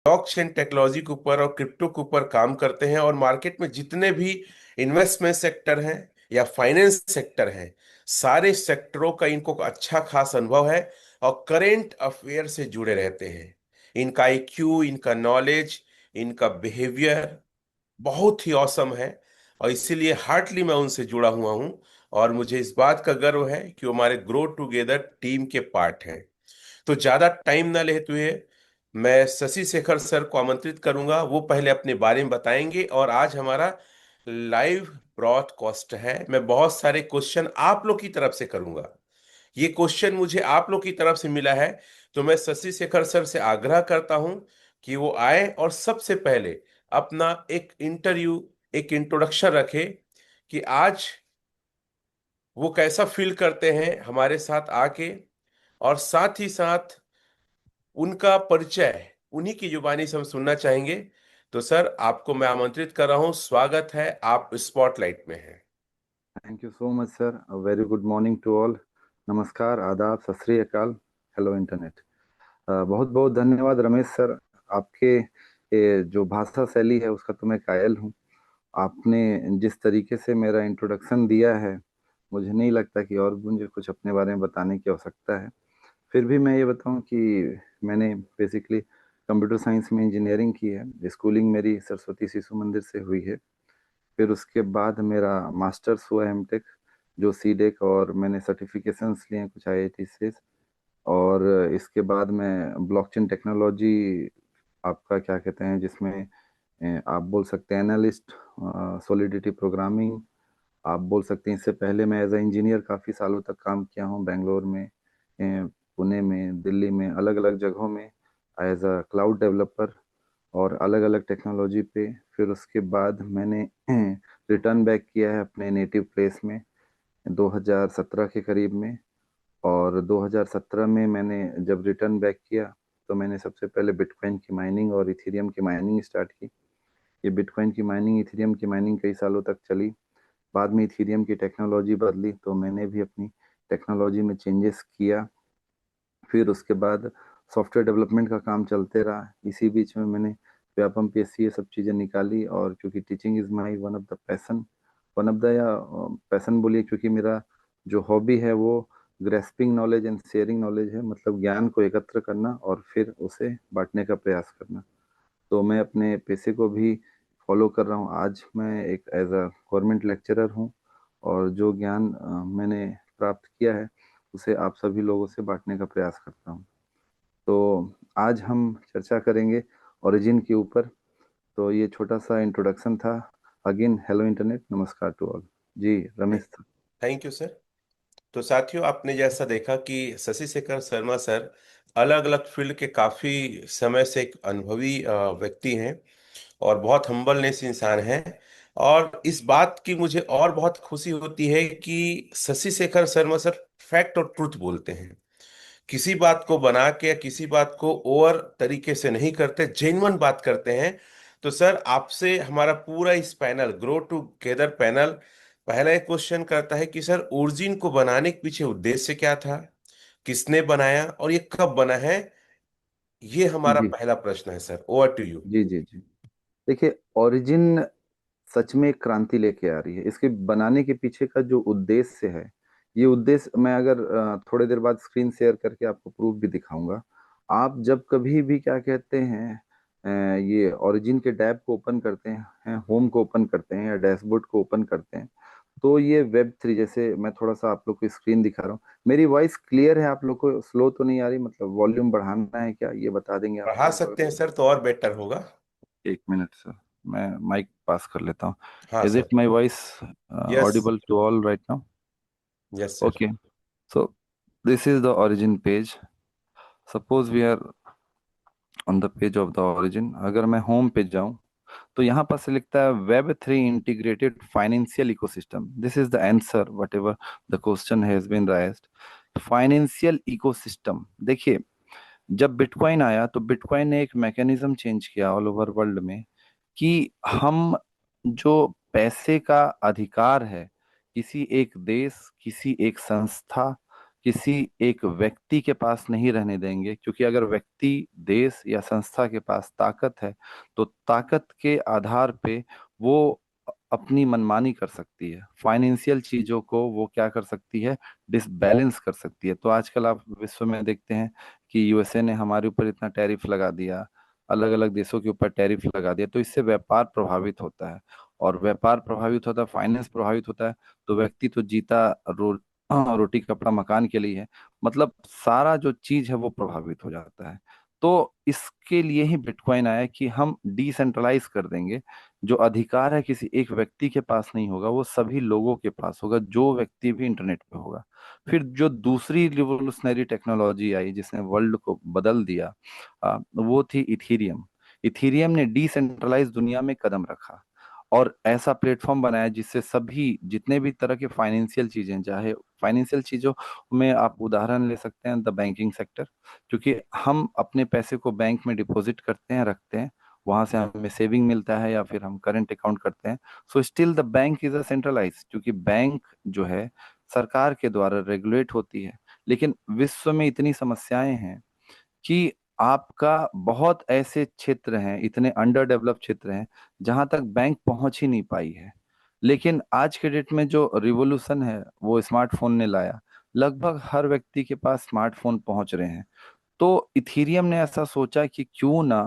Blockchain technology के ऊपर और क्रिप्टो के ऊपर काम करते हैं, और मार्केट में जितने भी इन्वेस्टमेंट सेक्टर हैं या फाइनेंस सेक्टर हैं, सारे सेक्टरों का इनको अच्छा खास अनुभव है और करेंट अफेयर से जुड़े रहते हैं। इनका IQ, इनका नॉलेज, इनका बिहेवियर बहुत ही औसम है, और इसीलिए हार्टली मैं उनसे जुड़ा हुआ हूं। और मुझे इस बात का गर्व है कि वो हमारे ग्रो टुगेदर टीम के पार्ट हैं। तो ज्यादा टाइम ना लेते हुए मैं शशि शेखर सर को आमंत्रित करूंगा। वो पहले अपने बारे में बताएंगे, और आज हमारा लाइव ब्रॉडकास्ट है। मैं बहुत सारे क्वेश्चन आप लोग की तरफ से करूंगा। ये क्वेश्चन मुझे आप लोग की तरफ से मिला है, तो मैं शशि शेखर सर से आग्रह करता हूं कि वो आए और सबसे पहले अपना एक इंट्रोडक्शन रखे कि आज वो कैसा फील करते हैं हमारे साथ आके, और साथ ही साथ उनका परिचय उन्हीं की जुबानी से हम सुनना चाहेंगे। तो सर, आपको मैं आमंत्रित कर रहा हूं, स्वागत है, आप स्पॉटलाइट में हैं। Thank you so much sir. Very good morning to all. नमस्कार, आदाब, सत श्री अकाल। Hello internet. बहुत बहुत धन्यवाद रमेश सर। आपके जो भाषा शैली है उसका तो मैं कायल हूँ। आपने जिस तरीके से मेरा इंट्रोडक्शन दिया है, मुझे नहीं लगता कि और मुझे कुछ अपने बारे में बताने की आवश्यकता है। फिर भी मैं ये बताऊं कि मैंने बेसिकली कंप्यूटर साइंस में इंजीनियरिंग की है। स्कूलिंग मेरी सरस्वती शिशु मंदिर से हुई है। फिर उसके बाद मेरा मास्टर्स हुआ एमटेक, जो सीडेक, और मैंने सर्टिफिकेशंस लिए हैं कुछ आईआईटी से। और इसके बाद मैं ब्लॉकचेन टेक्नोलॉजी, आपका क्या कहते हैं जिसमें आप बोल सकते हैं एनालिस्ट, सॉलिडिटी प्रोग्रामिंग, आप बोल सकते हैं। इससे पहले मैं एज ए इंजीनियर काफ़ी सालों तक काम किया हूँ बेंगलोर में, पुणे में, दिल्ली में, अलग अलग जगहों में एज अ क्लाउड डेवलपर और अलग अलग टेक्नोलॉजी पे। फिर उसके बाद मैंने रिटर्न बैक किया है अपने नेटिव प्लेस में 2017 के करीब में। और 2017 में मैंने जब रिटर्न बैक किया तो मैंने सबसे पहले बिटकॉइन की माइनिंग और इथेरियम की माइनिंग स्टार्ट की। ये बिटकॉइन की माइनिंग, इथेरियम की माइनिंग कई सालों तक चली। बाद में इथेरियम की टेक्नोलॉजी बदली तो मैंने भी अपनी टेक्नोलॉजी में चेंजेस किया। फिर उसके बाद सॉफ्टवेयर डेवलपमेंट का काम चलते रहा। इसी बीच में मैंने व्यापम PSC ये सब चीज़ें निकाली। और क्योंकि teaching is my one of the passion, one of the, या पैसन बोलिए, क्योंकि मेरा जो हॉबी है वो grasping knowledge and sharing knowledge है, मतलब ज्ञान को एकत्र करना और फिर उसे बांटने का प्रयास करना। तो मैं अपने पेशे को भी फॉलो कर रहा हूँ। आज मैं एक एज अ गवर्नमेंट लेक्चरर हूँ, और जो ज्ञान मैंने प्राप्त किया है उसे आप सभी लोगों से बांटने का प्रयास करता हूँ। तो आज हम चर्चा करेंगे ओरिजिन के ऊपर। तो ये छोटा सा इंट्रोडक्शन था। अगेन हेलो इंटरनेट, नमस्कार टू ऑल। जी Ramesh sir. Thank you sir. तो साथियों, आपने जैसा देखा कि शशि शेखर शर्मा सर अलग अलग फील्ड के काफी समय से एक अनुभवी व्यक्ति हैं, और बहुत हम्बलनेस इंसान हैं। और इस बात की मुझे और बहुत खुशी होती है कि शशि शेखर शर्मा सर फैक्ट और ट्रुथ बोलते हैं। किसी बात को बना के या किसी बात को ओवर तरीके से नहीं करते, जेन्युइन बात करते हैं। तो सर, आपसे हमारा पूरा इस पैनल, ग्रो टुगेदर पैनल, पहला एक क्वेश्चन करता है कि सर, ओरिजिन को बनाने के पीछे उद्देश्य क्या था, किसने बनाया, और ये कब बना है। ये हमारा जी पहला प्रश्न है सर, ओवर टू यू। जी जी जी। देखिए, ओरिजिन सच में एक क्रांति लेके आ रही है। इसके बनाने के पीछे का जो उद्देश्य है, ये उद्देश्य मैं अगर थोड़ी देर बाद स्क्रीन शेयर करके आपको प्रूफ भी दिखाऊंगा। आप जब कभी भी क्या कहते हैं, ये ओरिजिन के टैब को ओपन करते हैं, होम को ओपन करते हैं या डैशबोर्ड को ओपन करते हैं, तो ये वेब 3, जैसे मैं थोड़ा सा आप लोग को स्क्रीन दिखा रहा हूँ। मेरी वॉइस क्लियर है? आप लोग को स्लो तो नहीं आ रही? मतलब वॉल्यूम बढ़ाना है क्या, ये बता देंगे आप बढ़ा थोड़ा सा? सकते हैं सर तो और बेटर होगा। एक मिनट सर, मैं माइक पास कर लेता हूँ। हाँ is sir. It my voice yes. Audible to all right now? Yes sir. Okay, so this is the origin page. Suppose we are on the page of the origin। अगर मैं home page जाऊं तो यहाँ पर से लिखता है Web3 integrated financial ecosystem. This is the answer whatever the question has been raised. Financial ecosystem, देखिए, जब बिटकॉइन आया तो बिटकॉइन ने एक मैकेनिज्म चेंज किया ऑल ओवर वर्ल्ड में कि हम जो पैसे का अधिकार है किसी एक देश, किसी एक संस्था किसी एक व्यक्ति के पास नहीं रहने देंगे, क्योंकि अगर व्यक्ति, देश या संस्था के पास ताकत है तो ताकत के आधार पे वो अपनी मनमानी कर सकती है। फाइनेंशियल चीजों को वो क्या कर सकती है, डिसबैलेंस कर सकती है। तो आजकल आप विश्व में देखते हैं कि यूएसए ने हमारे ऊपर इतना टैरिफ लगा दिया, अलग अलग देशों के ऊपर टैरिफ लगा दिया, तो इससे व्यापार प्रभावित होता है। और व्यापार प्रभावित होता है, फाइनेंस प्रभावित होता है, तो व्यक्ति तो जीता रोटी कपड़ा मकान के लिए है, मतलब सारा जो चीज है वो प्रभावित हो जाता है। तो इसके लिए ही बिटकॉइन आया कि हम डिसेंट्रलाइज कर देंगे। जो अधिकार है किसी एक व्यक्ति के पास नहीं होगा, वो सभी लोगों के पास होगा, जो व्यक्ति भी इंटरनेट पे होगा। फिर जो दूसरी रिवोल्यूशनरी टेक्नोलॉजी आई जिसने वर्ल्ड को बदल दिया, वो थी इथीरियम। इथीरियम ने डिसेंट्रलाइज दुनिया में कदम रखा और ऐसा प्लेटफॉर्म बनाया जिससे सभी जितने भी तरह के फाइनेंशियल चीजें, चाहे फाइनेंशियल चीजों में आप उदाहरण ले सकते हैं द बैंकिंग सेक्टर, क्योंकि हम अपने पैसे को बैंक में डिपॉजिट करते हैं, रखते हैं, वहां से हमें सेविंग मिलता है या फिर हम करंट अकाउंट करते हैं। So still the bank is a centralise, क्योंकि बैंक जो है सरकार के द्वारा रेगुलेट होती है। लेकिन विश्व में इतनी समस्याएं हैं कि आपका बहुत ऐसे क्षेत्र हैं, इतने अंडर डेवलप क्षेत्र हैं जहां तक बैंक पहुंच ही नहीं पाई है। लेकिन आज के डेट में जो रिवोल्यूशन है वो स्मार्टफोन ने लाया। लगभग हर व्यक्ति के पास स्मार्टफोन पहुंच रहे हैं। तो इथीरियम ने ऐसा सोचा कि क्यों ना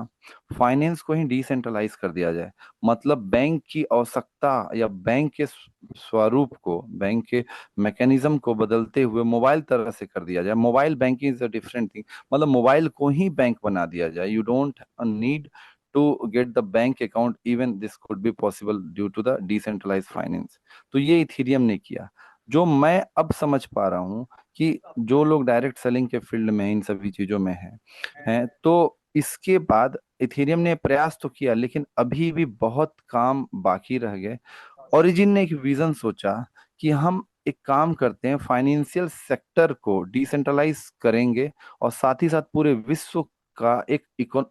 फाइनेंस को ही डिसेंट्रलाइज कर दिया जाए। मतलब बैंक की आवश्यकता या बैंक के स्वरूप को, बैंक के मैकेनिज्म को बदलते हुए मोबाइल तरह से कर दिया जाए। Mobile banking is a different thing, मतलब मोबाइल को ही बैंक बना दिया जाए। You don't need to get the bank account, even this could be possible due to the decentralise finance. तो ये इथीरियम ने किया। जो मैं अब समझ पा रहा हूँ कि जो लोग डायरेक्ट सेलिंग के फील्ड में हैं, इन सभी चीजों में हैं, तो इसके बाद इथेरियम ने प्रयास तो किया लेकिन अभी भी बहुत काम बाकी रह गए। ओरिजिन ने एक विजन सोचा कि हम एक काम करते हैं, फाइनेंशियल सेक्टर को डिसेंट्रलाइज करेंगे और साथ ही साथ पूरे विश्व का एक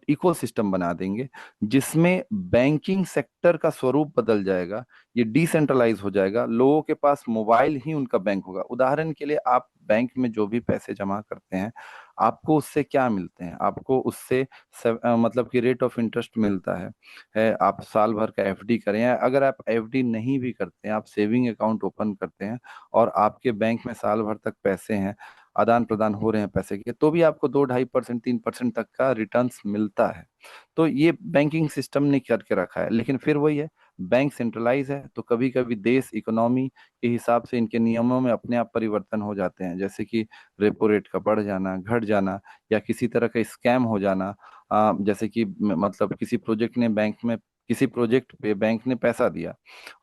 इकोसिस्टम बना देंगे जिसमें बैंकिंग सेक्टर का स्वरूप बदल जाएगा। ये डिसेंट्रलाइज हो जाएगा, लोगों के पास मोबाइल ही उनका बैंक होगा। उदाहरण के लिए आप बैंक में जो भी पैसे जमा करते हैं, आपको उससे क्या मिलते हैं? आपको उससे मतलब कि रेट ऑफ इंटरेस्ट मिलता है। आप साल भर का एफडी करें या अगर आप एफडी नहीं भी करते हैं, आप सेविंग अकाउंट ओपन करते हैं और आपके बैंक में साल भर तक पैसे हैं, आदान प्रदान हो रहे हैं पैसे के, तो भी आपको 2-2.5%, 3% तक का रिटर्न्स मिलता है। तो ये बैंकिंग सिस्टम ने करके रखा है। लेकिन फिर वही है, बैंक सेंट्रलाइज है तो कभी कभी देश इकोनॉमी के हिसाब से इनके नियमों में अपने आप परिवर्तन हो जाते हैं, जैसे कि रेपो रेट का बढ़ जाना, घट जाना, या किसी तरह का स्कैम हो जाना। जैसे कि मतलब किसी प्रोजेक्ट पे बैंक ने पैसा दिया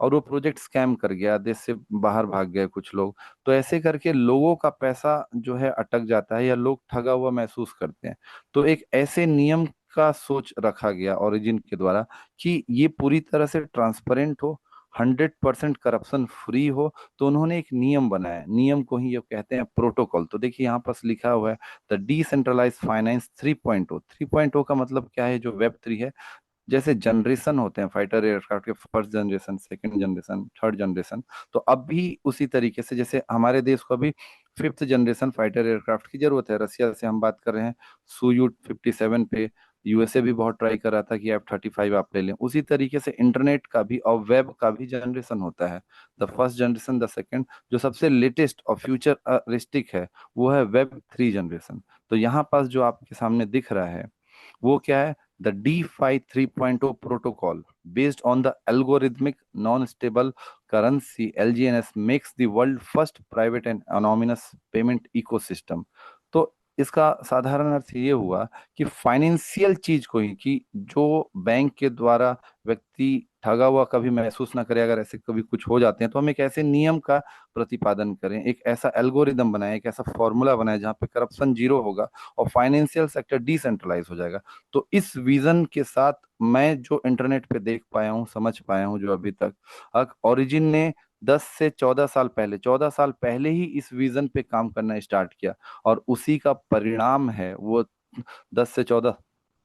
और वो प्रोजेक्ट स्कैम कर गया, देश से बाहर भाग गए कुछ लोग। तो ऐसे करके लोगों का पैसा जो है अटक जाता है या लोग ठगा हुआ महसूस करते हैं। तो एक ऐसे नियम का सोच रखा गया ओरिजिन के द्वारा कि ये पूरी तरह से ट्रांसपेरेंट हो, 100% करप्शन फ्री हो। तो उन्होंने एक नियम बनाया, नियम को ही ये कहते हैं प्रोटोकॉल। तो देखिए यहाँ पास लिखा हुआ है द डिसेंट्रलाइज फाइनेंस 3.0। 3.0 का मतलब क्या है? जो वेब 3 है, जैसे जनरेशन होते हैं फाइटर एयरक्राफ्ट के, first generation, second generation, third generation, तो अब भी उसी तरीके से जैसे हमारे देश को अभी फिफ्थ जनरेशन फाइटर एयरक्राफ्ट की जरूरत है। रसिया से हम बात कर रहे हैं, Su-57 पे। यूएसए भी बहुत ट्राई कर रहा था कि F-35 आप ले लें। उसी तरीके से इंटरनेट का भी और वेब का भी जनरेशन होता है, the first generation, the second. जो सबसे लेटेस्ट और फ्यूचरिस्टिक है वो है Web 3 जनरेशन। तो यहाँ पास जो आपके सामने दिख रहा है वो क्या है? The DeFi 3.0 protocol, based on the algorithmic non-stable currency LGNS, makes the world first private and anonymous payment ecosystem। तो इसका साधारण अर्थ ये हुआ कि फाइनेंशियल चीज को ही, कि जो बैंक के द्वारा व्यक्ति ठगा हुआ कभी महसूस ना करे, अगर ऐसे कभी कुछ हो जाते हैं तो हम एक ऐसे नियम का प्रतिपादन करें, एक ऐसा एल्गोरिदम बनाए, एक ऐसा फॉर्मूला बनाए जहाँ पे करप्शन जीरो होगा और फाइनेंशियल सेक्टर डिसेंट्रलाइज हो जाएगा। तो इस विजन के साथ मैं जो इंटरनेट पे देख पाया हूँ, समझ पाया हूँ, जो अभी तक ओरिजिन ने 10 से 14 साल पहले, 14 साल पहले ही इस विजन पे काम करना स्टार्ट किया। और उसी का परिणाम है वो 10 से 14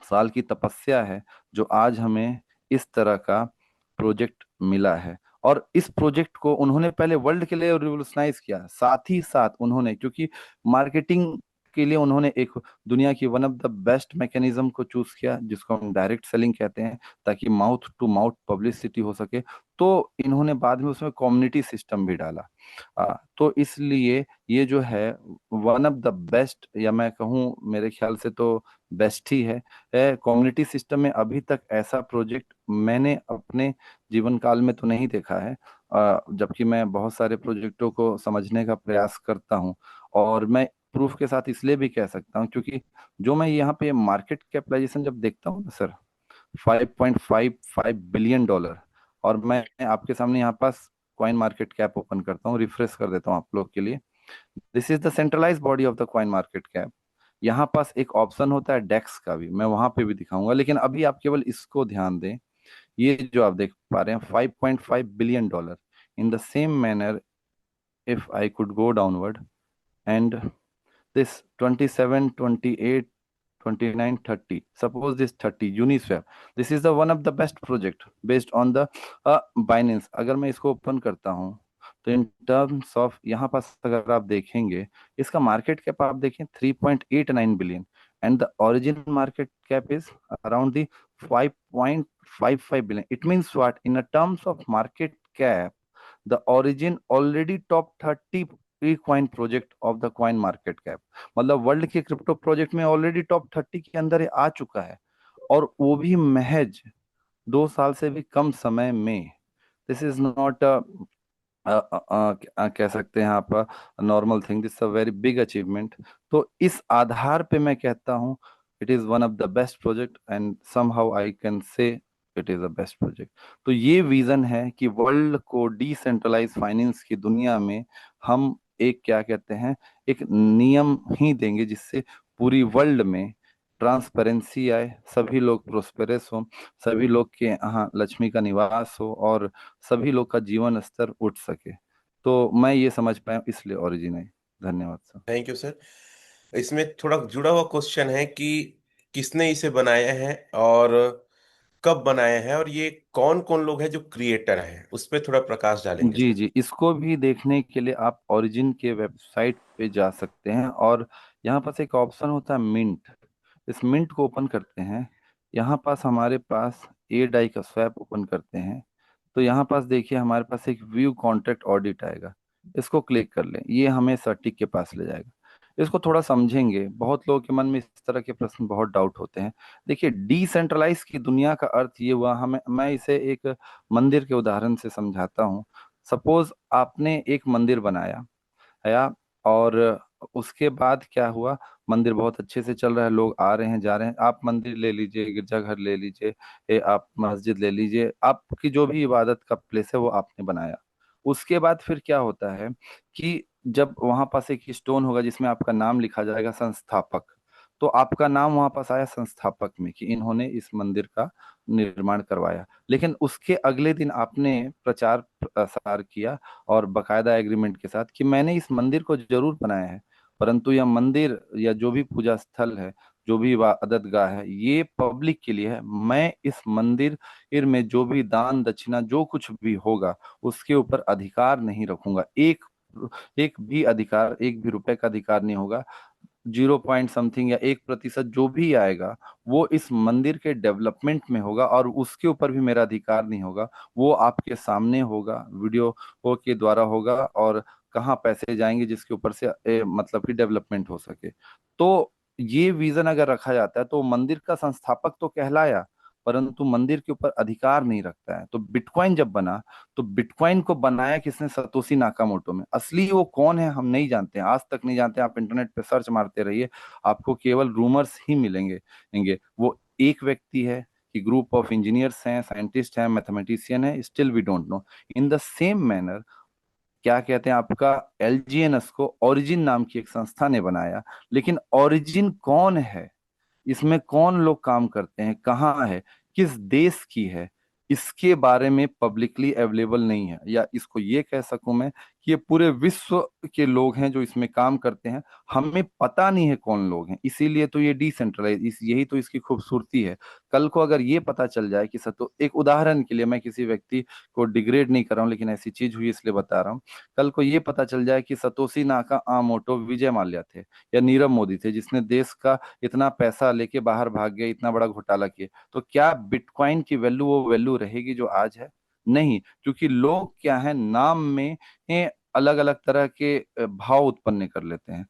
साल की तपस्या है, जो आज हमें इस तरह का प्रोजेक्ट मिला है। और इस प्रोजेक्ट को उन्होंने पहले वर्ल्ड के लिए रिवोल्यूशनाइज किया, साथ ही साथ उन्होंने, क्योंकि मार्केटिंग के लिए उन्होंने एक दुनिया की one of the best mechanism को चूज किया, जिसको हम डायरेक्ट सेलिंग कहते हैं, ताकि माउथ टू माउथ पब्लिसिटी हो सके। तो इन्होंने बाद में उसमें कम्युनिटी सिस्टम भी डाला। तो इसलिए ये जो है वन ऑफ द बेस्ट, या मैं कहूँ मेरे ख्याल से तो बेस्ट ही है। कम्युनिटी सिस्टम में अभी तक ऐसा प्रोजेक्ट मैंने अपने जीवन काल में तो नहीं देखा है। जबकि मैं बहुत सारे प्रोजेक्टों को समझने का प्रयास करता हूँ, और मैं प्रूफ के साथ इसलिए भी कह सकता हूँ क्योंकि जो मैं यहाँ पे मार्केट कैपिटलाइजेशन जब देखता हूँ ना सर, 5.55 बिलियन डॉलर, और मैं आपके सामने यहाँ पास कॉइन मार्केट कैप ओपन करता हूँ, रिफ्रेश कर देता हूँ आप लोग के लिए। This is the centralise body of the coin market cap. यहाँ पास एक ऑप्शन होता है डेक्स का भी, मैं वहां पे भी दिखाऊंगा, लेकिन अभी आप केवल इसको ध्यान दें। ये जो आप देख पा रहे हैं 5.5 billion dollar. In the same manner, if I could go downward and this 27, 28, 29, 30, suppose this 30 Uniswap, this is the one of the best project based on the Binance। अगर मैं इसको ओपन करता हूँ तो इन टर्म्स ऑफ यहाँ पास अगर आप देखेंगे, इसका मार्केट कैप आप देखें 3.89 billion, and the origin market cap is around the 5.55 billion. It means what, in terms of market cap, the origin already top 30 coin project of the coin market cap, मतलब world के crypto project में already top 30 के अंदर ये आ चुका है, और वो भी महज 2 साल से भी कम समय में। दिस इज नॉट कह सकते हैं आप normal thing, this a very big achievement. तो इस आधार पे मैं कहता हूँ it is one of the best project, and somehow I can say it is the best project. तो ये विजन है कि वर्ल्ड को डिसेंट्रलाइज फाइनेंस की दुनिया में हम एक क्या कहते हैं, एक नियम ही देंगे जिससे पूरी वर्ल्ड में ट्रांसपेरेंसी आए, सभी लोग प्रोस्पेरस हो, सभी लोग के यहाँ लक्ष्मी का निवास हो, और सभी लोग का जीवन स्तर उठ सके। तो मैं ये समझ पाया, इसलिए ओरिजिन है। धन्यवाद सर। Thank you sir. इसमें थोड़ा जुड़ा हुआ क्वेश्चन है कि किसने इसे बनाया है, और कब बनाया है, और ये कौन कौन लोग हैं जो क्रिएटर हैं, उस पर थोड़ा प्रकाश डालेंगे जी सर। जी, इसको भी देखने के लिए आप ओरिजिन के वेबसाइट पे जा सकते हैं, और यहाँ पास एक ऑप्शन होता है मिंट। इस मिंट को ओपन करते हैं, यहाँ पास हमारे पास ए डाई का स्वैप ओपन करते हैं, तो यहाँ पास देखिए हमारे पास एक व्यू कॉन्ट्रैक्ट ऑडिट आएगा। इसको क्लिक कर लें, ये हमें सटीक के पास ले जाएगा। इसको थोड़ा समझेंगे, बहुत लोगों के मन में इस तरह के प्रश्न, बहुत डाउट होते हैं। देखिए, डिसेंट्रलाइज की दुनिया का अर्थ ये हुआ, हमें, मैं इसे एक मंदिर के उदाहरण से समझाता हूँ। सपोज आपने एक मंदिर बनाया है, और उसके बाद क्या हुआ, मंदिर बहुत अच्छे से चल रहा है, लोग आ रहे हैं जा रहे हैं। आप मंदिर ले लीजिए, गिरजाघर ले लीजिए, आप मस्जिद ले लीजिए, आपकी जो भी इबादत का प्लेस है वो आपने बनाया। उसके बाद फिर क्या होता है कि जब वहां पास एक स्टोन होगा जिसमें आपका नाम लिखा जाएगा, संस्थापक, तो आपका नाम वहां पास आया संस्थापक में, कि इन्होंने इस मंदिर का निर्माण करवाया। लेकिन उसके अगले दिन आपने प्रचार प्रसार किया, और बकायदा एग्रीमेंट के साथ, कि मैंने इस मंदिर को जरूर बनाया है, परंतु यह मंदिर या जो भी पूजा स्थल है, जो भी इबादत गाह है, ये पब्लिक के लिए है। मैं इस मंदिर में जो भी दान दक्षिणा जो कुछ भी होगा, उसके ऊपर अधिकार नहीं रखूंगा। एक एक भी अधिकार, एक भी रुपए का अधिकार नहीं होगा। 0 पॉइंट समथिंग या 1% जो भी आएगा, वो इस मंदिर के डेवलपमेंट में होगा, और उसके ऊपर भी मेरा अधिकार नहीं होगा। वो आपके सामने होगा, वीडियो के द्वारा होगा, और कहाँ पैसे जाएंगे जिसके ऊपर से मतलब कि डेवलपमेंट हो सके। तो ये विजन अगर रखा जाता है, तो मंदिर का संस्थापक तो कहलाया, परंतु मंदिर के ऊपर अधिकार नहीं रखता है। तो बिटकॉइन जब बना, तो बिटकॉइन को बनाया किसने? सतोशी नाकामोटो में। असली वो कौन है हम नहीं जानते हैं, आज तक नहीं जानते। आप इंटरनेट पे सर्च मारते रहिए, आपको केवल रूमर्स ही मिलेंगे। वो एक व्यक्ति है कि ग्रुप ऑफ इंजीनियर्स हैं, साइंटिस्ट हैं, मैथमेटिशियन है, still we don't know. In the same manner, क्या कहते हैं, आपका एलजीएनएस को ओरिजिन नाम की एक संस्था ने बनाया, लेकिन ओरिजिन कौन है, इसमें कौन लोग काम करते हैं, कहाँ है, किस देश की है, इसके बारे में पब्लिकली अवेलेबल नहीं है। या इसको ये कह सकूं मैं ये पूरे विश्व के लोग हैं जो इसमें काम करते हैं। हमें पता नहीं है कौन लोग हैं, इसीलिए तो ये डिसेंट्रलाइज, यही तो इसकी खूबसूरती है। कल को अगर ये पता चल जाए कि सतो, एक उदाहरण के लिए, मैं किसी व्यक्ति को डिग्रेड नहीं कर रहा हूँ, लेकिन ऐसी चीज हुई इसलिए बता रहा हूँ। कल को ये पता चल जाए कि सतोशी नाकामोटो विजय माल्या थे या नीरव मोदी थे, जिसने देश का इतना पैसा लेके बाहर भाग गए, इतना बड़ा घोटाला किए, तो क्या बिटकॉइन की वैल्यू वो वैल्यू रहेगी जो आज है? नहीं, क्योंकि लोग क्या है, नाम में अलग अलग तरह के भाव उत्पन्न कर लेते हैं।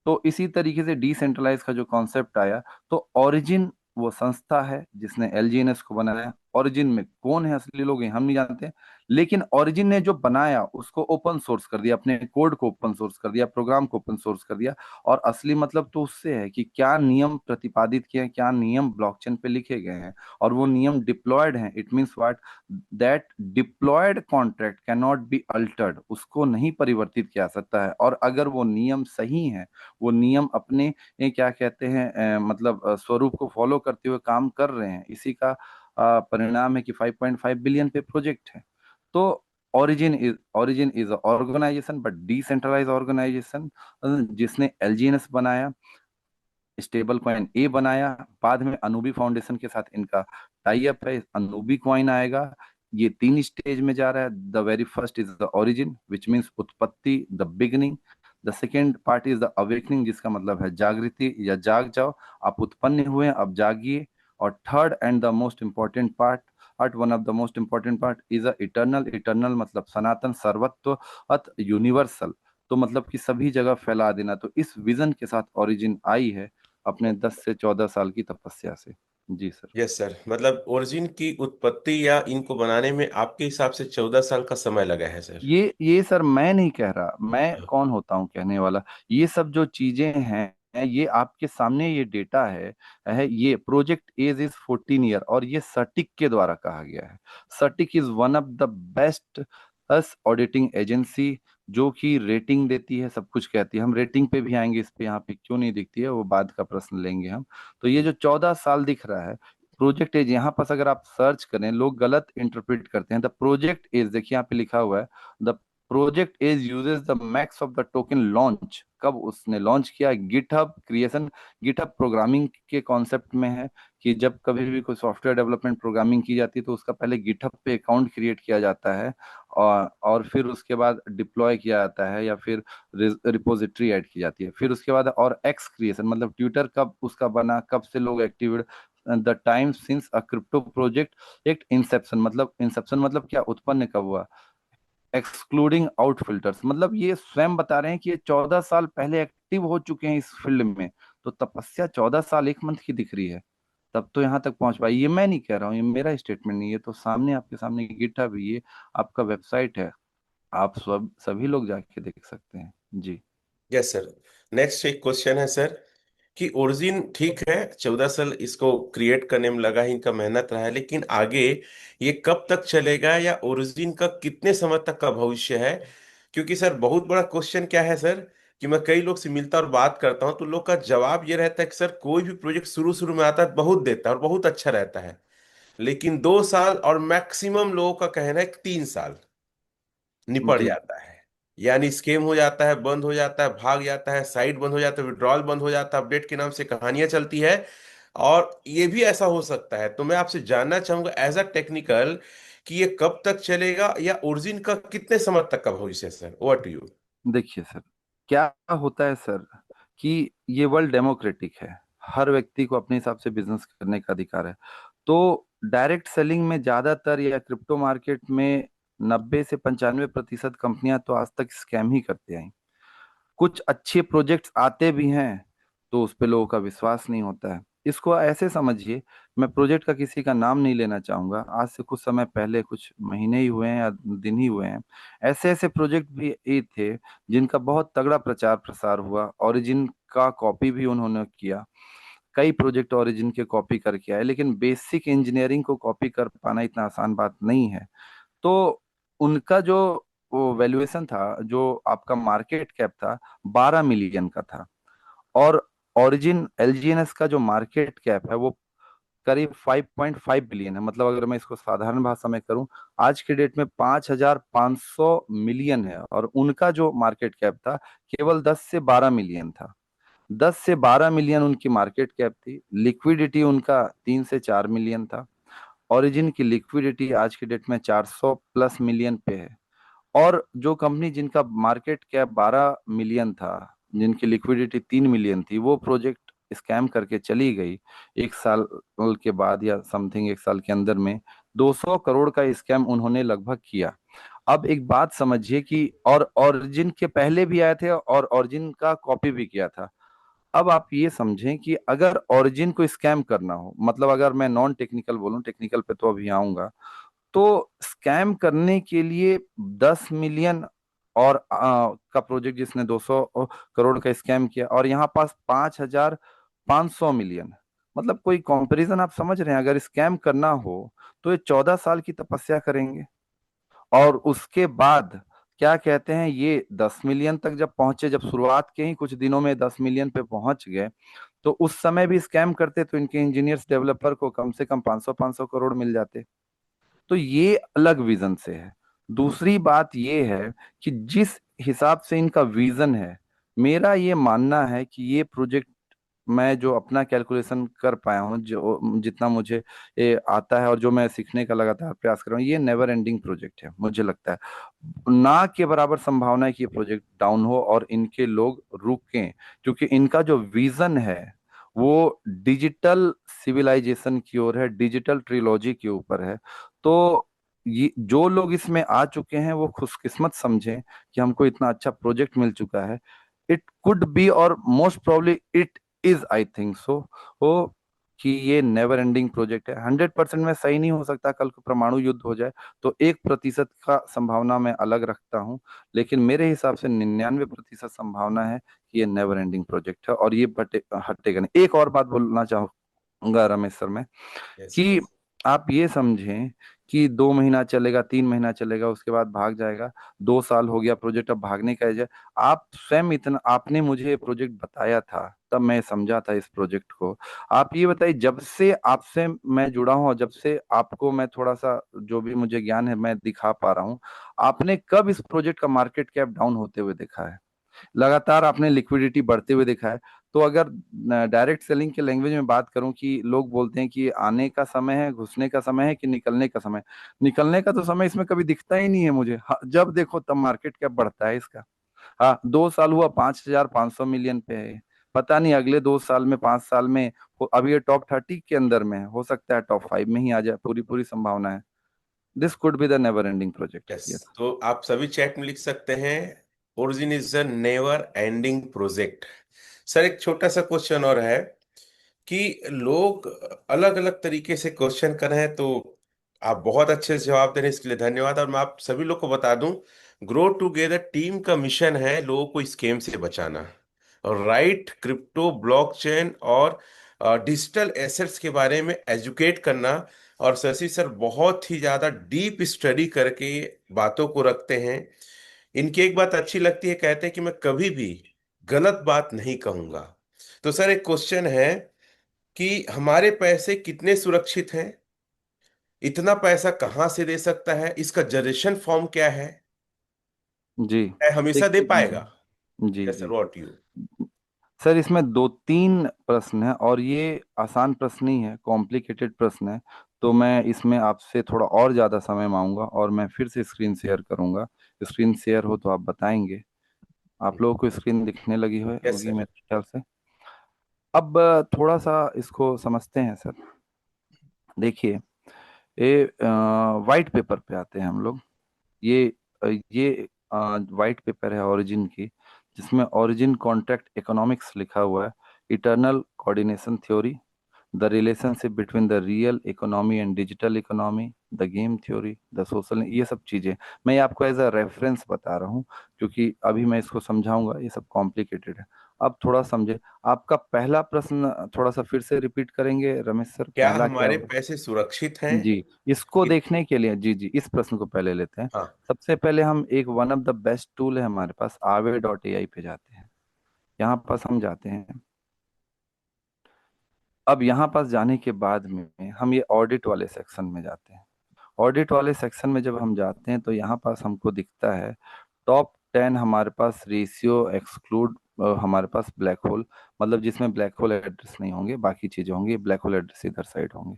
तो इसी तरीके से डिसेंट्रलाइज का जो कॉन्सेप्ट आया, तो ओरिजिन वो संस्था है जिसने एलजीएनएस को बनाया। ओरिजिन में कौन है असली लोग, ये हम नहीं जानते, लेकिन ओरिजिन ने जो बनाया उसको ओपन सोर्स कर दिया, अपने कोड को ओपन सोर्स कर दिया, प्रोग्राम को ओपन सोर्स कर दिया। और असली मतलब तो उससे है कि क्या नियम प्रतिपादित किए हैं, क्या नियम ब्लॉकचेन पे लिखे गए हैं, और वो नियम डिप्लॉयड हैं। It means what, that deployed contract can not be altered, उसको नहीं परिवर्तित किया जा सकता है। और अगर वो नियम सही है, वो नियम अपने क्या कहते हैं मतलब स्वरूप को फॉलो करते हुए काम कर रहे हैं, इसी का परिणाम है कि 5.5 बिलियन पे प्रोजेक्ट है। तो origin is organisation, but decentralise organisation, जिसने एलजीएनएस बनाया, स्टेबल कॉइन ए बनाया, बाद में अनूबी फाउंडेशन के साथ इनका टाई अप है, अनूबी कॉइन आएगा। ये 3 स्टेज में जा रहा है। The very first is the origin which means उत्पत्ति, the beginning. The second part is the awakening, जिसका मतलब है जागृति या जाग जाओ, आप उत्पन्न हुए हैं, अब जागिए। और third and the most important part, at one of the most important part is a eternal. Eternal मतलब सनातन, सर्वत्व, अत यूनिवर्सल, तो मतलब कि सभी जगह फैला देना। तो इस विजन के साथ ओरिजिन आई है, अपने 10 से 14 साल की तपस्या से। जी सर। यस सर, मतलब ओरिजिन की उत्पत्ति या इनको बनाने में आपके हिसाब से 14 साल का समय लगा है सर। ये सर मैं नहीं कह रहा, मैं कौन होता हूँ कहने वाला। ये सब जो चीजें हैं, ये आपके सामने ये डेटा है ये प्रोजेक्ट एज इज 14 ईयर, और ये सटिक के द्वारा कहा गया है। सटिक is one of the best us auditing agency, जो कि रेटिंग देती है, सब कुछ कहती है। हम रेटिंग पे भी आएंगे, इस पे यहाँ पे क्यों नहीं दिखती है वो बाद का प्रश्न लेंगे हम। तो ये जो 14 साल दिख रहा है, प्रोजेक्ट एज, यहाँ पास अगर आप सर्च करें, लोग गलत इंटरप्रेट करते हैं। द प्रोजेक्ट एज देखिए यहाँ पे लिखा हुआ है, the project is uses the max of the token launch. कब उसने लॉन्च किया? गिटहब क्रिएशन, गिटहब प्रोग्रामिंग के कॉन्सेप्ट में है कि जब कभी भी कोई सॉफ्टवेयर डेवलपमेंट प्रोग्रामिंग की जाती है तो उसका पहले गिटहब पे अकाउंट क्रिएट किया जाता है, और फिर उसके बाद डिप्लॉय किया जाता है, या फिर रिपोजिटरी ऐड की जाती है। फिर उसके बाद और एक्स क्रिएशन, मतलब ट्विटर कब उसका बना, कब से लोग active, the time since a crypto project एक इंसेप्शन, मतलब इंसेप्शन मतलब क्या, उत्पन्न कब हुआ, एक्सक्लूडिंग आउट फिल्टर्स, मतलब ये स्वयं बता रहे हैं कि ये 14 साल पहले एक्टिव हो चुके हैं इस फील्ड में। तो तपस्या 14 साल 1 मंथ की दिख रही है, तब तो यहाँ तक पहुंच पाई। ये मैं नहीं कह रहा हूँ, ये मेरा स्टेटमेंट नहीं है, तो सामने आपके सामने गिटहब है, ये आपका वेबसाइट है, आप सब सभी लोग जाके देख सकते हैं। जी। Yes sir. नेक्स्ट एक क्वेश्चन है सर, कि ओरिजिन ठीक है, 14 साल इसको क्रिएट करने में लगा है, इनका मेहनत रहा है, लेकिन आगे ये कब तक चलेगा, या ओरिजिन का कितने समय तक का भविष्य है? क्योंकि सर बहुत बड़ा क्वेश्चन क्या है सर, कि मैं कई लोग से मिलता और बात करता हूं तो लोग का जवाब ये रहता है कि सर कोई भी प्रोजेक्ट शुरू शुरू में आता है बहुत देता है और बहुत अच्छा रहता है, लेकिन 2 साल और मैक्सिमम लोगों का कहना है कि 3 साल निपट जी। जाता है। यानी स्केम हो जाता है, बंद हो जाता है, भाग जाता है, साइट बंद हो जाता है, विड्रॉल बंद हो जाता है, अपडेट के नाम से कहानियां चलती है। और ये भी ऐसा हो सकता है, तो मैं आपसे जानना चाहूंगा एज अ टेक्निकल, कि ये कब तक चलेगा, या ओरिजिन का कितने समय तक का भविष्य है सर? Over to you. देखिए सर, क्या होता है सर, कि ये वर्ल्ड डेमोक्रेटिक है, हर व्यक्ति को अपने हिसाब से बिजनेस करने का अधिकार है। तो डायरेक्ट सेलिंग में ज्यादातर, या क्रिप्टो मार्केट में 90 से 95% कंपनियां तो आज तक स्कैम ही करते हैं। कुछ अच्छे प्रोजेक्ट्स आते भी हैं तो उस पे लोगों का विश्वास नहीं होता है। इसको ऐसे समझिए, मैं प्रोजेक्ट का किसी का नाम नहीं लेना चाहूंगा, आज से कुछ समय पहले, कुछ महीने ही हुए हैं या दिन ही हुए हैं, ऐसे ऐसे प्रोजेक्ट भी ये थे जिनका बहुत तगड़ा प्रचार प्रसार हुआ, ओरिजिन का कॉपी भी उन्होंने किया। कई प्रोजेक्ट ओरिजिन के कॉपी करके आए, लेकिन बेसिक इंजीनियरिंग को कॉपी कर पाना इतना आसान बात नहीं है। तो उनका जो वो वैल्यूएशन था, जो आपका मार्केट कैप था, 12 मिलियन का था। और ओरिजिन एलजीएनएस का जो मार्केट कैप है वो करीब 5.5 बिलियन है। मतलब अगर मैं इसको साधारण भाषा में करूं, आज के डेट में 5,500 मिलियन है, और उनका जो मार्केट कैप था केवल 10 से 12 मिलियन था। 10 से 12 मिलियन उनकी मार्केट कैप थी। लिक्विडिटी उनका 3 से 4 मिलियन था। ओरिजिन की लिक्विडिटी आज की डेट में 400 प्लस मिलियन पे है। और जो कंपनी जिनका मार्केट कैप 12 मिलियन था, जिनकी लिक्विडिटी 3 मिलियन थी, वो प्रोजेक्ट स्कैम करके चली गई। 1 साल के बाद या समथिंग 1 साल के अंदर में 200 करोड़ का स्कैम उन्होंने लगभग किया। अब एक बात समझिए कि और ओरिजिन के पहले भी आए थे और ओरिजिन का कॉपी भी किया था। अब आप ये समझें कि अगर ओरिजिन को स्कैम करना हो, मतलब अगर मैं नॉन टेक्निकल बोलूं, टेक्निकल पे तो अभी आऊंगा, तो स्कैम करने के लिए 10 मिलियन और का प्रोजेक्ट जिसने 200 करोड़ का स्कैम किया, और यहाँ पास 5,500 मिलियन, मतलब कोई कंपैरिजन आप समझ रहे हैं? अगर स्कैम करना हो तो ये 14 साल की तपस्या करेंगे। और उसके बाद क्या कहते हैं, ये 10 मिलियन तक जब पहुंचे, जब शुरुआत के ही कुछ दिनों में 10 मिलियन पे पहुंच गए, तो उस समय भी स्कैम करते तो इनके इंजीनियर्स डेवलपर को कम से कम 500 करोड़ मिल जाते। तो ये अलग विजन से है। दूसरी बात ये है कि जिस हिसाब से इनका विजन है, मेरा ये मानना है कि ये प्रोजेक्ट, मैं जो अपना कैलकुलेशन कर पाया हूँ, जो जितना मुझे ये आता है और जो मैं सीखने का लगातार प्रयास कर रहा हूँ, ये नेवर एंडिंग प्रोजेक्ट है। मुझे लगता है ना के बराबर संभावना है कि ये प्रोजेक्ट डाउन हो और इनके लोग रुकें, क्योंकि इनका जो विजन है वो डिजिटल सिविलाइजेशन की ओर है, डिजिटल ट्रिलॉजी के ऊपर है। तो ये जो लोग इसमें आ चुके हैं वो खुशकिस्मत समझें कि हमको इतना अच्छा प्रोजेक्ट मिल चुका है। इट कुड बी और most probably it is, I think so, हो कि ये नेवर एंडिंग प्रोजेक्ट है। 100% में सही नहीं हो सकता, कल को परमाणु युद्ध हो जाए तो 1% का संभावना मैं अलग रखता हूँ, लेकिन मेरे हिसाब से 99% संभावना है कि ये नेवर एंडिंग प्रोजेक्ट है और ये हटेगा नहीं। एक और बात बोलना चाहूंगा रमेश सर मैं, यस कि यस। आप ये समझें कि 2 महीना चलेगा, 3 महीना चलेगा, उसके बाद भाग जाएगा। 2 साल हो गया प्रोजेक्ट, अब भागने का एज है। आप स्वयं इतना, आपने मुझे ये प्रोजेक्ट बताया था तब मैं समझा था इस प्रोजेक्ट को। आप ये बताइए, जब से आपसे मैं जुड़ा हूं और जब से आपको मैं थोड़ा सा जो भी मुझे ज्ञान है मैं दिखा पा रहा हूँ, आपने कब इस प्रोजेक्ट का मार्केट कैप डाउन होते हुए देखा है? लगातार आपने लिक्विडिटी बढ़ते हुए देखा है। तो अगर डायरेक्ट सेलिंग के लैंग्वेज में बात करूं कि लोग बोलते हैं कि आने का समय है, घुसने का समय है, कि निकलने का समय। निकलने का तो समय इसमें कभी दिखता ही नहीं है मुझे। हाँ, जब देखो तब मार्केट कैप बढ़ता है इसका। हाँ, 2 साल हुआ 5,500 मिलियन पे है। पता नहीं अगले 2 साल में, 5 साल में अभी ये टॉप 30 के अंदर में है, हो सकता है टॉप 5 में ही आ जाए, पूरी पूरी संभावना है। This could be the never ending project. Yes, yes. तो आप सभी चैट में लिख सकते हैं, origin is a never ending project. Sir एक छोटा सा क्वेश्चन और है कि लोग अलग अलग तरीके से क्वेश्चन कर रहे हैं, तो आप बहुत अच्छे से जवाब दे रहे हैं, इसके लिए धन्यवाद। और मैं आप सभी लोग को बता दूं, ग्रो टुगेदर टीम का मिशन है लोगों को स्कैम से बचाना, और राइट क्रिप्टो ब्लॉकचेन और डिजिटल एसेट्स के बारे में एजुकेट करना। और शशि सर बहुत ही ज्यादा डीप स्टडी करके बातों को रखते हैं। इनकी एक बात अच्छी लगती है, कहते हैं कि मैं कभी भी गलत बात नहीं कहूंगा। तो सर एक क्वेश्चन है कि हमारे पैसे कितने सुरक्षित हैं, इतना पैसा कहाँ से दे सकता है, इसका जनरेशन फॉर्म क्या है, जी। है हमेशा दे देखिए। पाएगा? जी यस सर, जी। What you. सर इसमें 2-3 प्रश्न है, और ये आसान प्रश्न नहीं है, कॉम्प्लिकेटेड प्रश्न है। तो मैं इसमें आपसे थोड़ा और ज़्यादा समय मांगूंगा और मैं फिर से स्क्रीन शेयर करूंगा। स्क्रीन शेयर हो तो आप बताएंगे। आप लोगों को स्क्रीन दिखने लगी यस होगी सर। मेरे ख्याल से। अब थोड़ा सा इसको समझते हैं सर। देखिए, ये वाइट पेपर पे आते हैं हम लोग। ये ये वाइट पेपर है ओरिजिन की, जिसमें ओरिजिन कॉन्ट्रैक्ट इकोनॉमिक्स लिखा हुआ है। Eternal coordination theory, the relationship between the real economy and digital economy, the game theory, the social, ये सब चीजें मैं ये आपको एज अ रेफरेंस बता रहा हूँ, क्योंकि अभी मैं इसको समझाऊंगा, ये सब कॉम्प्लिकेटेड है। अब थोड़ा समझे। आपका पहला प्रश्न थोड़ा सा फिर से रिपीट करेंगे रमेश सर, क्या पहला क्या हमारे होगा? पैसे सुरक्षित हैं? जी। इसको इत, देखने के लिए, जी जी, इस प्रश्न को पहले लेते हैं। हाँ। सबसे पहले हम एक one of the best tool है हमारे पास, aave.ai पे जाते हैं। यहाँ पास हम जाते हैं। अब यहाँ पास जाने के बाद में हम ये ऑडिट वाले सेक्शन में जाते हैं। ऑडिट वाले सेक्शन में जब हम जाते हैं तो यहाँ पास हमको दिखता है टॉप 10 हमारे पास रेशियो एक्सक्लूड, हमारे पास ब्लैक होल, मतलब जिसमें ब्लैक होल एड्रेस नहीं होंगे, बाकी चीजें होंगी, ब्लैक होल एड्रेस इधर साइड होंगे।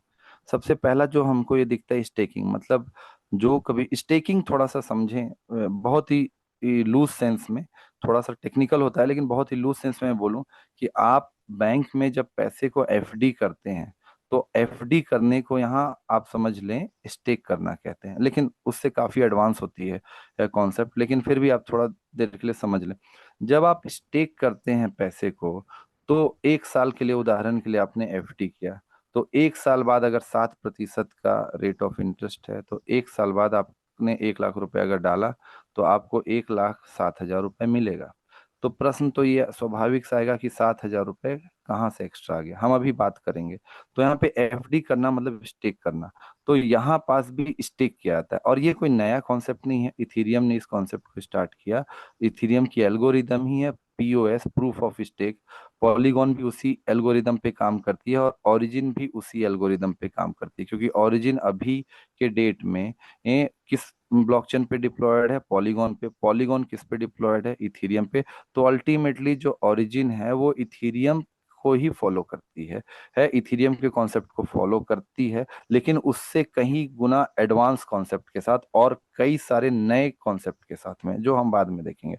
सबसे पहला जो हमको ये दिखता है स्टेकिंग, मतलब जो कभी स्टेकिंग थोड़ा सा समझें, बहुत ही लूज सेंस में, थोड़ा सा टेक्निकल होता है लेकिन बहुत ही लूज सेंस में मैं बोलूं कि आप बैंक में जब पैसे को एफडी करते हैं तो एफडी करने को यहाँ आप समझ लें स्टेक करना कहते हैं, लेकिन उससे काफी एडवांस होती है कॉन्सेप्ट, लेकिन फिर भी आप थोड़ा देर के लिए समझ लें। जब आप स्टेक करते हैं पैसे को, तो 1 साल के लिए, उदाहरण के लिए आपने एफडी किया, तो 1 साल बाद अगर 7% का रेट ऑफ इंटरेस्ट है, तो 1 साल बाद आपने 1 लाख रुपए अगर डाला तो आपको 1,07,000 रुपये मिलेगा। तो प्रश्न तो ये स्वाभाविक सा आएगा कि 7,000 रुपये कहाँ से एक्स्ट्रा आ गया, हम अभी बात करेंगे। तो यहाँ पे एफडी करना मतलब स्टेक करना। तो यहाँ पास भी स्टेक किया जाता है, और ये कोई नया कॉन्सेप्ट नहीं है, इथीरियम ने इस कॉन्सेप्ट को स्टार्ट किया। इथीरियम की एल्गोरिदम ही है POS, proof of stake. Polygon भी उसी एल्गोरिदम पे काम करती है और ओरिजिन भी उसी एल्गोरिदम पे काम करती है, क्योंकि ओरिजिन अभी के डेट में किस ब्लॉकचेन पे डिप्लॉयड है, पॉलीगॉन पे। पॉलीगॉन किस पे डिप्लॉयड है, इथीरियम पे। तो अल्टीमेटली जो ओरिजिन है वो इथीरियम को ही फॉलो करती है इथीरियम के कॉन्सेप्ट को फॉलो करती है, लेकिन उससे कहीं गुना एडवांस कॉन्सेप्ट के साथ और कई सारे नए कॉन्सेप्ट के साथ में, जो हम बाद में देखेंगे।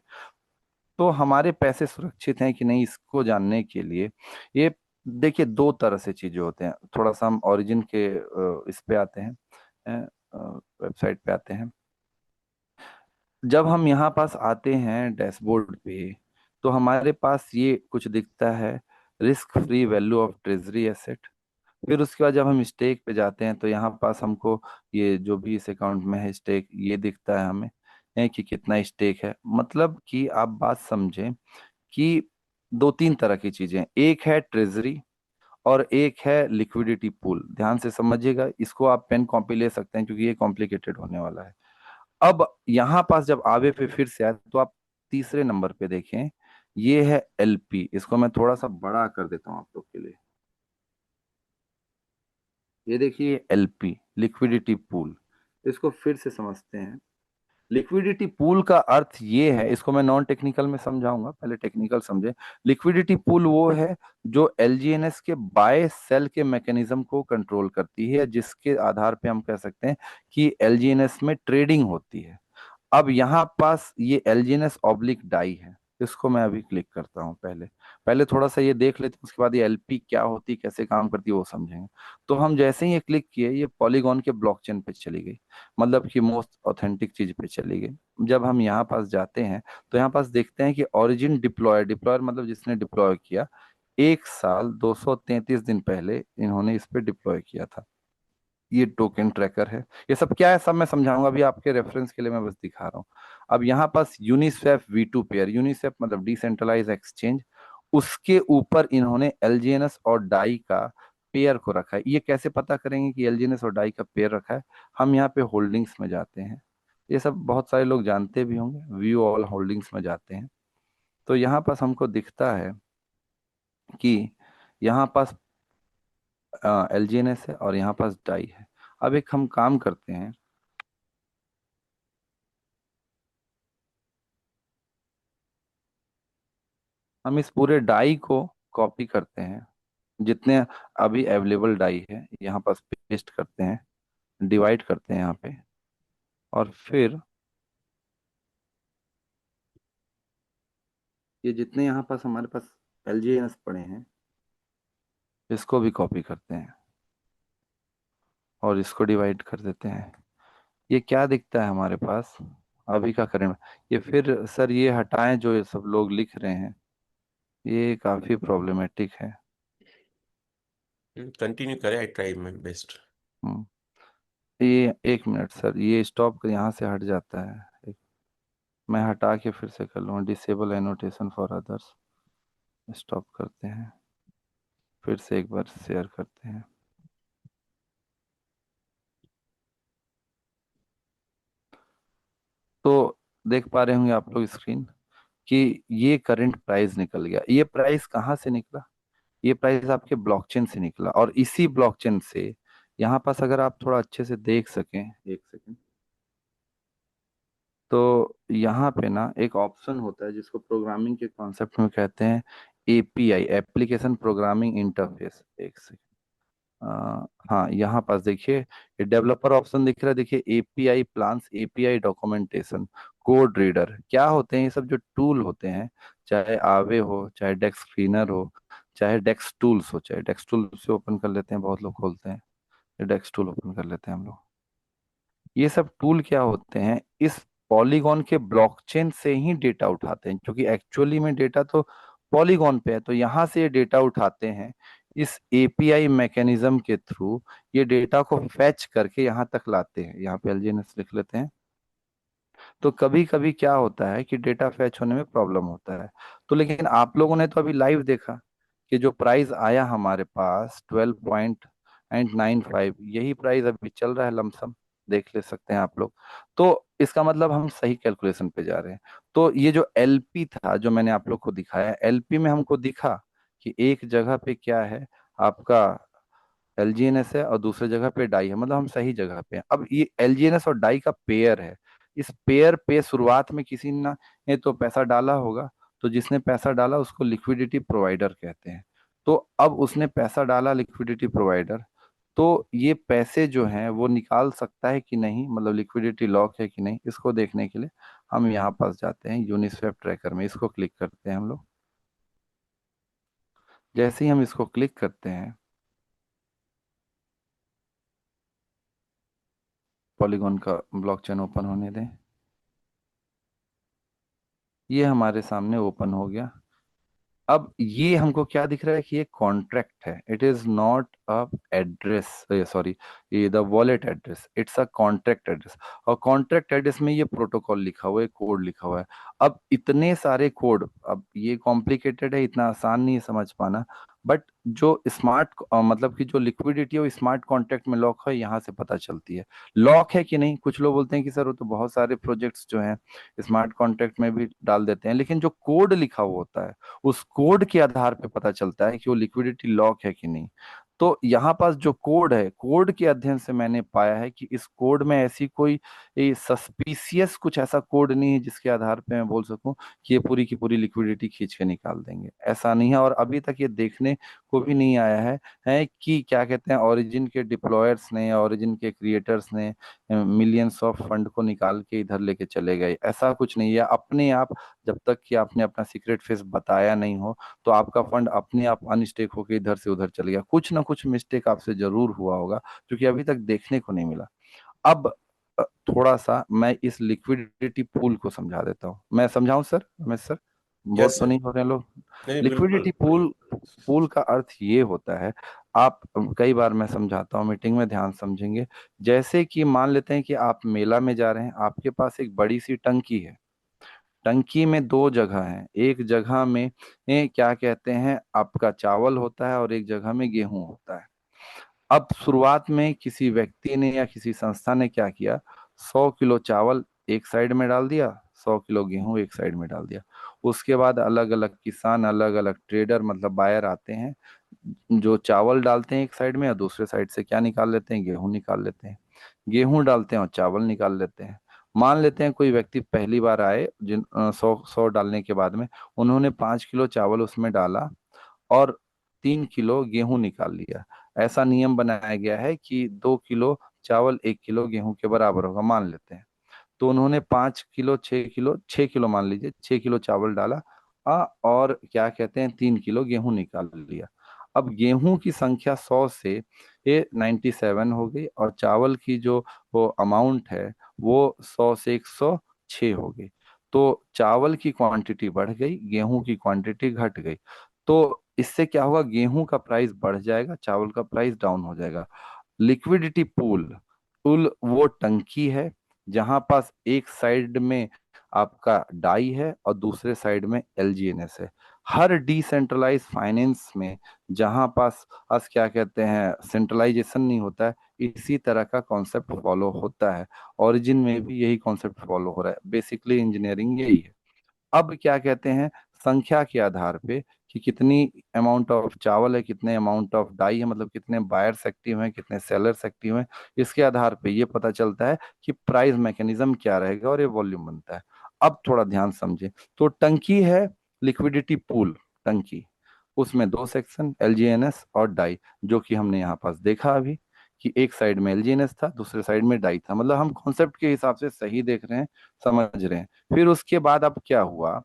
तो हमारे पैसे सुरक्षित हैं कि नहीं, इसको जानने के लिए ये देखिए, दो तरह से चीजें होते हैं। थोड़ा सा हम ओरिजिन के इस पे आते हैं, वेबसाइट पे आते हैं। जब हम यहाँ पास आते हैं डैशबोर्ड पे, तो हमारे पास ये कुछ दिखता है, risk free value of treasury asset. फिर उसके बाद जब हम स्टेक पे जाते हैं तो यहाँ पास हमको ये जो भी इस अकाउंट में है स्टेक, ये दिखता है हमें, कि कितना स्टेक है। मतलब कि आप बात समझें कि दो तीन तरह की चीजें हैं। एक है ट्रेजरी और एक है लिक्विडिटी पूल। ध्यान से समझिएगा, इसको आप पेन कॉपी ले सकते हैं क्योंकि ये कॉम्प्लिकेटेड होने वाला है। अब यहाँ पास जब आवे पे फिर से आए तो आप तीसरे नंबर पे देखें, ये है एलपी। इसको मैं थोड़ा सा बड़ा कर देता हूँ आप लोग के लिए। ये देखिए एलपी, लिक्विडिटी पूल। इसको फिर से समझते हैं। लिक्विडिटी पूल का अर्थ ये है, इसको मैं नॉन टेक्निकल में समझाऊंगा, पहले टेक्निकल समझे। लिक्विडिटी पूल वो है जो एलजीएनएस के बाय सेल के मैकेनिज्म को कंट्रोल करती है, जिसके आधार पे हम कह सकते हैं कि एलजीएनएस में ट्रेडिंग होती है। अब यहाँ पास ये एलजीएनएस ऑब्लिक डाई है, इसको मैं अभी क्लिक करता हूँ। पहले पहले थोड़ा सा ये देख लेते हैं, उसके बाद ये एलपी क्या होती है, कैसे काम करती है, वो समझेंगे। तो हम जैसे ही ये क्लिक किए, ये पॉलीगॉन के ब्लॉकचेन पे चली गई, मतलब कि मोस्ट ऑथेंटिक चीज पे चली गई। जब हम यहाँ पास जाते हैं तो यहाँ पास देखते हैं कि ओरिजिन डिप्लॉय, डिप्लॉयर मतलब जिसने डिप्लॉय किया, 1 साल 233 दिन पहले इन्होंने इस पे डिप्लॉय किया था। ये टोकन ट्रैकर है। ये सब क्या है, सब मैं समझाऊंगा, अभी आपके रेफरेंस के लिए मैं बस दिखा रहा हूँ। अब यहाँ पास यूनिस्वैप V2 पेयर, यूनिस्वैप मतलब डिसेंट्रलाइज एक्सचेंज, उसके ऊपर इन्होंने एलजीएनएस और डाई का पेयर को रखा है। ये कैसे पता करेंगे कि एलजीएनएस और डाई का पेयर रखा है? हम यहाँ पे होल्डिंग्स में जाते हैं। ये सब बहुत सारे लोग जानते भी होंगे, व्यू ऑल होल्डिंग्स में जाते हैं। तो यहाँ पास हमको दिखता है कि यहाँ पास एलजीएनएस है और यहाँ पास डाई है। अब एक हम काम करते हैं, हम इस पूरे डाई को कॉपी करते हैं, जितने अभी अवेलेबल डाई है यहाँ पास पेस्ट करते हैं, डिवाइड करते हैं यहाँ पे, और फिर ये जितने यहाँ पास हमारे पास एलजीएनएस पड़े हैं, इसको भी कॉपी करते हैं और इसको डिवाइड कर देते हैं। ये क्या दिखता है हमारे पास अभी का करंट। ये फिर सर ये हटाएं जो ये सब लोग लिख रहे हैं, ये काफी प्रॉब्लमेटिक है। कंटिन्यू करें, आई ट्राई माई बेस्ट। हम्म, ये 1 मिनट सर, ये स्टॉप कर यहाँ से हट जाता है। मैं हटा के फिर से कर लूँगा, disable annotation for others. Stop करते हैं, फिर से एक बार शेयर करते हैं। तो देख पा रहे होंगे आप लोग स्क्रीन कि ये करंट प्राइस निकल गया। ये प्राइस कहाँ से निकला? ये प्राइस आपके ब्लॉकचेन से निकला, और इसी ब्लॉकचेन से यहाँ पास अगर आप थोड़ा अच्छे से देख सकें, एक सेकेंड, तो यहाँ पे ना एक ऑप्शन होता है जिसको प्रोग्रामिंग के कॉन्सेप्ट में कहते हैं एपीआई, एप्लीकेशन प्रोग्रामिंग इंटरफेस। एक सेकेंड, हाँ यहाँ पास देखिए, ये डेवलपर ऑप्शन दिख रहा है, देखिए API plans, API documentation, code reader, क्या होते हैं ये सब जो टूल होते हैं, चाहे आवे हो, चाहे डेस्क क्लीनर हो, चाहे डेस्क टूल्स हो, चाहे डेस्क टूल से ओपन कर लेते हैं, बहुत लोग खोलते हैं, ये डेस्क टूल ओपन कर लेते हैं हम लोग। ये सब टूल क्या होते हैं, इस पॉलीगॉन के ब्लॉकचेन से ही डेटा उठाते हैं, क्योंकि एक्चुअली में डेटा तो पॉलीगॉन पे है, तो यहाँ से ये डेटा उठाते हैं, इस एपीआई मैकेनिज्म के थ्रू ये डेटा को फैच करके यहाँ तक लाते हैं। यहाँ पे एलजीएनएस लिख लेते हैं। तो कभी कभी क्या होता है कि डेटा फैच होने में प्रॉब्लम होता है। तो लेकिन आप लोगों ने तो अभी लाइव देखा कि जो प्राइस आया हमारे पास 12.95, यही प्राइस अभी चल रहा है लमसम, देख ले सकते हैं आप लोग। तो इसका मतलब हम सही कैलकुलेशन पे जा रहे हैं। तो ये जो एलपी था जो मैंने आप लोग को दिखाया, एलपी में हमको दिखा कि एक जगह पे क्या है आपका एलजीएनएस है और दूसरी जगह पे डाई है, मतलब हम सही जगह पे हैं। अब ये एलजीएनएस और डाई का पेयर है, इस पेयर पे शुरुआत में किसी ने तो पैसा डाला होगा, तो जिसने पैसा डाला उसको लिक्विडिटी प्रोवाइडर कहते हैं। तो अब उसने पैसा डाला लिक्विडिटी प्रोवाइडर, तो ये पैसे जो हैं वो निकाल सकता है कि नहीं, मतलब लिक्विडिटी लॉक है कि नहीं, इसको देखने के लिए हम यहाँ पास जाते हैं यूनिस्वैप ट्रैकर में, इसको क्लिक करते हैं हम लोग। जैसे ही हम इसको क्लिक करते हैं, पॉलीगॉन का ब्लॉकचेन ओपन होने दें, ये हमारे सामने ओपन हो गया। अब ये हमको क्या दिख रहा है कि ये कॉन्ट्रैक्ट है, it is not a address, sorry, ये the wallet address, it's a contract address. और कॉन्ट्रैक्ट एड्रेस में ये प्रोटोकॉल लिखा हुआ है, कोड लिखा हुआ है। अब इतने सारे कोड, अब ये कॉम्प्लिकेटेड है, इतना आसान नहीं है समझ पाना, बट जो स्मार्ट मतलब कि जो लिक्विडिटी है वो स्मार्ट कॉन्ट्रैक्ट में लॉक है, यहाँ से पता चलती है। लॉक है कि नहीं, कुछ लोग बोलते हैं कि सर वो तो बहुत सारे प्रोजेक्ट्स जो हैं स्मार्ट कॉन्ट्रैक्ट में भी डाल देते हैं, लेकिन जो कोड लिखा हुआ होता है उस कोड के आधार पे पता चलता है कि वो लिक्विडिटी लॉक है कि नहीं। तो यहाँ पास जो कोड है, कोड के अध्ययन से मैंने पाया है कि इस कोड में ऐसी कोई सस्पिशियस कुछ ऐसा कोड नहीं है जिसके आधार पे मैं बोल सकूं कि ये पूरी की पूरी लिक्विडिटी खींच के निकाल देंगे, ऐसा नहीं है। और अभी तक ये देखने को भी नहीं आया है कि क्या कहते हैं, ओरिजिन के डिप्लॉयर्स ने, ओरिजिन के क्रिएटर्स ने मिलियंस ऑफ फंड को निकाल के इधर लेके चले गए, ऐसा कुछ नहीं है। अपने आप, जब तक कि आपने अपना सीक्रेट फेस बताया नहीं हो, तो आपका फंड अपने आप अनस्टेक होकर इधर से उधर चल गया। कुछ ना कुछ मिस्टेक आपसे जरूर हुआ होगा, जो कि अभी तक देखने को नहीं मिला। अब थोड़ा सा मैं इस लिक्विडिटी पूल को समझा देता हूँ, मैं समझाऊं sir, Ramesh sir, bore yes तो सर। नहीं हो रहे हैं लोग? नहीं नहीं, लिक्विडिटी बिल्कुल। पूल, पूल का अर्थ ये होता है, आप, कई बार मैं समझाता हूँ, मीटिंग में ध्यान समझेंगे। जैसे कि मान लेते हैं कि आप मेला में जा रहे हैं, आपके पास एक बड़ी सी टंकी है, टंकी में दो जगह है, एक जगह में क्या कहते हैं आपका चावल होता है और एक जगह में गेहूं होता है। अब शुरुआत में किसी व्यक्ति ने या किसी संस्था ने क्या किया, 100 किलो चावल एक साइड में डाल दिया, 100 किलो गेहूं एक साइड में डाल दिया। उसके बाद अलग अलग किसान, अलग अलग ट्रेडर, मतलब बायर आते हैं, जो चावल डालते हैं एक साइड में और दूसरे साइड से क्या निकाल लेते हैं, गेहूं निकाल लेते हैं। गेहूं डालते हैं और चावल निकाल लेते हैं। मान लेते हैं कोई व्यक्ति पहली बार आए, जिन 100 100 डालने के बाद में उन्होंने 5 किलो चावल उसमें डाला और 3 किलो गेहूं निकाल लिया। ऐसा नियम बनाया गया है कि 2 किलो चावल 1 किलो गेहूं के बराबर होगा, मान लेते हैं। तो उन्होंने 5 किलो, 6 किलो, 6 किलो मान लीजिए, 6 किलो चावल डाला, और क्या कहते हैं 3 किलो गेहूं निकाल लिया। अब गेहूं की संख्या 100 से ये 97 हो गई, और चावल की जो वो अमाउंट है वो 100 से 106 हो गई। तो चावल की क्वांटिटी बढ़ गई, गेहूं की क्वांटिटी घट गई। तो इससे क्या होगा, गेहूं का प्राइस बढ़ जाएगा, चावल का प्राइस डाउन हो जाएगा। लिक्विडिटी पूल, पूल वो टंकी है जहां पास एक साइड में आपका डाई है और दूसरे साइड में एलजीएनएस है। हर डिसेंट्रलाइज फाइनेंस में जहां पास अस क्या कहते हैं सेंट्रलाइजेशन नहीं होता है, इसी तरह का कॉन्सेप्ट फॉलो होता है। ओरिजिन में भी यही कॉन्सेप्ट फॉलो हो रहा है, बेसिकली इंजीनियरिंग यही है। अब क्या कहते हैं, संख्या के आधार पे कि कितनी अमाउंट ऑफ चावल है, कितने अमाउंट ऑफ डाई है, मतलब कितने बायर्स एक्टिव हैं, कितने सेलर्स एक्टिव हैं। इसके आधार पे ये पता चलता है कि प्राइस मैकेनिज्म क्या रहेगा और ये वॉल्यूम बनता है। अब थोड़ा ध्यान समझे। तो टंकी है, लिक्विडिटी पूल टंकी, उसमें दो सेक्शन, एलजीएनएस और डाई, जो कि हमने यहाँ पास देखा अभी कि एक साइड में एलजीएनएस था, दूसरे साइड में डाई था। मतलब हम कॉन्सेप्ट के हिसाब से सही देख रहे हैं, समझ रहे हैं। फिर उसके बाद अब क्या हुआ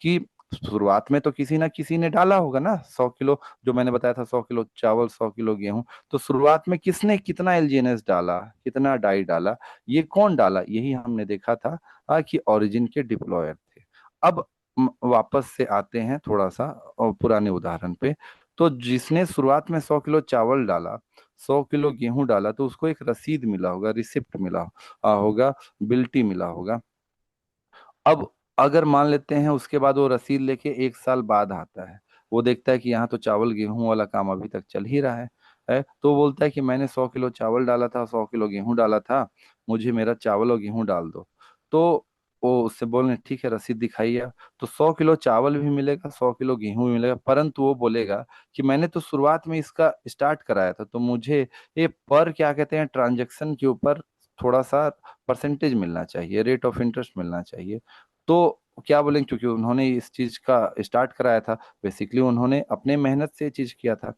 कि शुरुआत में तो किसी ना किसी ने डाला होगा ना 100 किलो, जो मैंने बताया था 100 किलो चावल 100 किलो गेहूं। तो शुरुआत में किसने कितना एलजीएनएस डाला, कितना डाई डाला, ये कौन डाला, यही हमने देखा था कि ओरिजिन के डिप्लॉयर थे। अब वापस से आते हैं थोड़ा सा पुराने उदाहरण पे। तो जिसने शुरुआत में 100 किलो चावल डाला, 100 किलो गेहूं डाला, तो उसको एक रसीद मिला होगा, रिसिप्ट मिला होगा, बिल्टी मिला होगा। अब अगर मान लेते हैं उसके बाद वो रसीद लेके 1 साल बाद आता है, वो देखता है कि यहाँ तो चावल गेहूं वाला काम अभी तक चल ही रहा है, तो बोलता है कि मैंने 100 किलो चावल डाला था, 100 किलो गेहूं डाला था, मुझे मेरा चावल और गेहूं डाल दो। तो वो उससे बोलने ठीक है, रसीद दिखाइए। तो 100 किलो चावल भी मिलेगा, 100 किलो गेहूं भी मिलेगा, परंतु वो बोलेगा कि मैंने तो शुरुआत में इसका स्टार्ट कराया था, तो मुझे ये पर क्या कहते हैं ट्रांजैक्शन के ऊपर थोड़ा सा परसेंटेज मिलना चाहिए, रेट ऑफ इंटरेस्ट मिलना चाहिए। तो क्या बोलेंगे, क्योंकि उन्होंने इस चीज का स्टार्ट कराया था, बेसिकली उन्होंने अपने मेहनत से ये चीज किया था।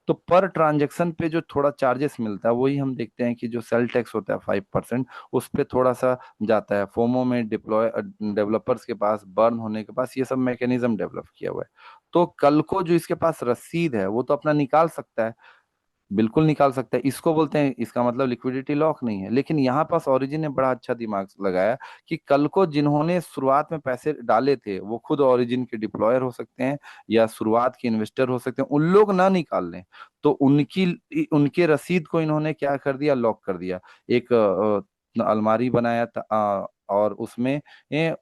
तो पर ट्रांजैक्शन पे जो थोड़ा चार्जेस मिलता है, वही हम देखते हैं कि जो सेल टैक्स होता है 5%, उस पे थोड़ा सा जाता है। फोमो में डिप्लॉय डेवलपर्स के पास, बर्न होने के पास ये सब मैकेनिज्म डेवलप किया हुआ है। तो कल को जो इसके पास रसीद है वो तो अपना निकाल सकता है, बिल्कुल निकाल सकता है। इसको बोलते हैं, इसका मतलब लिक्विडिटी लॉक नहीं है। लेकिन यहाँ पास ओरिजिन ने बड़ा अच्छा दिमाग लगाया कि कल को जिन्होंने शुरुआत में पैसे डाले थे वो खुद ओरिजिन के डिप्लॉयर हो सकते हैं या शुरुआत के इन्वेस्टर हो सकते हैं, उन लोग ना निकाल लें। तो उनकी उनके रसीद को इन्होंने क्या कर दिया, लॉक कर दिया। एक अलमारी बनाया था, और उसमें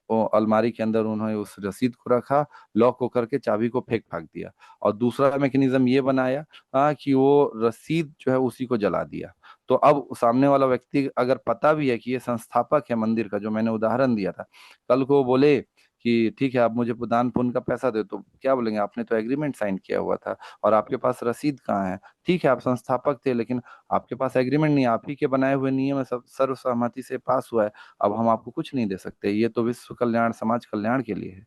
अलमारी के अंदर उन्होंने उस रसीद को रखा, लॉक को करके चाबी को फेंक फाक दिया। और दूसरा मैकेनिज्म ये बनाया कि वो रसीद जो है उसी को जला दिया। तो अब सामने वाला व्यक्ति अगर पता भी है कि ये संस्थापक है मंदिर का, जो मैंने उदाहरण दिया था, कल को वो बोले कि ठीक है आप मुझे दान पुण्य का पैसा दे, तो क्या बोलेंगे, आपने तो एग्रीमेंट साइन किया हुआ था और आपके पास रसीद कहाँ है। ठीक है आप संस्थापक थे, लेकिन आपके पास एग्रीमेंट नहीं, आप ही के बनाए हुए नियम है, सब सर्वसहमति से पास हुआ है। अब हम आपको कुछ नहीं दे सकते, ये तो विश्व कल्याण समाज कल्याण के लिए है।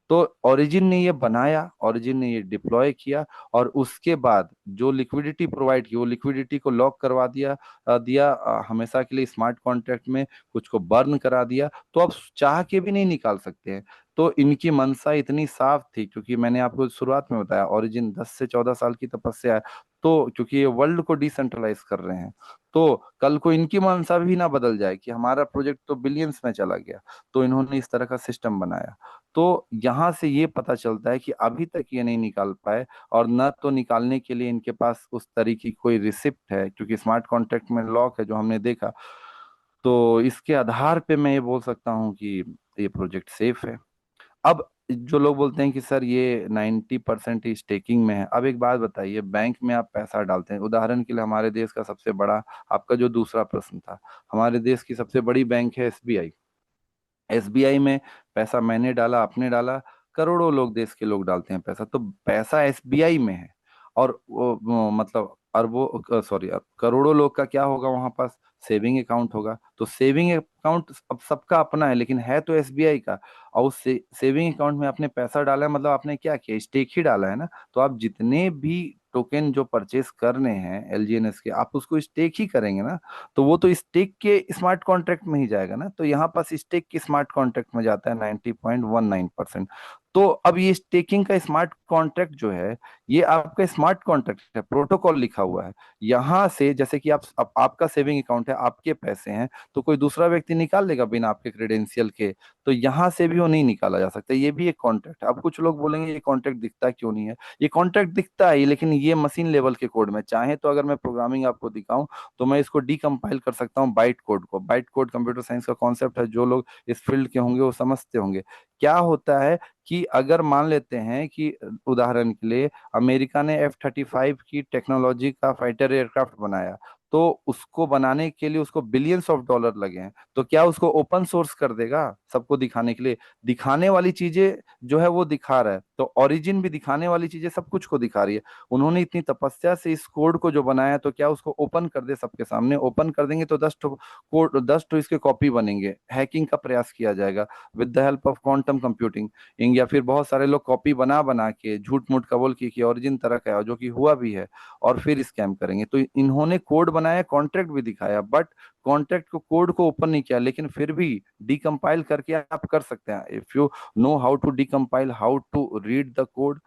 तो ओरिजिन ने ये बनाया, ओरिजिन ने ये डिप्लॉय किया, और उसके बाद जो लिक्विडिटी प्रोवाइड की, वो लिक्विडिटी को लॉक करवा दिया हमेशा के लिए स्मार्ट कॉन्ट्रैक्ट में, कुछ को बर्न करा दिया। तो अब चाह के भी नहीं निकाल सकते हैं। तो इनकी मंशा इतनी साफ थी, क्योंकि मैंने आपको शुरुआत में बताया ओरिजिन 10 से 14 साल की तपस्या है। तो क्योंकि ये वर्ल्ड को डिसेंट्रलाइज कर रहे हैं, तो कल को इनकी मंशा भी ना बदल जाए कि हमारा प्रोजेक्ट तो बिलियंस में चला गया, तो इन्होंने इस तरह का सिस्टम बनाया। तो यहाँ से ये पता चलता है कि अभी तक ये नहीं निकाल पाए, और न तो निकालने के लिए इनके पास उस तरीके की कोई रिसिप्ट है, क्योंकि स्मार्ट कॉन्ट्रैक्ट में लॉक है जो हमने देखा। तो इसके आधार पे मैं ये बोल सकता हूँ कि ये प्रोजेक्ट सेफ है। अब जो लोग बोलते हैं कि सर ये 90% स्टेकिंग में है, अब एक बात बताइए, बैंक में आप पैसा डालते हैं, उदाहरण के लिए हमारे देश का सबसे बड़ा, आपका जो दूसरा प्रश्न था, हमारे देश की सबसे बड़ी बैंक है एसबीआई। एसबीआई में पैसा मैंने डाला, आपने डाला, करोड़ों लोग, देश के लोग डालते हैं पैसा, तो पैसा एसबीआई में है। और वो मतलब अरबों, सॉरी, करोड़ों लोग का क्या होगा वहां पास, सेविंग अकाउंट होगा। तो सेविंग अकाउंट अब सबका अपना है, लेकिन है तो एसबीआई का। और उस सेविंग अकाउंट में आपने पैसा डाला है, मतलब आपने क्या किया, स्टेक ही डाला है ना। तो आप जितने भी टोकन जो परचेस करने हैं एलजीएनएस के, आप उसको स्टेक ही करेंगे ना। तो वो तो स्टेक के स्मार्ट कॉन्ट्रैक्ट में ही जाएगा ना। तो यहाँ पास स्टेक के स्मार्ट कॉन्ट्रैक्ट में जाता है 90.19%। तो अब ये स्टेकिंग का स्मार्ट कॉन्ट्रैक्ट जो है, ये आपका स्मार्ट कॉन्ट्रैक्ट है, प्रोटोकॉल लिखा हुआ है। यहाँ से जैसे कि आपका सेविंग अकाउंट है, आपके पैसे हैं, तो कोई दूसरा व्यक्ति निकाल लेगा बिना आपके क्रेडेंशियल के, तो यहाँ से भी वो नहीं निकाला जा सकता। ये भी एक कॉन्ट्रैक्ट है। अब कुछ लोग बोलेंगे ये कॉन्ट्रैक्ट दिखता क्यों नहीं है, ये कॉन्ट्रैक्ट दिखता है, लेकिन ये मशीन लेवल के कोड में, चाहे तो अगर मैं प्रोग्रामिंग आपको दिखाऊं तो मैं इसको डीकम्पाइल कर सकता हूँ बाइट कोड को। बाइट कोड कंप्यूटर साइंस का कॉन्सेप्ट है, जो लोग इस फील्ड के होंगे वो समझते होंगे। क्या होता है कि अगर मान लेते हैं कि उदाहरण के लिए अमेरिका ने F-35 की टेक्नोलॉजी का फाइटर एयरक्राफ्ट बनाया, तो उसको बनाने के लिए उसको बिलियंस ऑफ डॉलर लगे हैं, तो क्या उसको ओपन सोर्स कर देगा सबको दिखाने के लिए? दिखाने वाली चीजें जो है वो दिखा रहा है, तो ओरिजिन भी दिखाने वाली चीजें सब कुछ को दिखा रही है। उन्होंने इतनी तपस्या से इस कोड को जो बनाया, तो क्या उसको ओपन कर दे सबके सामने? ओपन कर देंगे तो 10 10 तो इसके कॉपी बनेंगे, हैकिंग का प्रयास किया जाएगा with the help of quantum computing. या फिर बहुत सारे लोग कॉपी बना बना के झूठ मूठ का बोल के कि ओरिजिन तरह का है, जो कि हुआ भी है, और फिर स्कैम करेंगे। तो इन्होंने कोड बनाया, कॉन्ट्रैक्ट भी दिखाया, बट कॉन्ट्रैक्ट को, कोड को ओपन नहीं किया, लेकिन फिर भी डिकम्पाइल करके आप कर सकते हैं। If you know how to decompile, how to read the code,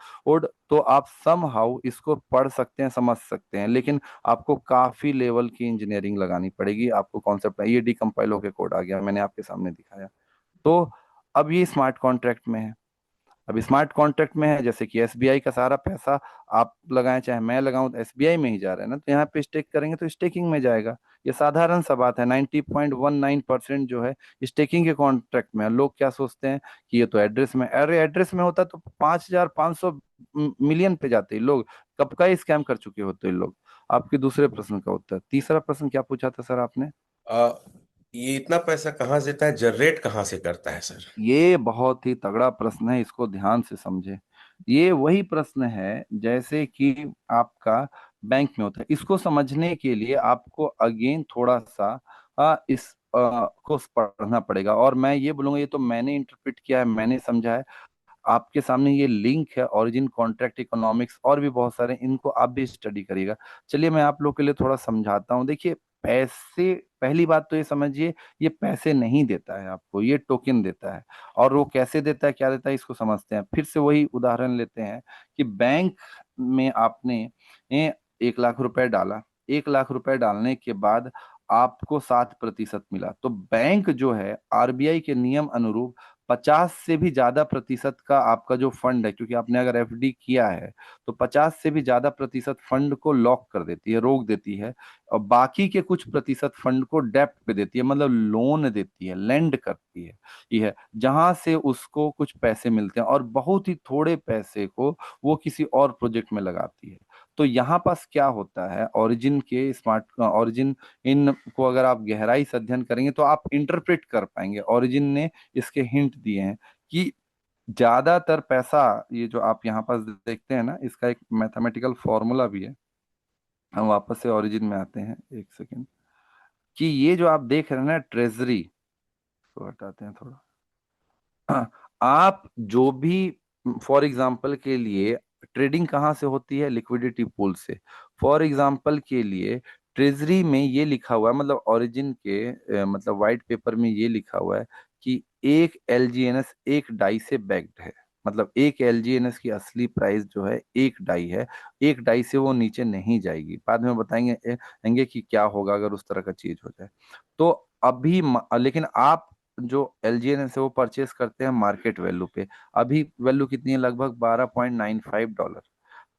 तो आप सम हाउ इसको पढ़ सकते हैं, समझ सकते हैं, लेकिन आपको काफी लेवल की इंजीनियरिंग लगानी पड़ेगी। आपको कॉन्सेप्ट, ये डिकम्पाइल होकर कोड आ गया, मैंने आपके सामने दिखाया। तो अब ये स्मार्ट कॉन्ट्रैक्ट में है। अब स्मार्ट कॉन्ट्रैक्ट में है, जैसे कि एसबीआई का सारा पैसा आप लगाएं चाहे मैं लगाऊं, तो एसबीआई में ही जा रहा है ना, तो यहाँ पे स्टेक करेंगे तो स्टेकिंग में जाएगा। ये साधारण सा बात है। 90.19% जो है स्टेकिंग के कॉन्ट्रैक्ट में है। लोग क्या सोचते हैं कि ये तो एड्रेस में, अरे एड्रेस में होता तो 5,500 मिलियन पे जाते हैं लोग। कब का स्कैम कर चुके होते हैं लोग। आपके दूसरे प्रश्न का उत्तर, तीसरा प्रश्न क्या पूछा था सर आपने? आ, ये इतना पैसा कहाँ से देता है, जनरेट कहाँ से करता है सर? ये बहुत ही तगड़ा प्रश्न है, इसको ध्यान से समझे। ये वही प्रश्न है जैसे कि आपका बैंक में होता है। इसको समझने के लिए आपको अगेन थोड़ा सा इस को पढ़ना पड़ेगा, और मैं ये बोलूंगा ये तो मैंने इंटरप्रेट किया है, मैंने समझा है। आपके सामने ये लिंक है, ओरिजिन कॉन्ट्रैक्ट इकोनॉमिक्स, और भी बहुत सारे, इनको आप भी स्टडी करिएगा। चलिए मैं आप लोग के लिए थोड़ा समझाता हूँ। देखिए, पैसे, पहली बात तो ये समझिए, ये पैसे नहीं देता है आपको, ये टोकन देता है। और वो कैसे देता है, क्या देता है, इसको समझते हैं। फिर से वही उदाहरण लेते हैं कि बैंक में आपने 1 लाख रुपए डाला। 1 लाख रुपए डालने के बाद आपको 7% मिला, तो बैंक जो है आरबीआई के नियम अनुरूप 50 से भी ज्यादा प्रतिशत का आपका जो फंड है, क्योंकि आपने अगर एफडी किया है, तो 50 से भी ज्यादा प्रतिशत फंड को लॉक कर देती है, रोक देती है। और बाकी के कुछ प्रतिशत फंड को डेप्ट पे देती है, मतलब लोन देती है, लेंड करती है। ये है जहां से उसको कुछ पैसे मिलते हैं, और बहुत ही थोड़े पैसे को वो किसी और प्रोजेक्ट में लगाती है। तो यहाँ पास क्या होता है, ओरिजिन के स्मार्ट ओरिजिन, इन को अगर आप गहराई से अध्ययन करेंगे तो आप इंटरप्रेट कर पाएंगे। ओरिजिन ने इसके हिंट दिए हैं कि ज्यादातर पैसा, ये जो आप यहाँ पास देखते हैं ना, इसका एक मैथमेटिकल फॉर्मूला भी है। हम वापस से ओरिजिन में आते हैं, एक सेकेंड। कि ये जो आप देख रहे हैं ना, ट्रेजरी, को हटाते हैं थोड़ा। हाँ, आप जो भी, फॉर एग्जाम्पल के लिए, ट्रेडिंग कहाँ से होती है? लिक्विडिटी पूल से। फॉर एग्जाम्पल के लिए, ट्रेजरी में ये लिखा हुआ है, मतलब ओरिजिन के मतलब वाइट पेपर में ये लिखा हुआ है कि एक एलजीएनएस एक डाई से बैक्ड है। मतलब एक एलजीएनएस की असली प्राइस जो है 1 डाई है। 1 डाई से वो नीचे नहीं जाएगी। बाद में बताएंगे कि क्या होगा अगर उस तरह का चीज हो जाए। तो अभी लेकिन आप जो एलजीएनएस है वो परचेस करते हैं मार्केट वैल्यू पे। अभी वैल्यू कितनी है? लगभग $12.95।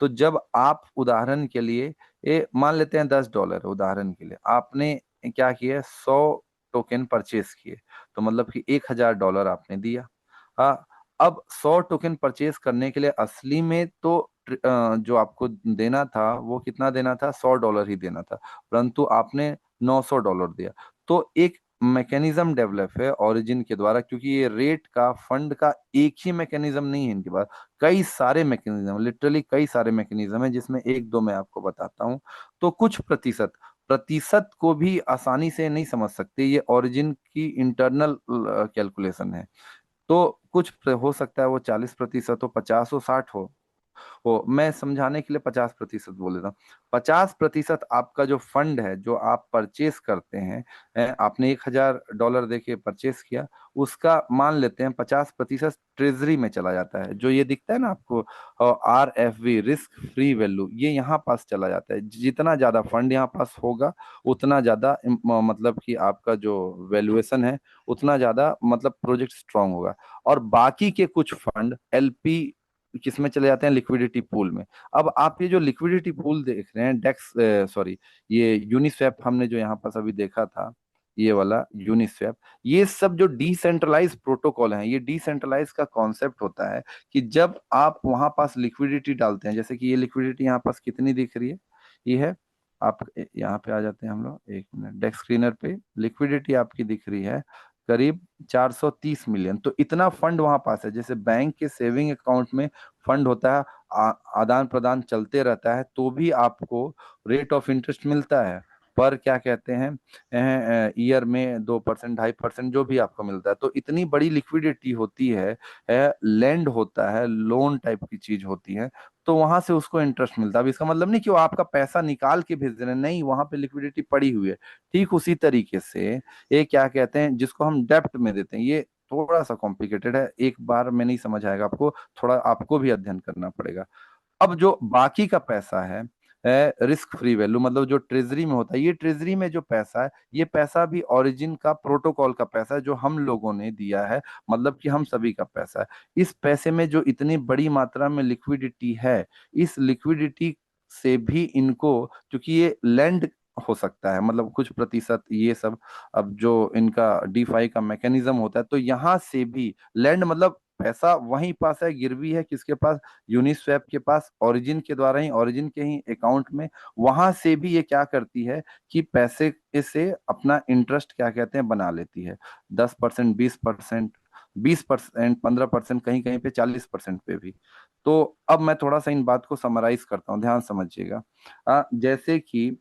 तो जब आप, उदाहरण के लिए, ये मान लेते हैं $10, उदाहरण के लिए आपने क्या किया, 100 टोकन परचेस किए, तो मतलब कि $1,000 आपने दिया। हाँ, अब 100 टोकन परचेस करने के लिए असली में तो जो आपको देना था वो कितना देना था, $100 ही देना था, परंतु आपने $900 दिया। तो एक मैकेनिज्म डेवलप है ओरिजिन के द्वारा, क्योंकि ये रेट का, फंड का एक ही मैकेनिज्म नहीं है इनके पास, कई सारे मैकेनिज्म, लिटरली कई सारे मैकेनिज्म है, जिसमें एक दो मैं आपको बताता हूँ। तो कुछ प्रतिशत, प्रतिशत को भी आसानी से नहीं समझ सकते, ये ओरिजिन की इंटरनल कैलकुलेशन है। तो कुछ हो सकता है वो 40% हो, 50 हो, 60 हो, मैं समझाने के लिए 50% बोल देता हूँ। 50% आपका जो फंड है, जो आप परचेस करते हैं, आपने $1,000 देके परचेस किया, उसका मान लेते हैं 50% ट्रेजरी में चला जाता है। जो ये दिखता है ना आपको, RFV, रिस्क फ्री वैल्यू, ये यहाँ पास चला जाता है। जितना ज्यादा फंड यहाँ पास होगा, उतना ज्यादा मतलब कि आपका जो वैल्यूएशन है, उतना ज्यादा मतलब प्रोजेक्ट स्ट्रांग होगा। और बाकी के कुछ फंड एलपी किसमें चले जाते हैं, लिक्विडिटी पूल में। अब आप ये जो लिक्विडिटी पूल देख रहे हैं, डेक्स, सॉरी, ये यूनिस्वैप हमने जो यहाँ पास अभी देखा था, ये वाला यूनिस्वैप, ये सब जो डिसेंट्रलाइज प्रोटोकॉल हैं, ये डिसेंट्रलाइज का कॉन्सेप्ट होता है कि जब आप वहां पास लिक्विडिटी डालते हैं, जैसे कि ये लिक्विडिटी यहाँ पास कितनी दिख रही है, ये है आप यहाँ पे आ जाते हैं हम लोग, एक मिनट, डेस्क स्क्रीनर पे लिक्विडिटी आपकी दिख रही है करीब 430 मिलियन। तो इतना फंड वहां पास है। जैसे बैंक के सेविंग अकाउंट में फंड होता है, आदान प्रदान चलते रहता है, तो भी आपको रेट ऑफ इंटरेस्ट मिलता है पर क्या कहते हैं, ईयर में 2%, 2.5% जो भी आपको मिलता है। तो इतनी बड़ी लिक्विडिटी होती है, लैंड होता है, लोन टाइप की चीज होती है, तो वहां से उसको इंटरेस्ट मिलता है। अब इसका मतलब नहीं कि वो आपका पैसा निकाल के भेज रहे हैं, नहीं, वहां पे लिक्विडिटी पड़ी हुई है। ठीक उसी तरीके से ये क्या कहते हैं, जिसको हम डेप्ट में देते हैं, ये थोड़ा सा कॉम्प्लिकेटेड है, एक बार में नहीं समझ आएगा आपको, थोड़ा आपको भी अध्ययन करना पड़ेगा। अब जो बाकी का पैसा है, रिस्क फ्री वैल्यू, मतलब जो ट्रेजरी में होता है, ये ट्रेजरी में जो पैसा है, ये पैसा भी ओरिजिन का प्रोटोकॉल का पैसा है जो हम लोगों ने दिया है, मतलब कि हम सभी का पैसा है। इस पैसे में जो इतनी बड़ी मात्रा में लिक्विडिटी है, इस लिक्विडिटी से भी इनको, क्योंकि ये लैंड हो सकता है, मतलब कुछ प्रतिशत ये सब, अब जो इनका डीफाई का मैकेनिज्म होता है, तो यहाँ से भी लैंड मतलब पैसा वहीं पास है, गिरवी है किसके पास, यूनिस्वैप के पास, ओरिजिन के द्वारा ही, ओरिजिन के ही अकाउंट में। वहां से भी ये क्या करती है कि पैसे से अपना इंटरेस्ट क्या कहते हैं बना लेती है, 10%, 20%, 20%, 15%, कहीं कहीं पे 40% पे भी। तो अब मैं थोड़ा सा इन बात को समराइज करता हूँ, ध्यान समझिएगा। जैसे कि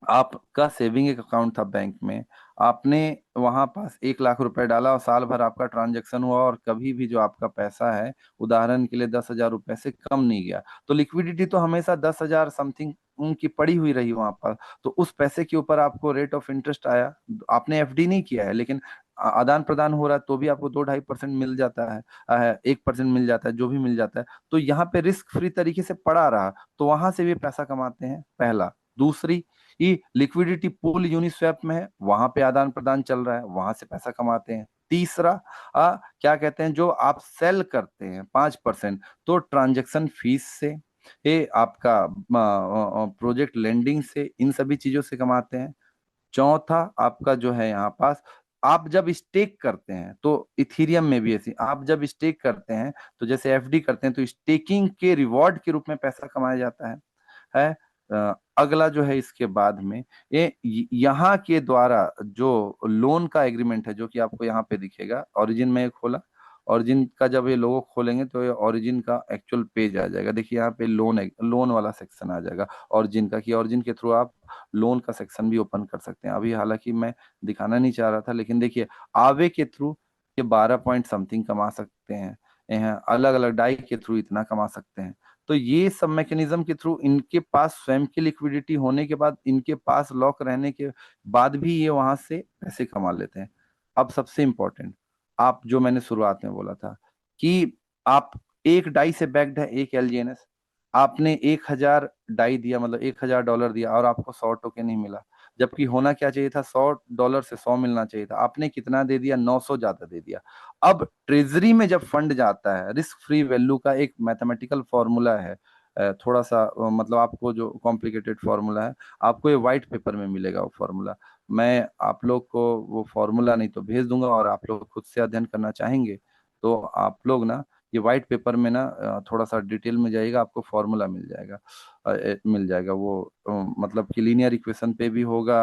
आपका सेविंग एक अकाउंट था बैंक में, आपने वहां पास 1 लाख रुपए डाला और साल भर आपका ट्रांजैक्शन हुआ और कभी भी जो आपका पैसा है, उदाहरण के लिए 10,000 रुपए से कम नहीं गया, तो लिक्विडिटी तो हमेशा 10,000 समथिंग उनकी पड़ी हुई रही वहां पर। तो उस पैसे के ऊपर आपको रेट ऑफ इंटरेस्ट आया, आपने एफडी नहीं किया है, लेकिन आदान प्रदान हो रहा है, तो भी आपको 2-2.5% मिल जाता है, 1% मिल जाता है, जो भी मिल जाता है। तो यहाँ पे रिस्क फ्री तरीके से पड़ा रहा, तो वहां से भी पैसा कमाते हैं, पहला। दूसरी, ये लिक्विडिटी पूल यूनिस्वैप में है, वहां पे आदान प्रदान चल रहा है, वहां से पैसा कमाते हैं। तीसरा, क्या कहते हैं, जो आप सेल करते हैं 5%, तो ट्रांजैक्शन फीस से, ये आपका प्रोजेक्ट लेंडिंग से, इन सभी चीजों से कमाते हैं। चौथा, आपका जो है यहाँ पास, आप जब स्टेक करते हैं, तो इथीरियम में भी ऐसी, आप जब स्टेक करते हैं, तो जैसे एफडी करते हैं, तो स्टेकिंग के रिवॉर्ड के रूप में पैसा कमाया जाता है। अगला जो है इसके बाद में, यहाँ के द्वारा जो लोन का एग्रीमेंट है, जो कि आपको यहाँ पे दिखेगा, ओरिजिन में खोला, ओरिजिन का जब ये लोगो खोलेंगे तो ये ओरिजिन का एक्चुअल पेज आ जाएगा। देखिए यहाँ पे लोन वाला सेक्शन आ जाएगा ओरिजिन का, कि ओरिजिन के थ्रू आप लोन का सेक्शन भी ओपन कर सकते हैं। अभी हालांकि मैं दिखाना नहीं चाह रहा था, लेकिन देखिए आवे के थ्रू ये 12 पॉइंट समथिंग कमा सकते हैं, अलग अलग डाई के थ्रू इतना कमा सकते हैं। तो ये सब मैकेनिज्म के थ्रू, इनके पास स्वयं की लिक्विडिटी होने के बाद, इनके पास लॉक रहने के बाद भी ये वहां से पैसे कमा लेते हैं। अब सबसे इंपॉर्टेंट, आप जो मैंने शुरुआत में बोला था कि आप एक डाई से बैक्ड है, एक एलजीएनएस, आपने 1,000 डाई दिया, मतलब $1,000 दिया, और आपको 100 टोकन ही मिला, जबकि होना क्या चाहिए था, $100 से 100 मिलना चाहिए था। आपने कितना दे दिया, 900 ज्यादा दे दिया। अब ट्रेजरी में जब फंड जाता है, रिस्क फ्री वैल्यू का एक मैथमेटिकल फॉर्मूला है, थोड़ा सा मतलब आपको जो कॉम्प्लिकेटेड फॉर्मूला है, आपको ये व्हाइट पेपर में मिलेगा वो फॉर्मूला। मैं आप लोग को वो फॉर्मूला नहीं तो भेज दूंगा, और आप लोग खुद से अध्ययन करना चाहेंगे तो आप लोग ना, ये व्हाइट पेपर में ना थोड़ा सा डिटेल में जाइएगा, आपको फॉर्मूला मिल जाएगा। मिल जाएगा वो, मतलब कि लीनियर इक्वेशन पे भी होगा,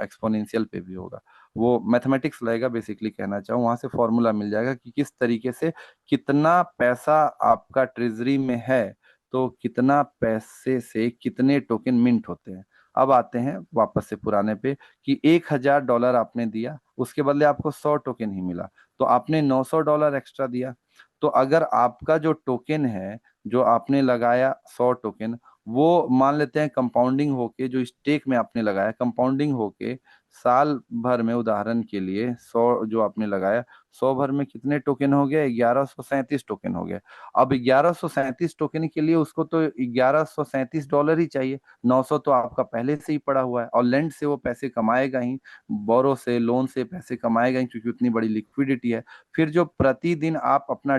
एक्सपोनेंशियल पे भी होगा, वो मैथमेटिक्स लगेगा बेसिकली, कहना चाहूँ, वहां से फॉर्मूला मिल जाएगा कि किस तरीके से कितना पैसा आपका ट्रेजरी में है, तो कितना पैसे से कितने टोकन मिंट होते हैं। अब आते हैं वापस से पुराने पे, कि $1,000 आपने दिया, उसके बदले आपको 100 टोकन ही मिला, तो आपने $900 एक्स्ट्रा दिया। तो अगर आपका जो टोकन है, जो आपने लगाया 100 टोकन, वो मान लेते हैं कंपाउंडिंग होके, जो स्टेक में आपने लगाया कंपाउंडिंग होके, साल भर में उदाहरण के लिए 100 जो आपने लगाया, 100 भर में कितने टोकन हो गए, 1137 टोकन हो गए। अब 1137 टोकन के लिए उसको तो $1137 ही चाहिए, 900 तो आपका पहले से ही पड़ा हुआ है, और लेंड से वो पैसे कमाएगा ही, बोरो से, लोन से पैसे कमाएगा ही, क्योंकि उतनी बड़ी लिक्विडिटी है। फिर जो प्रतिदिन आप अपना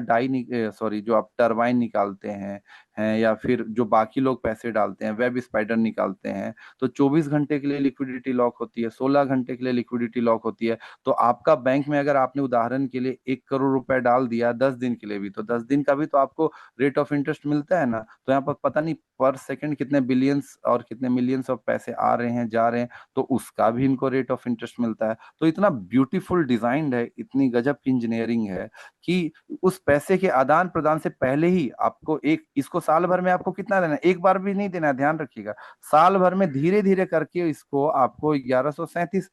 सॉरी, जो आप टरबाइन निकालते हैं, या फिर जो बाकी लोग पैसे डालते हैं, वेब स्पाइडर निकालते हैं, तो 24 घंटे के लिए लिक्विडिटी लॉक होती है, 16 घंटे के लिए लिक्विडिटी लॉक होती है। तो आपका बैंक में अगर आपने उदाहरण के लिए 1 करोड़ रुपए डाल दिया 10 दिन के लिए भी, तो 10 दिन का भी तो आपको रेट ऑफ इंटरेस्ट मिलता है ना। तो यहाँ पर पता नहीं पर सेकंड कितने बिलियंस और कितने मिलियंस ऑफ पैसे आ रहे हैं जा रहे हैं, तो उसका भी इनको रेट ऑफ इंटरेस्ट मिलता है। तो इतना ब्यूटीफुल डिजाइन है, इतनी गजब की इंजीनियरिंग है कि उस पैसे के आदान प्रदान से पहले ही आपको एक, इसको साल भर में आपको कितना देना है, एक बार भी नहीं देना है, ध्यान रखिएगा। साल भर में धीरे धीरे करके इसको आपको 1137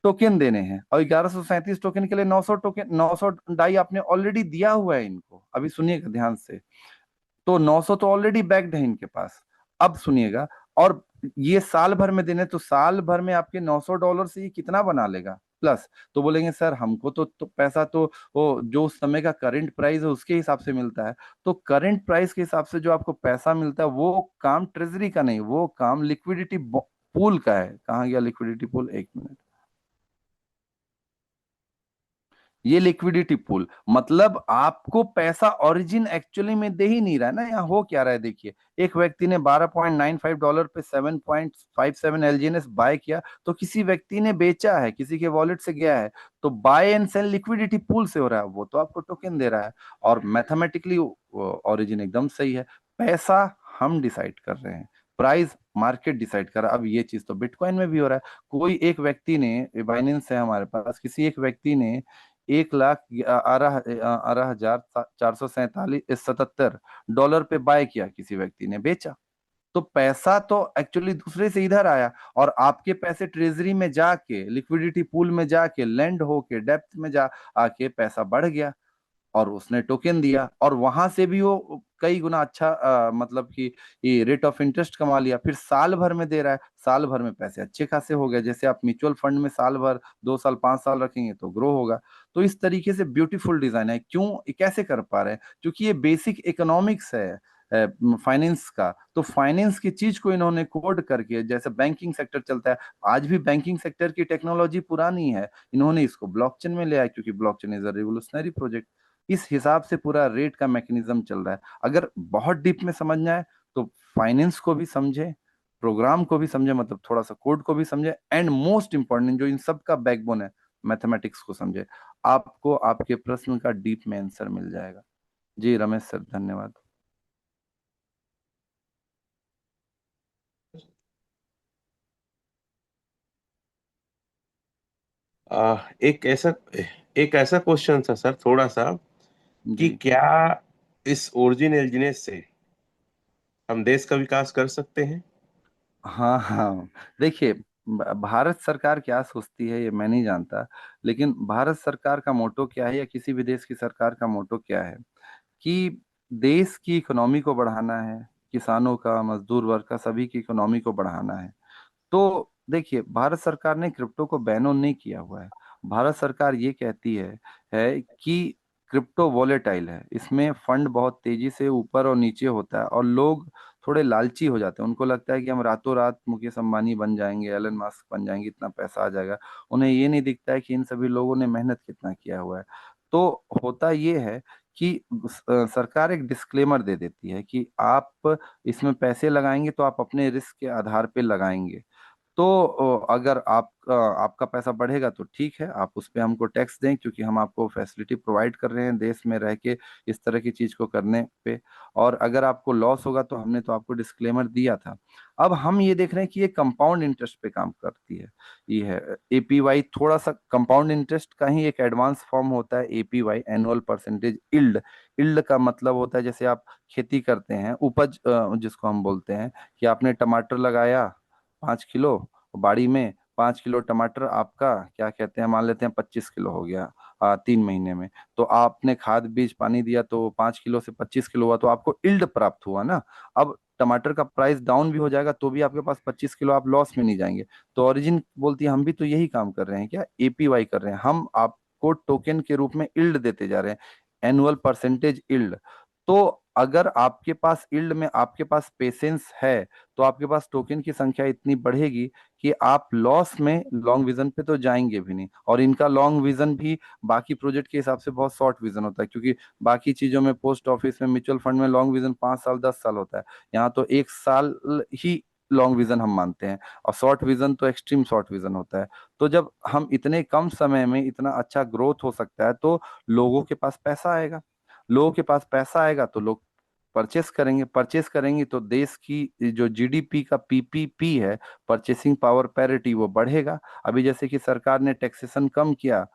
टोकन देने हैं, और 1137 टोकन के लिए 900 टोकन, 900 डाई आपने ऑलरेडी दिया हुआ है इनको। अभी सुनिएगा ध्यान से, तो 900 तो ऑलरेडी बैक्ड है इनके पास। अब सुनिएगा, और ये साल भर में देने, तो साल भर में आपके $900 से ये कितना बना लेगा प्लस। तो बोलेंगे सर हमको तो पैसा तो वो जो उस समय का करंट प्राइस है उसके हिसाब से मिलता है। तो करंट प्राइस के हिसाब से जो आपको पैसा मिलता है वो काम ट्रेजरी का नहीं, वो काम लिक्विडिटी पूल का है। कहाँ गया लिक्विडिटी पूल, एक मिनट। ये लिक्विडिटी पूल मतलब आपको पैसा ओरिजिन एक्चुअली में दे ही नहीं रहा है ना। यहाँ हो क्या रहा है देखिए, एक व्यक्ति ने $12.95 पे 7.57 एलजीएनएस बाय किया, तो किसी व्यक्ति ने बेचा है, किसी के वॉलेट से गया है, तो buy and sell liquidity pool से हो रहा है, वो तो आपको टोकन दे रहा है। और मैथमेटिकली ओरिजिन एकदम सही है। पैसा हम डिसाइड कर रहे हैं, प्राइस मार्केट डिसाइड कर रहा है। अब ये चीज तो बिटकॉइन में भी हो रहा है। कोई एक व्यक्ति ने, बाइनेंस है हमारे पास, किसी एक व्यक्ति ने 1,18,477 पे बाय किया, किसी व्यक्ति ने बेचा। तो पैसा तो एक्चुअली दूसरे से इधर आया, और आपके पैसे ट्रेजरी में जाके, लिक्विडिटी पूल में जाके, लैंड होके, डेप्थ में जा आके पैसा बढ़ गया, और उसने टोकन दिया, और वहां से भी वो कई गुना अच्छा मतलब कि ये रेट ऑफ इंटरेस्ट कमा लिया। फिर साल भर में दे रहा है, साल भर में पैसे अच्छे खासे हो गए। जैसे आप म्यूचुअल फंड में साल भर, 2 साल, 5 साल रखेंगे तो ग्रो होगा। तो इस तरीके से ब्यूटीफुल डिजाइन है। क्यों, ये कैसे कर पा रहे हैं? क्योंकि ये बेसिक इकोनॉमिक्स है फाइनेंस का। तो फाइनेंस की चीज को इन्होंने कोड करके, जैसे बैंकिंग सेक्टर चलता है, आज भी बैंकिंग सेक्टर की टेक्नोलॉजी पुरानी है, इन्होंने इसको ब्लॉकचेन में ले आया, क्योंकि blockchain is a revolutionary project. इस हिसाब से पूरा रेट का मैकेनिज्म चल रहा है। अगर बहुत डीप में समझना है तो फाइनेंस को भी समझे, प्रोग्राम को भी समझे, मतलब थोड़ा सा कोड को भी समझे, एंड मोस्ट इंपॉर्टेंट जो इन सब का बैकबोन है, मैथमेटिक्स को समझे। आपको आपके प्रश्न का डीप में आंसर मिल जाएगा। जी रमेश सर, धन्यवाद। एक ऐसा क्वेश्चन था सर, थोड़ा सा, कि जी क्या इस ओरिजिन एलजीनेस से हम देश का विकास कर सकते हैं? हाँ हाँ, देखिए, भारत सरकार क्या सोचती है ये मैं नहीं जानता, लेकिन भारत सरकार का मोटो क्या है, या किसी भी देश की सरकार का मोटो क्या है, कि देश की इकोनॉमी को बढ़ाना है, किसानों का, मजदूर वर्ग का, सभी की इकोनॉमी को बढ़ाना है। तो देखिए, भारत सरकार ने क्रिप्टो को बैन ऑन नहीं किया हुआ है। भारत सरकार ये कहती है कि क्रिप्टो वॉलेटाइल है, इसमें फंड बहुत तेजी से ऊपर और नीचे होता है, और लोग थोड़े लालची हो जाते हैं। उनको लगता है कि हम रातों रात मुकेश अंबानी बन जाएंगे, एलन मस्क बन जाएंगे, इतना पैसा आ जाएगा। उन्हें ये नहीं दिखता है कि इन सभी लोगों ने मेहनत कितना किया हुआ है। तो होता ये है कि सरकार एक डिस्क्लेमर दे देती है कि आप इसमें पैसे लगाएंगे तो आप अपने रिस्क के आधार पे लगाएंगे। तो अगर आपका पैसा बढ़ेगा तो ठीक है, आप उस पे हमको टैक्स दें, क्योंकि हम आपको फैसिलिटी प्रोवाइड कर रहे हैं देश में रह के इस तरह की चीज को करने पे। और अगर आपको लॉस होगा तो हमने तो आपको डिस्क्लेमर दिया था। अब हम ये देख रहे हैं कि ये कंपाउंड इंटरेस्ट पे काम करती है। ये है एपीवाई, थोड़ा सा कंपाउंड इंटरेस्ट का ही एक एडवांस फॉर्म होता है APY, annual percentage yield. Yield का मतलब होता है, जैसे आप खेती करते हैं, उपज जिसको हम बोलते हैं, कि आपने टमाटर लगाया 5 किलो, बाड़ी में 5 किलो टमाटर आपका, क्या कहते हैं, मान लेते हैं 25 किलो हो गया 3 महीने में। तो आपने खाद बीज पानी दिया तो 5 किलो से 25 किलो हुआ, तो आपको इल्ड प्राप्त हुआ ना। अब टमाटर का प्राइस डाउन भी हो जाएगा तो भी आपके पास 25 किलो, आप लॉस में नहीं जाएंगे। तो ओरिजिन बोलती है हम भी तो यही काम कर रहे हैं, क्या एपीवाई कर रहे हैं, हम आपको टोकन के रूप में इल्ड देते जा रहे हैं, एनुअल परसेंटेज इल्ड। तो अगर आपके पास इल्ड में आपके पास पेशेंस है, तो आपके पास टोकन की संख्या इतनी बढ़ेगी कि आप लॉस में लॉन्ग विजन पे तो जाएंगे भी नहीं। और इनका लॉन्ग विजन भी बाकी प्रोजेक्ट के हिसाब से बहुत शॉर्ट विजन होता है, क्योंकि बाकी चीजों में, पोस्ट ऑफिस में, म्यूचुअल फंड में लॉन्ग विजन 5 साल 10 साल होता है, यहाँ तो 1 साल ही लॉन्ग विजन हम मानते हैं। और शॉर्ट विजन तो एक्सट्रीम शॉर्ट विजन होता है। तो जब हम इतने कम समय में इतना अच्छा ग्रोथ हो सकता है, तो लोगों के पास पैसा आएगा। लोगों के पास पैसा आएगा तो लोग परचेस करेंगे तो देश की जो जीडीपी का पीपीपी है, परचेसिंग पावर पैरिटी, वो बढ़ेगा। अभी जैसे कि सरकार ने टैक्सेशन कम किया,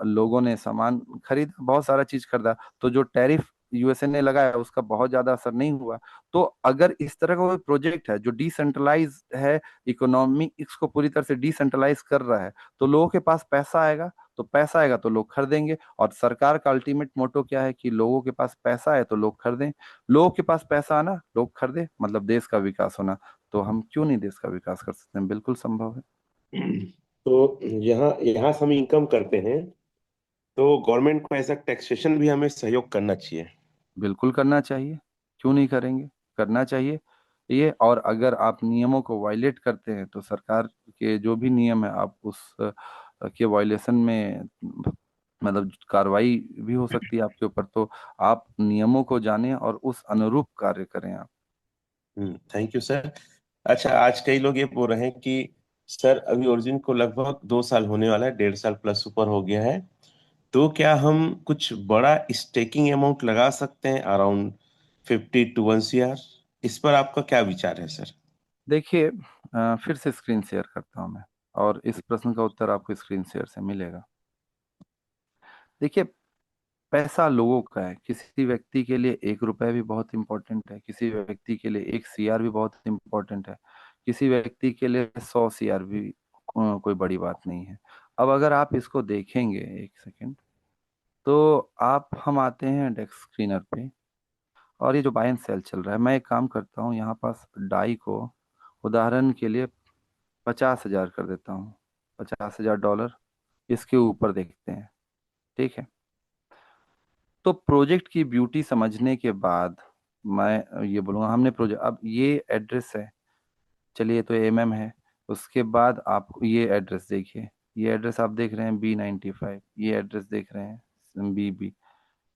लोगों ने सामान खरीदा, बहुत सारा चीज खरीदा, तो जो टैरिफ यूएसए ने लगाया उसका बहुत ज्यादा असर नहीं हुआ। तो अगर इस तरह का कोई प्रोजेक्ट है जो डिसेंट्रलाइज है, इकोनॉमिक्स को पूरी तरह से डिसेंट्रलाइज कर रहा है, तो लोगों के पास पैसा आएगा, तो पैसा आएगा तो लोग खरीदेंगे। और सरकार का अल्टीमेट मोटो क्या है कि लोगों के पास पैसा है तो लोग खरीदें। लोगों के पास पैसा आना, लोग खरीदे, मतलब देश का विकास होना। तो हम क्यों नहीं देश का विकास कर सकते हैं? बिल्कुल संभव है। तो यहाँ यहाँ से हम इनकम करते हैं, तो गवर्नमेंट को ऐसा टैक्सेशन भी हमें सहयोग करना चाहिए। बिल्कुल करना चाहिए, क्यों नहीं करेंगे? करना चाहिए ये। और अगर आप नियमों को वायलेट करते हैं तो सरकार के जो भी नियम है, आप उस के वायलेशन में मतलब कार्रवाई भी हो सकती है आपके ऊपर। तो आप नियमों को जानें और उस अनुरूप कार्य करें आप। Thank you sir. अच्छा, आज कई लोग ये बोल रहे हैं कि सर अभी ओरिजिन को लगभग 2 साल होने वाला है, 1.5 साल प्लस ऊपर हो गया है, तो क्या हम कुछ बड़ा स्टेकिंग अमाउंट लगा सकते हैं, अराउंड 50 to 1 CR? इस पर आपका क्या विचार है सर? देखिए, फिर से स्क्रीन शेयर करता हूं मैं, और इस प्रश्न का उत्तर आपको स्क्रीन शेयर से मिलेगा। देखिए, पैसा लोगों का है। किसी व्यक्ति के लिए 1 रुपए भी बहुत इंपॉर्टेंट है, किसी व्यक्ति के लिए 1 CR भी बहुत इंपॉर्टेंट है, किसी व्यक्ति के लिए 100 CR भी कोई बड़ी बात नहीं है। अब अगर आप इसको देखेंगे, एक सेकेंड, तो आप हम आते हैं डेस्क स्क्रीनर पे, और ये जो बाय एंड सेल चल रहा है, मैं एक काम करता हूँ, यहाँ पास डाई को उदाहरण के लिए 50,000 कर देता हूँ, $50,000। इसके ऊपर देखते हैं, ठीक है? तो प्रोजेक्ट की ब्यूटी समझने के बाद मैं ये बोलूँगा, हमने प्रोजेक्ट, अब ये एड्रेस है, चलिए तो एमएम है। उसके बाद आप ये एड्रेस देखिए, ये एड्रेस आप देख रहे हैं B95, ये एड्रेस देख रहे हैं BB।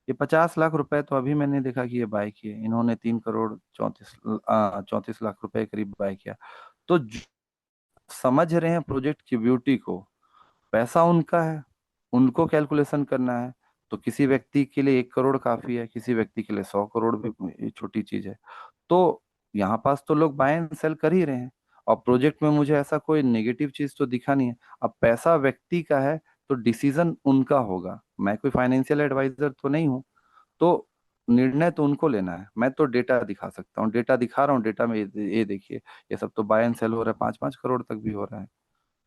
ये 50 लाख रुपए तो अभी मैंने देखा कि ये बाय किए इन्होंने, 3 करोड़ 34 लाख रुपए करीब बाय किया। तो समझ रहे हैं प्रोजेक्ट की ब्यूटी को। पैसा उनका है, उनको कैलकुलेशन करना है। तो किसी व्यक्ति के लिए 1 करोड़ काफी है, किसी व्यक्ति के लिए 100 करोड़ भी छोटी चीज है। तो यहाँ पास तो लोग बाय एंड सेल कर ही रहे हैं, और प्रोजेक्ट में मुझे ऐसा कोई नेगेटिव चीज तो दिखा नहीं है। अब पैसा व्यक्ति का है, तो डिसीजन उनका होगा। मैं कोई फाइनेंशियल एडवाइजर तो नहीं हूँ, तो निर्णय तो उनको लेना है। मैं तो डेटा दिखा सकता हूँ, डेटा दिखा रहा हूँ, डेटा में ये देखिए, ये सब तो बाय एंड सेल हो रहा है, 5-5 करोड़ तक भी हो रहा है।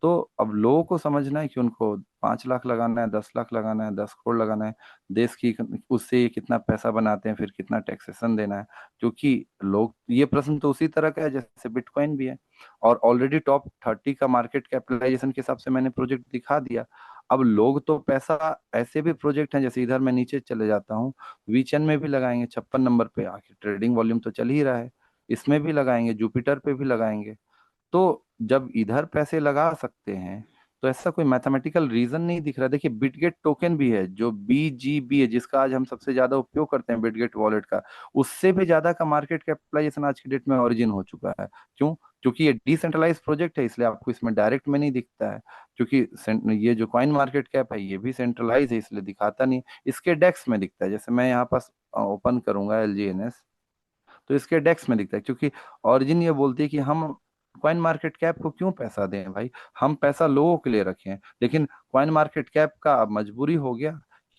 तो अब लोगों को समझना है कि उनको 5 लाख लगाना है, 10 लाख लगाना है, 10 करोड़ लगाना है। देश की उससे ये कितना पैसा बनाते हैं, फिर कितना टैक्सेशन देना है। क्योंकि लोग, ये प्रश्न तो उसी तरह का है जैसे बिटकॉइन भी है। और ऑलरेडी टॉप 30 का मार्केट कैपिटलाइजेशन के हिसाब से मैंने प्रोजेक्ट दिखा दिया। अब लोग तो पैसा, ऐसे भी प्रोजेक्ट हैं, जैसे इधर मैं नीचे चले जाता हूँ, वीचन में भी लगाएंगे, 56 नंबर पे आके ट्रेडिंग वॉल्यूम तो चल ही रहा है, इसमें भी लगाएंगे, जुपिटर पे भी लगाएंगे। तो जब इधर पैसे लगा सकते हैं, तो ऐसा कोई मैथमेटिकल रीजन नहीं दिख रहा। देखिए, बिटगेट टोकन भी है, जो BGB है, जिसका आज हम सबसे ज्यादा उपयोग करते हैं, बिटगेट वॉलेट का, उससे भी ज्यादा का मार्केट कैपिटलाइजेशन आज की डेट में ओरिजिन हो चुका है। क्यों? क्योंकि ये डिसेंट्रलाइज प्रोजेक्ट है, इसलिए आपको इसमें डायरेक्ट में नहीं दिखता है। क्योंकि ये जो कॉइन मार्केट कैप है, ये भी सेंट्रलाइज है, इसलिए दिखाता नहीं। इसके डेस्क में दिखता है। जैसे मैं यहाँ पास ओपन करूंगा LGNS, तो इसके डेस्क में दिखता है। क्योंकि ऑरिजिन ये बोलती है कि हम कॉइन मार्केट कैप को क्यों पैसा दें भाई, हम पैसा लोगों के लिए रखें। लेकिन कॉइन मार्केट कैप का अब मजबूरी हो गया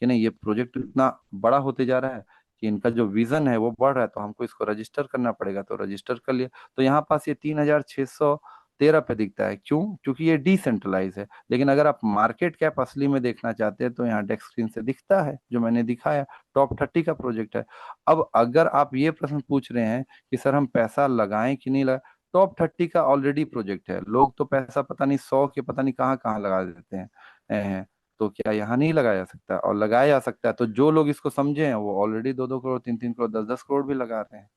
कि नहीं, ये प्रोजेक्ट इतना बड़ा होते जा रहा है कि इनका जो विजन है वो बढ़ रहा है, तो हमको इसको रजिस्टर करना पड़ेगा। तो रजिस्टर कर लिया, तो यहाँ पास ये 3,613 पे दिखता है। क्यों? क्योंकि ये डिसेंट्रलाइज है। लेकिन अगर आप मार्केट कैप असली में देखना चाहते हैं, तो यहाँ डेस्क स्क्रीन से दिखता है जो मैंने दिखाया, टॉप 30 का प्रोजेक्ट है। अब अगर आप ये प्रश्न पूछ रहे हैं कि सर हम पैसा लगाएं कि नहीं लगाएं, टॉप 30 का ऑलरेडी प्रोजेक्ट है। लोग तो पैसा पता नहीं 100 के पता नहीं कहाँ कहाँ लगा देते हैं। तो क्या यहाँ नहीं लगाया जा सकता? और लगाया जा सकता है, तो जो लोग इसको समझे हैं वो ऑलरेडी 2-2 करोड़, 3-3 करोड़, 10-10 करोड़ भी लगा रहे हैं।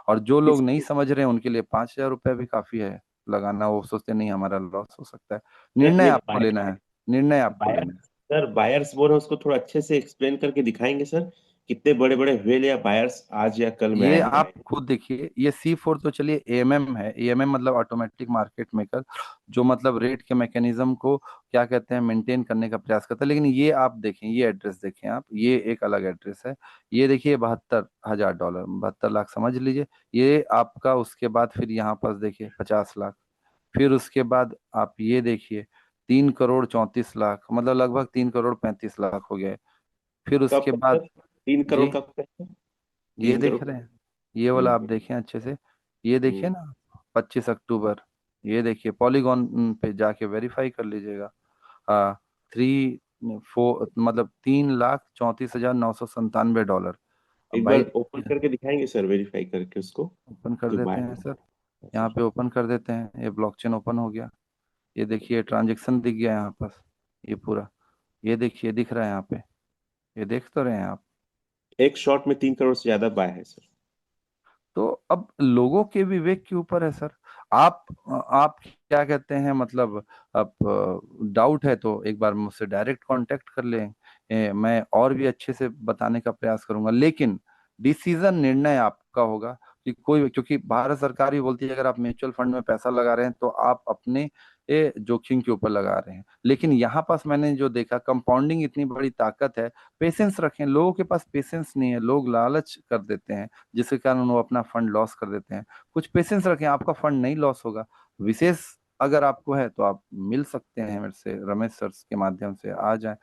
और जो लोग इस नहीं समझ रहे हैं, उनके लिए 5,000 रुपये भी काफी है लगाना। वो सोचते नहीं हमारा लॉस हो सकता है। सर निर्णय ये आपको लेना है, निर्णय आपको बायर लेना है। सर बायर्स बोल रहे हैं, उसको थोड़ा अच्छे से एक्सप्लेन करके दिखाएंगे सर, कितने बड़े बड़े व्हेल या बायर्स आज या कल में ये आएंगे आप आएंगे। खुद देखिए, ये C4 तो चलिए एएमएम है। एएमएम मतलब ऑटोमेटिक मार्केट मेकर, जो मतलब रेट के मैकेनिज्म को क्या कहते हैं मेंटेन करने का प्रयास करता है। लेकिन ये आप देखें, ये एड्रेस देखें आप, ये एक अलग एड्रेस है। ये देखिए 72,000 डॉलर, 72 लाख समझ लीजिए। ये आपका उसके बाद फिर यहाँ पास देखिए 50 लाख। फिर उसके बाद आप ये देखिए 3,34 लाख, मतलब लगभग 3,35 लाख हो गए। फिर कब उसके कब बाद तक? 3 करोड़ जी, कब तक? ये 3 करोड़। देख रहे हैं, ये वाला आप हम्म। देखें अच्छे से। ये देखिए हम्म। ना, 25 अक्टूबर। ये देखिए पॉलीगॉन पे जाके वेरीफाई कर लीजिएगा। हाँ, 4 मतलब 3,34,997 डॉलर। अब एक भाई बार ओपन करके दिखाएंगे सर, वेरीफाई करके उसको, ओपन कर जो देते बाय हैं सर। है यहाँ सर। पे ओपन कर देते हैं, ये ब्लॉकचेन ओपन हो गया। ये देखिए ट्रांजेक्शन दिख गया यहाँ पास, ये पूरा। ये देखिए दिख रहा है यहाँ पे, ये देख तो रहे हैं आप। एक शॉट में 3 करोड़ से ज्यादा बाय है सर। तो अब लोगों के विवेक के ऊपर है सर। आप क्या कहते हैं मतलब, अब डाउट है तो एक बार मुझसे डायरेक्ट कांटेक्ट कर लें। मैं और भी अच्छे से बताने का प्रयास करूंगा, लेकिन डिसीजन, निर्णय आपका होगा कि कोई, क्योंकि भारत सरकार भी बोलती है अगर आप म्यूचुअल फंड में पैसा लगा रहे हैं तो आप अपने जोखिम के ऊपर लगा रहे हैं। लेकिन यहाँ पास मैंने जो देखा, कंपाउंडिंग इतनी बड़ी ताकत है। पेशेंस रखें, लोगों के पास पेशेंस नहीं है, लोग लालच कर देते हैं जिसके कारण वो अपना फंड लॉस कर देते हैं। कुछ पेशेंस रखें, आपका फंड नहीं लॉस होगा। विशेष अगर आपको है तो आप मिल सकते हैं मेरे से, रमेश सर के माध्यम से आ जाए,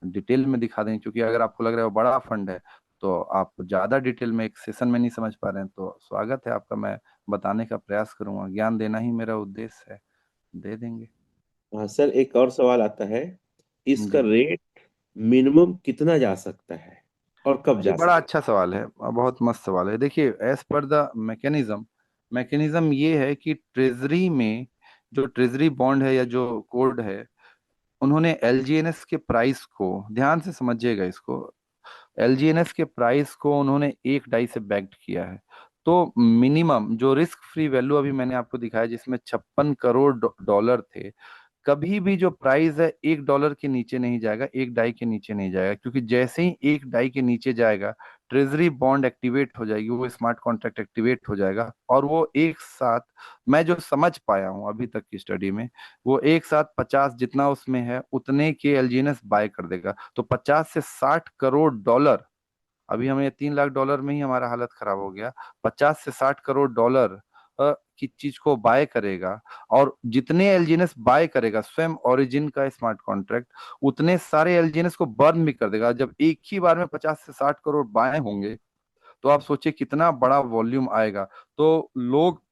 डिटेल में दिखा दें। क्योंकि अगर आपको लग रहा है वो बड़ा फंड है तो आप ज्यादा डिटेल में एक सेशन में नहीं समझ पा रहे हैं, तो स्वागत है आपका, मैं बताने का प्रयास करूंगा। ज्ञान देना ही मेरा उद्देश्य है, दे देंगे। हाँ सर, एक और सवाल आता है, इसका जी, रेट मिनिमम कितना जा सकता है और कब ये जा बड़ा सकता अच्छा सवाल है और बहुत मस्त सवाल है। देखिए, as per the mechanism, mechanism ये है कि ट्रेजरी में जो ट्रेजरी बॉन्ड है या जो कोड है, उन्होंने एलजीएनएस के प्राइस को, ध्यान से समझिएगा इसको, एलजीएनएस के प्राइस को उन्होंने एक डाई से बैक्ड किया है। तो मिनिमम जो रिस्क फ्री वैल्यू अभी मैंने आपको दिखाया, जिसमें 56 करोड़ डॉलर थे, कभी भी जो प्राइस है $1 के नीचे नहीं जाएगा, एक डाई के नीचे नहीं जाएगा। क्योंकि जैसे ही एक डाई के नीचे जाएगा, ट्रेजरी बॉन्ड एक्टिवेट हो जाएगी, वो स्मार्ट कॉन्ट्रैक्ट एक्टिवेट हो जाएगा, और वो एक साथ, मैं जो समझ पाया हूं अभी तक की स्टडी में, वो एक साथ 50 जितना उसमें है उतने के एलजीएनएस बाय कर देगा। तो 50 से 60 करोड़ डॉलर, अभी हमें 3 लाख डॉलर में ही हमारा हालत खराब हो गया। 50 से 60 करोड़ डॉलर की चीज को बाय करेगा। और जितने एलजीएनएस बाय करेगा स्वयं ओरिजिन का स्मार्ट कॉन्ट्रैक्ट, उतने सारे एलजीएनएस को बर्न भी कर देगा। जब एक ही बार में 50 से 60 करोड़ बाय होंगे, तो आप सोचिए कितना बड़ा वॉल्यूम आएगा। तो लोग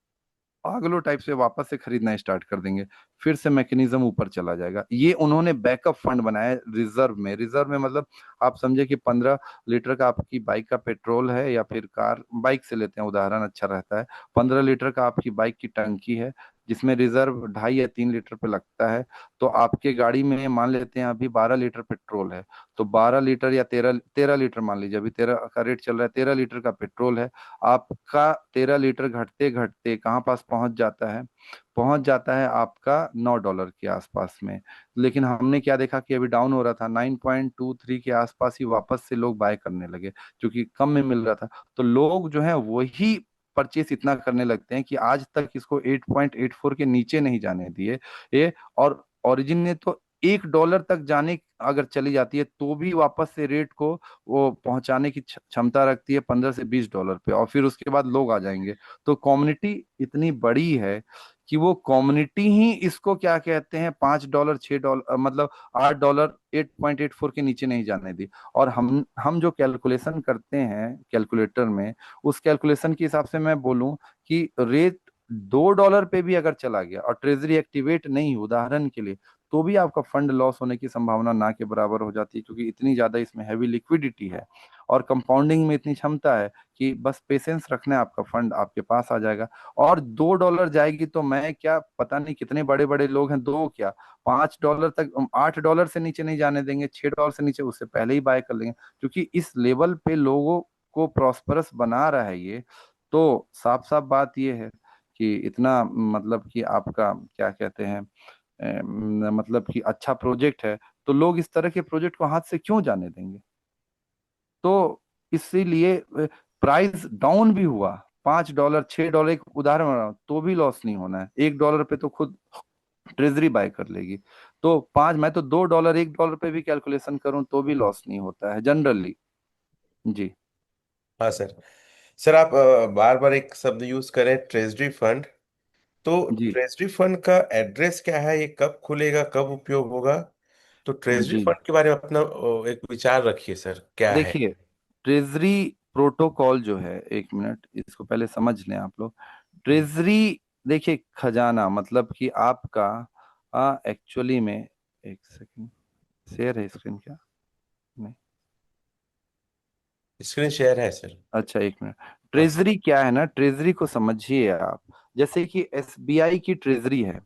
पागलों टाइप से वापस से खरीदना स्टार्ट कर देंगे। फिर से मैकेनिज्म ऊपर चला जाएगा। ये उन्होंने बैकअप फंड बनाया है रिजर्व में। रिजर्व में मतलब आप समझे कि 15 लीटर का आपकी बाइक का पेट्रोल है, या फिर कार, बाइक से लेते हैं उदाहरण अच्छा रहता है। 15 लीटर का आपकी बाइक की टंकी है, जिसमें रिजर्व 2.5 या 3 लीटर पे लगता है। तो आपके गाड़ी में मान लेते हैं अभी 12 लीटर पेट्रोल है, तो 12 लीटर या 13 13 लीटर मान लीजिए, अभी 13 का रेट चल रहा है, 13 लीटर का पेट्रोल है आपका। 13 लीटर घटते घटते कहाँ पास पहुंच जाता है, पहुंच जाता है आपका $9 के आसपास में। लेकिन हमने क्या देखा कि अभी डाउन हो रहा था, 9.23 के आसपास ही वापस से लोग बाय करने लगे, क्योंकि कम में मिल रहा था। तो लोग जो है वही परचेस इतना करने लगते हैं कि आज तक इसको 8.84 के नीचे नहीं जाने दिए ये। और ओरिजिन ने तो $1 तक जाने अगर चली जाती है तो भी वापस से रेट को वो पहुंचाने की क्षमता रखती है 15 से 20 डॉलर पे, और फिर उसके बाद लोग आ जाएंगे। तो कम्युनिटी इतनी बड़ी है कि वो कम्युनिटी ही इसको क्या कहते हैं, $5 $6 मतलब $8 8.84 के नीचे नहीं जाने दी। और हम जो कैलकुलेशन करते हैं कैलकुलेटर में, उस कैलकुलेशन के हिसाब से मैं बोलूं कि रेट $2 पे भी अगर चला गया और ट्रेजरी एक्टिवेट नहीं, उदाहरण के लिए, तो भी आपका फंड लॉस होने की संभावना ना के बराबर हो जाती है। क्योंकि इतनी ज्यादा इसमें हैवी लिक्विडिटी है और कंपाउंडिंग में इतनी क्षमता है कि बस पेशेंस रखना है, आपका फंड आपके पास आ जाएगा। और $2 जाएगी तो मैं क्या, पता नहीं कितने बड़े बड़े लोग हैं, दो क्या, $5 तक, $8 से नीचे नहीं जाने देंगे, $6 से नीचे उससे पहले ही बाय कर लेंगे। क्योंकि इस लेवल पे लोगों को प्रॉस्परस बना रहा है ये। तो साफ साफ बात ये है कि इतना मतलब कि आपका क्या कहते हैं, मतलब कि अच्छा प्रोजेक्ट है, तो लोग इस तरह के प्रोजेक्ट को हाथ से क्यों जाने देंगे। तो इसीलिए प्राइस डाउन भी हुआ, $5 $6, एक उदाहरण बना रहा हूं, तो भी लॉस नहीं होना है। $1 पे तो खुद ट्रेजरी बाय कर लेगी। तो पांच, मैं तो $2 $1 पे भी कैलकुलेशन करूं तो भी लॉस नहीं होता है जनरली। जी। हाँ सर। सर आप बार बार एक शब्द यूज करें, ट्रेजरी फंड। तो जी। ट्रेजरी फंड का एड्रेस क्या है, ये कब खुलेगा, कब उपयोग होगा? तो ट्रेजरी जी फंड के बारे में अपना एक विचार रखिए सर, क्या है? देखिए, ट्रेजरी प्रोटोकॉल जो है, एक मिनट इसको पहले समझ लें आप लोग। ट्रेजरी, देखिए खजाना मतलब कि आपका एक्चुअली में, एक सेकंड, शेयर है स्क्रीन क्या? नहीं। स्क्रीन शेयर है सर। अच्छा एक मिनट। हाँ। ट्रेजरी क्या है ना, ट्रेजरी को समझिए आप। जैसे कि एसबीआई की ट्रेजरी है,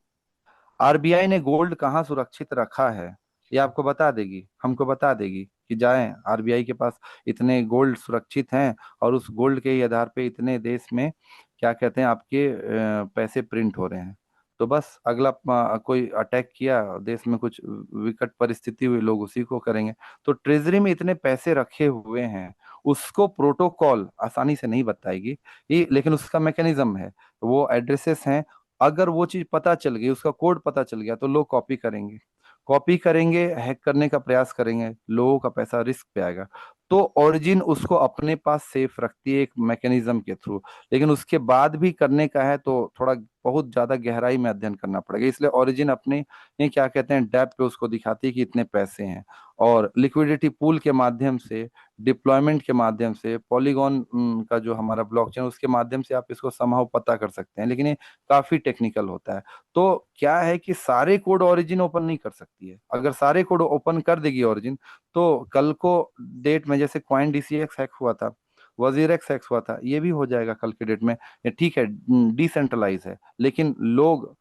आरबीआई ने गोल्ड कहाँ सुरक्षित रखा है ये आपको बता देगी, हमको बता देगी कि जाएं आरबीआई के पास, इतने गोल्ड सुरक्षित हैं, और उस गोल्ड के ही आधार पे इतने देश में क्या कहते हैं आपके पैसे प्रिंट हो रहे हैं। तो बस अगला कोई अटैक किया देश में, कुछ विकट परिस्थिति हुई, लोग उसी को करेंगे। तो ट्रेजरी में इतने पैसे रखे हुए हैं, उसको प्रोटोकॉल आसानी से नहीं बताएगी ये, लेकिन उसका मैकेनिज्म है, वो एड्रेसेस हैं। अगर वो चीज पता चल गई, उसका कोड पता चल गया, तो लोग कॉपी करेंगे, कॉपी करेंगे, हैक करने का प्रयास करेंगे, लोगों का पैसा रिस्क पे आएगा। तो ओरिजिन उसको अपने पास सेफ रखती है एक मैकेनिज्म के थ्रू। लेकिन उसके बाद भी करने का है तो थोड़ा बहुत ज्यादा गहराई में अध्ययन करना पड़ेगा, इसलिए ओरिजिन अपने ये क्या कहते हैं डेप पे उसको दिखाती है कि इतने पैसे हैं। और लिक्विडिटी पूल के माध्यम से, डिप्लॉयमेंट के माध्यम से, पॉलीगॉन का जो हमारा ब्लॉकचेन, उसके माध्यम से आप इसको संभव पता कर सकते हैं, लेकिन ये काफी टेक्निकल होता है। तो क्या है कि सारे कोड ओरिजिन ओपन नहीं कर सकती है, अगर सारे कोड ओपन कर देगी ओरिजिन, तो कल को डेट में जैसे क्वाइन डीसीएक्स हैक हुआ था, वजीरेक्स हैक हुआ था, ये भी हो जाएगा कल के डेट में। ये ठीक है, डिसेंट्रलाइज है, लेकिन लोग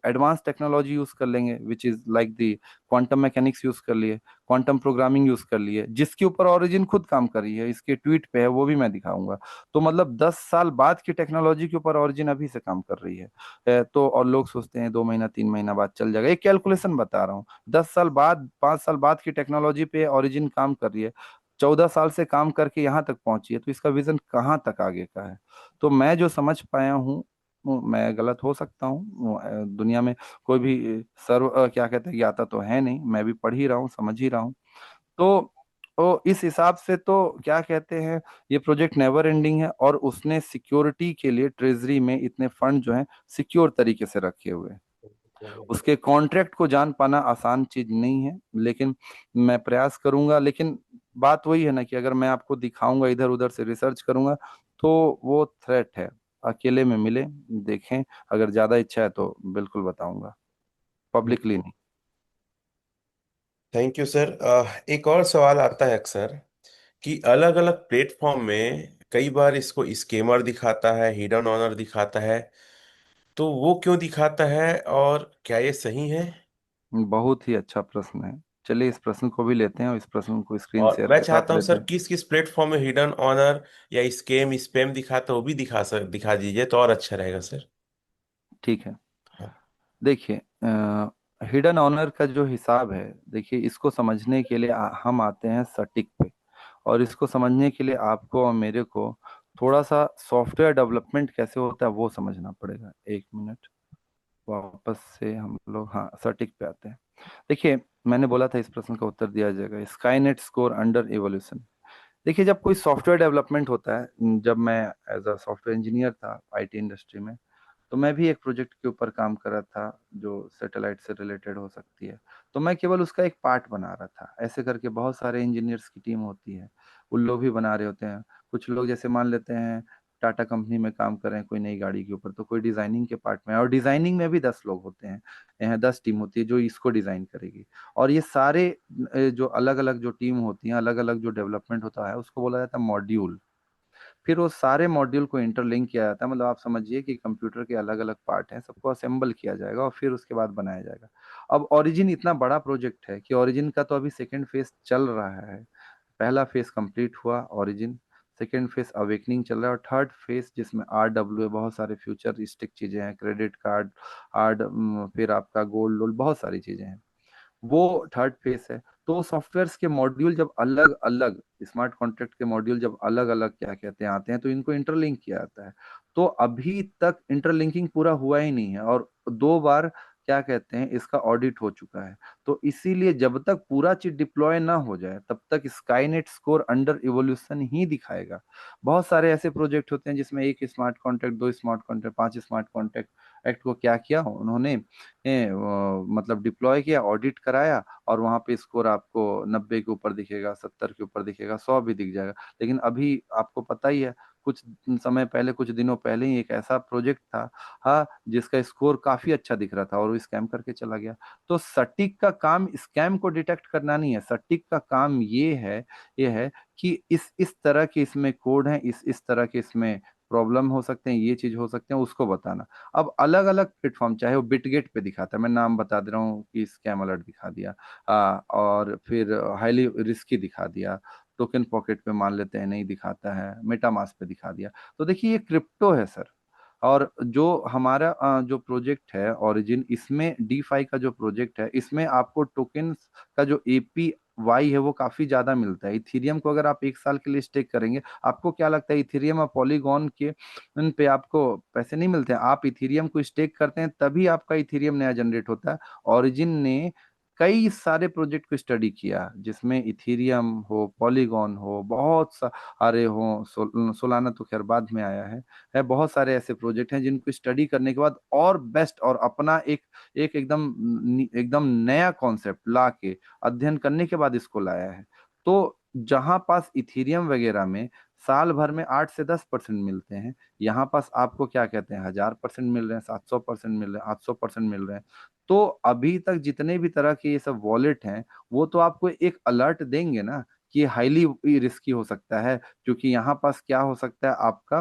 एडवांस टेक्नोलॉजी यूज कर लेंगे, which is like the quantum mechanics use कर लिए, क्वांटम प्रोग्रामिंग यूज कर लिए, जिसके ऊपर ओरिजिन खुद काम कर रही है, इसके ट्वीट पे है, वो भी मैं दिखाऊंगा। तो मतलब 10 साल बाद की टेक्नोलॉजी के ऊपर ओरिजिन अभी से काम कर रही है। तो और लोग सोचते हैं 2 महीना 3 महीना बाद चल जाएगा, एक कैलकुलेशन बता रहा हूँ। 10 साल बाद, 5 साल बाद की टेक्नोलॉजी पे ओरिजिन काम कर रही है, 14 साल से काम करके यहाँ तक पहुंची है, तो इसका विजन कहाँ तक आगे का है। तो मैं जो समझ पाया हूँ, मैं गलत हो सकता हूँ, दुनिया में कोई भी सर्व क्या कहते हैं ज्ञाता तो है नहीं, मैं भी पढ़ ही रहा हूँ, समझ ही रहा हूँ। तो इस हिसाब से तो क्या कहते हैं, ये प्रोजेक्ट नेवर एंडिंग है, और उसने सिक्योरिटी के लिए ट्रेजरी में इतने फंड जो हैं सिक्योर तरीके से रखे हुए हैं। उसके कॉन्ट्रैक्ट को जान पाना आसान चीज नहीं है, लेकिन मैं प्रयास करूंगा। लेकिन बात वही है ना कि अगर मैं आपको दिखाऊंगा, इधर उधर से रिसर्च करूंगा, तो वो थ्रेट है। अकेले में मिले, देखें, अगर ज्यादा इच्छा है तो बिल्कुल बताऊंगा, पब्लिकली नहीं। Thank you sir. एक और सवाल आता है अक्सर कि अलग अलग प्लेटफॉर्म में कई बार इसको स्केमर दिखाता है, हिडन ऑनर दिखाता है। तो वो क्यों दिखाता है, और क्या ये सही है? बहुत ही अच्छा प्रश्न है। चलिए इस प्रश्न को भी लेते हैं, और इस प्रश्न को स्क्रीन और शेयर मैं के साथ चाहता हूँ लेते सर, हैं। किस किस प्लेटफॉर्म में हिडन ऑनर या स्केम स्पैम दिखाता है वो भी दिखा दीजिए तो और अच्छा रहेगा सर। ठीक है। हाँ। देखिए, हिडन ऑनर का जो हिसाब है, देखिए इसको समझने के लिए हम आते हैं सटिक पे। और इसको समझने के लिए आपको और मेरे को थोड़ा सा सॉफ्टवेयर डेवलपमेंट कैसे होता है वो समझना पड़ेगा। एक मिनट, वापस से हम लोग हाँ सटिक पे आते हैं। देखिए, मैंने बोला था इस प्रश्न का उत्तर दिया जाएगा, स्काईनेट स्कोर अंडर एवोल्यूशन। देखिए, जब कोई सॉफ्टवेयर डेवलपमेंट होता है, जब मैं एज अ सॉफ्टवेयर इंजीनियर था आईटी इंडस्ट्री में, तो मैं भी एक प्रोजेक्ट के ऊपर काम कर रहा था जो सैटेलाइट से रिलेटेड हो सकती है। तो मैं केवल उसका एक पार्ट बना रहा था, ऐसे करके बहुत सारे इंजीनियर्स की टीम होती है, उन लोग भी बना रहे होते हैं। कुछ लोग जैसे मान लेते हैं टाटा कंपनी में काम कर रहे हैं कोई नई गाड़ी के ऊपर, तो कोई डिजाइनिंग के पार्ट में है, और डिजाइनिंग में भी 10 लोग होते हैं, यहाँ 10 टीम होती है जो इसको डिजाइन करेगी। और ये सारे जो अलग अलग जो टीम होती हैं, अलग अलग जो डेवलपमेंट होता है, उसको बोला जाता है मॉड्यूल। फिर वो सारे मॉड्यूल को इंटरलिंक किया जाता है, मतलब आप समझिए कि कंप्यूटर के अलग अलग पार्ट हैं, सबको असेंबल किया जाएगा और फिर उसके बाद बनाया जाएगा। अब ओरिजिन इतना बड़ा प्रोजेक्ट है कि ओरिजिन का तो अभी सेकेंड फेज चल रहा है। पहला फेज कंप्लीट हुआ ओरिजिन, सेकेंड फेज अवेकनिंग चल रहा है, और थर्ड फेज जिसमें RW बहुत सारे फ्यूचरिस्टिक चीजें हैं, क्रेडिट कार्ड, फिर आपका गोल्ड लोन, बहुत सारी चीजें हैं, वो थर्ड फेज है। तो सॉफ्टवेयर्स के मॉड्यूल जब अलग अलग, स्मार्ट कॉन्ट्रैक्ट के मॉड्यूल जब अलग अलग क्या कहते हैं आते हैं, तो इनको इंटरलिंक किया जाता है। तो अभी तक इंटरलिंकिंग पूरा हुआ ही नहीं है, और 2 बार क्या कहते हैं इसका ऑडिट हो चुका है। तो इसीलिए जब तक पूरा चीज डिप्लॉय ना हो जाए तब तक स्काईनेट स्कोर अंडर इवोल्यूशन ही दिखाएगा। बहुत सारे ऐसे प्रोजेक्ट होते हैं जिसमें एक smart contract, 2 smart contract, 5 smart contract act को क्या किया उन्होंने, मतलब डिप्लॉय किया, ऑडिट कराया, और वहां पे स्कोर आपको 90 के ऊपर दिखेगा, 70 के ऊपर दिखेगा, 100 भी दिख जाएगा। लेकिन अभी आपको पता ही है, कुछ समय पहले, कुछ दिनों पहले ही एक ऐसा प्रोजेक्ट था, हाँ, जिसका स्कोर काफी अच्छा दिख रहा था और वो स्कैम करके चला गया। तो सटीक का काम स्कैम को डिटेक्ट करना नहीं है, सटीक का काम ये है कि इस तरह के इसमें कोड है, इस तरह के इसमें प्रॉब्लम हो सकते हैं, ये चीज हो सकते हैं, उसको बताना। अब अलग अलग प्लेटफॉर्म, चाहे वो बिटगेट पे दिखाता है, मैं नाम बता दे रहा हूँ कि स्कैम अलर्ट दिखा दिया, और फिर हाईली रिस्की दिखा दिया, टोकन पॉकेट पे मान लेते हैं नहीं दिखाता है, मेटामास्क पे दिखा दिया। तो देखिए ये क्रिप्टो है सर। और जो हमारा जो प्रोजेक्ट है ओरिजिन, इसमें डीफाई का जो प्रोजेक्ट है, इसमें आपको टोकन्स का जो एपी वाई है वो काफी ज्यादा मिलता है। इथीरियम को अगर आप 1 साल के लिए स्टेक करेंगे, आपको क्या लगता है इथीरियम और पॉलीगॉन के उन पे आपको पैसे नहीं मिलते हैं? आप इथीरियम को स्टेक करते हैं तभी आपका इथीरियम नया जनरेट होता है। ओरिजिन ने कई सारे प्रोजेक्ट को स्टडी किया, जिसमें इथीरियम हो, पॉलीगॉन हो, बहुत सारे हो, सोलाना तो खैर बाद में आया है, बहुत सारे ऐसे प्रोजेक्ट हैं जिनको स्टडी करने के बाद और बेस्ट और अपना एक एक एकदम नया कॉन्सेप्ट ला के अध्ययन करने के बाद इसको लाया है। तो जहां पास इथीरियम वगैरह में साल भर में 8 से 10% मिलते हैं, यहाँ पास आपको क्या कहते हैं 1000% मिल रहे हैं, 700% मिल रहे हैं, 800% मिल रहे हैं। तो अभी तक जितने भी तरह के ये सब वॉलेट हैं, वो तो आपको एक अलर्ट देंगे ना कि हाईली रिस्की हो सकता है, क्योंकि यहाँ पास क्या हो सकता है आपका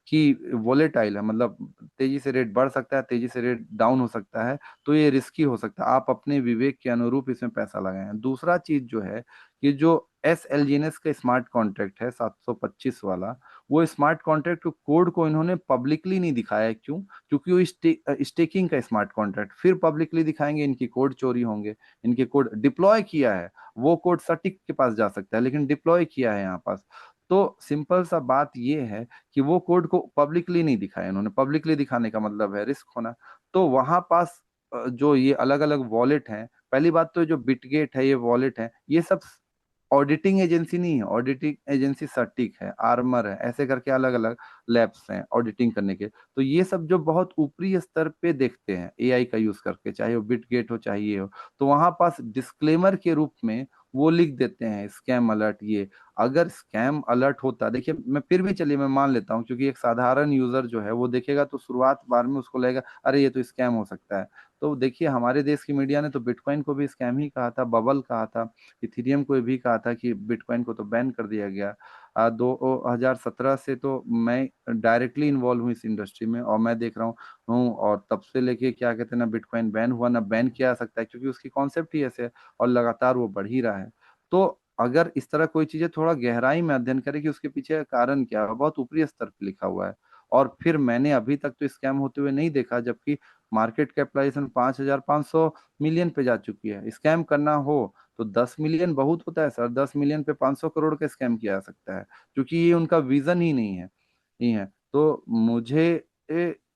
कि वोलेटाइल है, मतलब तेजी से रेट बढ़ सकता है, तेजी से रेट डाउन हो सकता है। तो ये रिस्की हो सकता है, आप अपने विवेक के अनुरूप इसमें पैसा लगाएं। दूसरा चीज जो है कि जो S L G N S का स्मार्ट कॉन्ट्रैक्ट है 725 वाला, वो स्मार्ट कॉन्ट्रैक्ट कोड को इन्होंने पब्लिकली नहीं दिखाया है। क्यों? क्योंकि वो स्टेकिंग का स्मार्ट कॉन्ट्रैक्ट, फिर पब्लिकली दिखाएंगे इनकी कोड चोरी होंगे। इनके कोड डिप्लॉय किया है, वो कोड सटीक के पास जा सकता है, लेकिन डिप्लॉय किया है यहाँ पास। तो सिंपल सा बात ये है कि वो कोड को पब्लिकली नहीं दिखाया इन्होंने। पब्लिकली दिखाने का मतलब है रिस्क होना। तो वहां पास जो ये अलग अलग वॉलेट हैं, पहली बात तो जो बिटगेट है, ये वॉलेट है, ये सब ऑडिटिंग एजेंसी नहीं है, ऑडिटिंग एजेंसी सटीक है, आर्मर है, ऐसे करके अलग अलग लैब्स हैं ऑडिटिंग करने के। तो ये सब जो बहुत ऊपरी स्तर पे देखते हैं एआई का यूज करके, चाहे वो बिटगेट हो चाहे ये हो, तो वहां पास डिस्क्लेमर के रूप में वो लिख देते हैं स्कैम अलर्ट। ये अगर स्कैम अलर्ट होता, देखिए मैं फिर भी, चलिए मैं मान लेता हूँ, क्योंकि एक साधारण यूजर जो है वो देखेगा तो शुरुआत बार में उसको लगेगा अरे ये तो स्कैम हो सकता है। तो देखिए हमारे देश की मीडिया ने तो बिटकॉइन को भी स्कैम ही कहा था, बबल कहा था, इथेरियम को भी कहा था कि बिटकॉइन को तो बैन कर दिया गया। 2017 से तो मैं डायरेक्टली इन्वॉल्व हूँ इस इंडस्ट्री में, और मैं देख रहा हूँ और तब से लेके क्या कहते हैं ना बिटकॉइन बैन हुआ ना बैन किया जा सकता है, क्योंकि उसकी कॉन्सेप्ट ही ऐसे है, और लगातार वो बढ़ ही रहा है। तो अगर इस तरह कोई चीजें थोड़ा गहराई में अध्ययन करे कि उसके पीछे का कारण क्या है, बहुत ऊपरी स्तर पर लिखा हुआ है। और फिर मैंने अभी तक तो स्कैम होते हुए नहीं देखा, जबकि मार्केट कैपिटलाइजेशन 5,500 मिलियन पे जा चुकी है। स्कैम करना हो तो 10 मिलियन बहुत होता है सर, 10 मिलियन पे 500 करोड़ का स्कैम किया जा सकता है, क्योंकि ये उनका विजन ही नहीं है। तो मुझे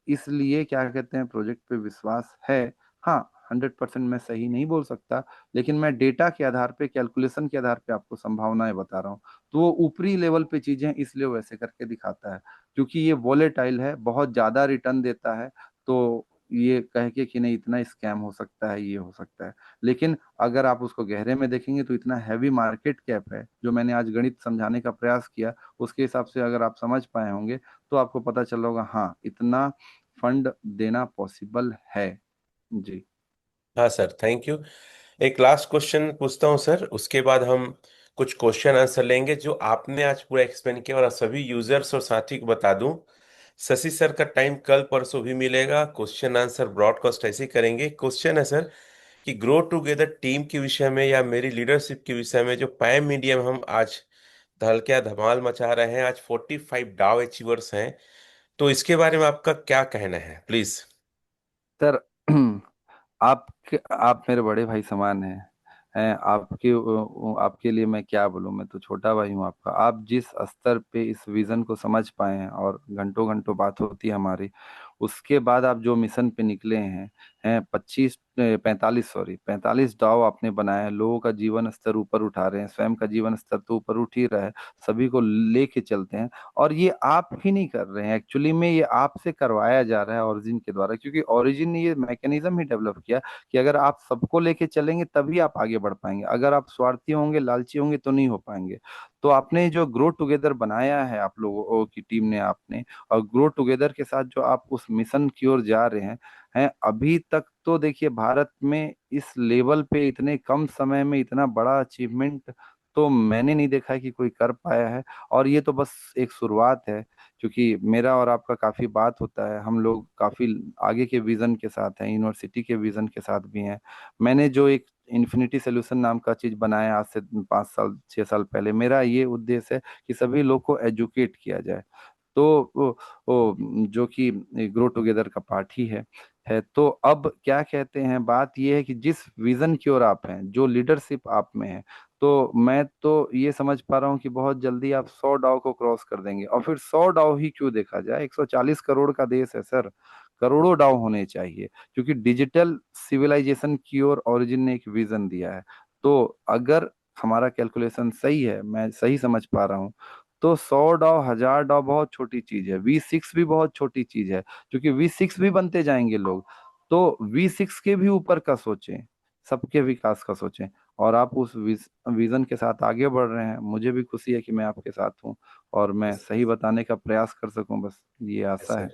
इसलिए क्या कहते हैं प्रोजेक्ट पे विश्वास है। हाँ, 100% मैं सही नहीं बोल सकता, लेकिन मैं डेटा के आधार पे, कैलकुलेशन के आधार पे आपको संभावनाएं बता रहा हूँ। तो वो ऊपरी लेवल पे चीजें इसलिए वैसे करके दिखाता है, क्योंकि ये वोलेटाइल है, बहुत ज्यादा रिटर्न देता है। तो ये कह के कि नहीं इतना स्कैम हो सकता है, ये हो सकता है, लेकिन अगर आप उसको गहरे में देखेंगे तो इतना हैवी मार्केट कैप है। जो मैंने आज गणित समझाने का प्रयास किया, उसके हिसाब से अगर आप समझ पाए होंगे तो आपको पता चल होगा, हाँ इतना फंड देना पॉसिबल है। जी। हाँ सर, थैंक यू। एक लास्ट क्वेश्चन पूछता हूँ सर, उसके बाद हम कुछ क्वेश्चन आंसर लेंगे जो आपने आज पूरा एक्सप्लेन किया, और सभी यूजर्स और साथी को बता दूं, शशि सर का टाइम कल परसों भी मिलेगा, क्वेश्चन आंसर ब्रॉडकास्ट ऐसे ही करेंगे। क्वेश्चन है सर कि ग्रो टुगेदर टीम के विषय में या मेरी लीडरशिप के विषय में, जो पैम मीडिया में हम आज धमाल धमाल मचा रहे हैं, आज 45 डाव अचीवर्स हैं, तो इसके बारे में आपका क्या कहना है प्लीज। सर आप आप मेरे बड़े भाई समान हैं। हैं आपके आपके लिए मैं क्या बोलूं, मैं तो छोटा भाई हूं आपका। आप जिस स्तर पे इस विजन को समझ पाए हैं, और घंटों घंटों बात होती है हमारी, उसके बाद आप जो मिशन पे निकले हैं 45 दाव आपने बनाए हैं, लोगों का जीवन स्तर ऊपर उठा रहे हैं, स्वयं का जीवन स्तर तो ऊपर उठ ही रहा है, सभी को लेके चलते हैं। और ये आप ही नहीं कर रहे हैं, एक्चुअली में ये आपसे करवाया जा रहा है ओरिजिन के द्वारा, क्योंकि ओरिजिन ने ये मैकेनिज्म ही डेवलप किया कि अगर आप सबको लेके चलेंगे तभी आप आगे बढ़ पाएंगे, अगर आप स्वार्थी होंगे, लालची होंगे, तो नहीं हो पाएंगे। तो आपने जो ग्रो टुगेदर बनाया है आप लोगों की टीम ने, आपने, और ग्रो टुगेदर के साथ जो आप उस मिशन की ओर जा रहे हैं अभी तक तो देखिए भारत में इस लेवल पे इतने कम समय में इतना बड़ा अचीवमेंट तो मैंने नहीं देखा है कि कोई कर पाया है। और ये तो बस एक शुरुआत है, क्योंकि मेरा और आपका काफी बात होता है, हम लोग काफी आगे के विजन के साथ हैं, यूनिवर्सिटी के विजन के साथ भी हैं। मैंने जो एक इन्फिनिटी सोल्यूशन नाम का चीज बनाया आज से 5 साल 6 साल पहले, मेरा ये उद्देश्य है कि सभी लोग को एजुकेट किया जाए। तो वो जो कि ग्रो टुगेदर का पार्ट ही है। तो अब क्या कहते हैं, बात ये है कि जिस विजन की ओर आप हैं, जो लीडरशिप आप में है, तो मैं तो ये समझ पा रहा हूँ कि बहुत जल्दी आप 100 दाव को क्रॉस कर देंगे। और फिर 100 दाव ही क्यों, देखा जाए 140 करोड़ का देश है सर, करोड़ों दाव होने चाहिए, क्योंकि डिजिटल सिविलाइजेशन की ओर ओरिजिन ने एक विजन दिया है। तो अगर हमारा कैलकुलेशन सही है, मैं सही समझ पा रहा हूँ, तो 100 दाव 1000 दाव बहुत छोटी चीज है, V6 भी बहुत छोटी चीज है, क्योंकि V6 भी बनते जाएंगे लोग। तो V6 के भी ऊपर का सोचें, सबके विकास का सोचें। और आप उस विजन के साथ आगे बढ़ रहे हैं, मुझे भी खुशी है कि मैं आपके साथ हूँ, और मैं यस सही बताने का प्रयास कर सकूं, बस ये आशा सर। है।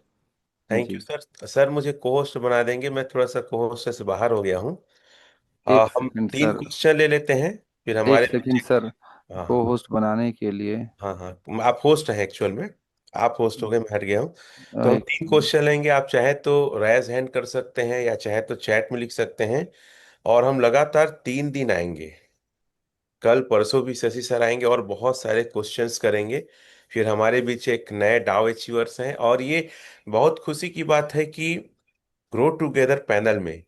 थैंक यू जी। सर। सर मुझे को होस्ट बना देंगे, मैं थोड़ा सा को होस्ट से बाहर हो गया हूँ। एक हम सेकंड तीन सर, क्वेश्चन ले लेते हैं, फिर एक हमारे सेकंड बच्चे। सर, हाँ को हाँ। होस्ट बनाने के लिए हाँ हाँ, आप होस्ट हैं एक्चुअल में। आप होस्ट हो गए, मैं हट गया हूँ। तो हम एक तीन सेकंड। क्वेश्चन लेंगे, आप चाहे तो रेज हैंड कर सकते हैं या चाहे तो चैट में लिख सकते हैं। और हम लगातार 3 दिन आएंगे, कल परसों भी शशि सर आएंगे और बहुत सारे क्वेश्चंस करेंगे। फिर हमारे बीच एक नए डाव अचीवर्स हैं, और ये बहुत खुशी की बात है कि ग्रो टुगेदर पैनल में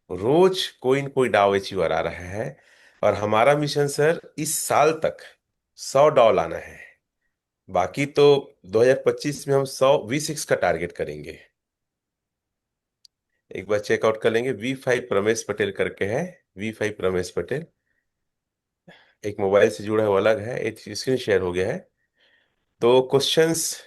रोज कोई न कोई डाव अचीवर आ रहा है। और हमारा मिशन सर इस साल तक 100 डाव लाना है। बाकी तो 2025 में हम 100 V6 का टारगेट करेंगे। एक बार चेकआउट कर लेंगे, V5 रमेश पटेल करके है। V5 रमेश पटेल, एक मोबाइल से जुड़ा है वो अलग है, एक स्क्रीन शेयर हो गया है। तो क्वेश्चंस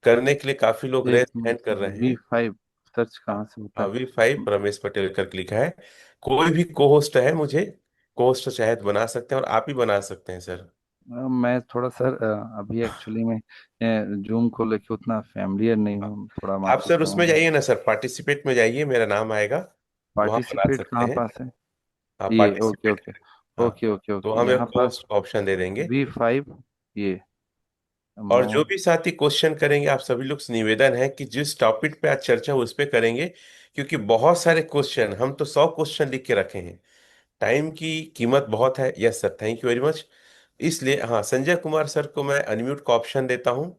करने के लिए काफी लोग एक रेस मिनट हैंड कर सर, रहे हैं। V5 सर्च कहाँ से होता हाँ, है? V5 रमेश पटेल करके लिखा है। कोई भी को होस्ट है, मुझे को होस्ट चाहे तो बना सकते हैं, और आप ही बना सकते हैं सर। मैं थोड़ा सर अभी एक्चुअली में जूम को लेके उतना फैमिलियर नहीं हूँ, थोड़ा आप माफी सर उसमें चाहूंगा। जाइए ना सर, पार्टिसिपेट में जाइए, मेरा नाम आएगा, वहां बना पार्टिसिपेट सकते कहाँ हैं। पास है? हाँ, ये ओके पार्टिसिपेट। ओके। हाँ, ओके ओके तो ओके, हम यहाँ एक पास होस्ट ऑप्शन दे देंगे। V5, ये और जो मोर। भी साथी क्वेश्चन करेंगे, आप सभी लोग से निवेदन है कि जिस टॉपिक पे आज चर्चा हो उस पे करेंगे, क्योंकि बहुत सारे क्वेश्चन, हम तो 100 क्वेश्चन लिख के रखे हैं। टाइम की कीमत बहुत है। Yes sir, thank you very much. इसलिए हाँ, संजय कुमार सर को मैं अनम्यूट का ऑप्शन देता हूँ,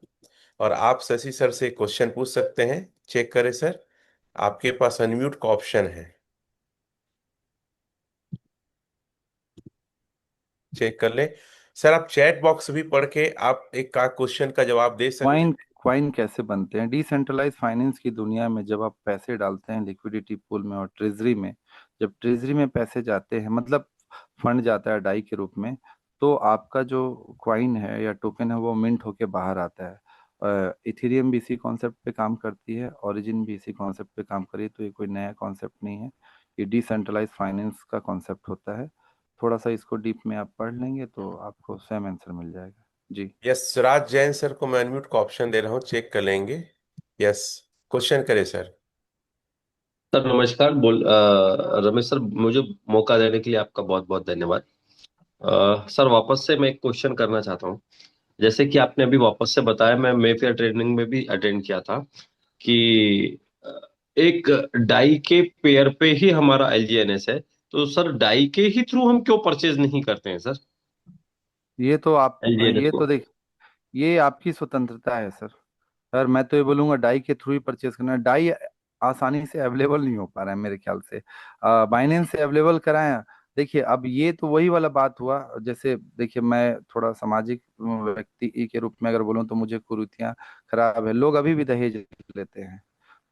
और आप शशि सर से क्वेश्चन पूछ सकते हैं। चेक करें सर, आपके पास अनम्यूट का ऑप्शन है, चेक कर ले। सर आप चैट बॉक्स भी पढ़ के आप एक का क्वेश्चन का जवाब दे सकते क्वाइन हैं। क्वाइन कैसे बनते हैं? डिसेंट्रलाइज फाइनेंस की दुनिया में जब आप पैसे डालते हैं लिक्विडिटी पूल में और ट्रेजरी में, जब ट्रेजरी में पैसे जाते हैं, मतलब फंड जाता है डाई के रूप में, तो आपका जो क्वाइन है या टोकन है वो मिंट होके बाहर आता है। इथेरियम भी इसी कॉन्सेप्ट पे काम करती है, ओरिजिन भी इसी कॉन्सेप्ट पे काम करी है, तो ये कोई नया कॉन्सेप्ट नहीं है, ये डिसेंट्रलाइज फाइनेंस का कॉन्सेप्ट होता है। थोड़ा सा इसको डीप में आप पढ़ लेंगे तो आपको स्वयं आंसर मिल जाएगा। जी। यस, राज जैन सर को मैं अनम्यूट का ऑप्शन दे रहा हूँ, चेक कर लेंगे। यस, क्वेश्चन करे सर। सर नमस्कार। रमेश सर, मुझे मौका देने के लिए आपका बहुत बहुत धन्यवाद। सर वापस से मैं एक क्वेश्चन करना चाहता हूँ। जैसे कि आपने अभी वापस से बताया, मैं मेफेयर ट्रेनिंग में भी अटेंड किया था कि एक डाई के पेयर पे ही हमारा एलजीएनएस है। तो सर डाई के ही थ्रू हम क्यों परचेज नहीं करते हैं सर ये तो आप एलजीएनएस ये को? तो देख, ये आपकी स्वतंत्रता है सर। सर मैं तो ये बोलूंगा डाई के थ्रू ही परचेज करना। डाई आसानी से अवेलेबल नहीं हो पा रहा है मेरे ख्याल से, बाइनेंस से अवेलेबल कराएं, देखिए अब ये तो वही वाला बात हुआ। जैसे देखिए मैं थोड़ा सामाजिक व्यक्ति के रूप में अगर बोलूं तो मुझे कुरीतियां खराब है। लोग अभी भी दहेज लेते हैं।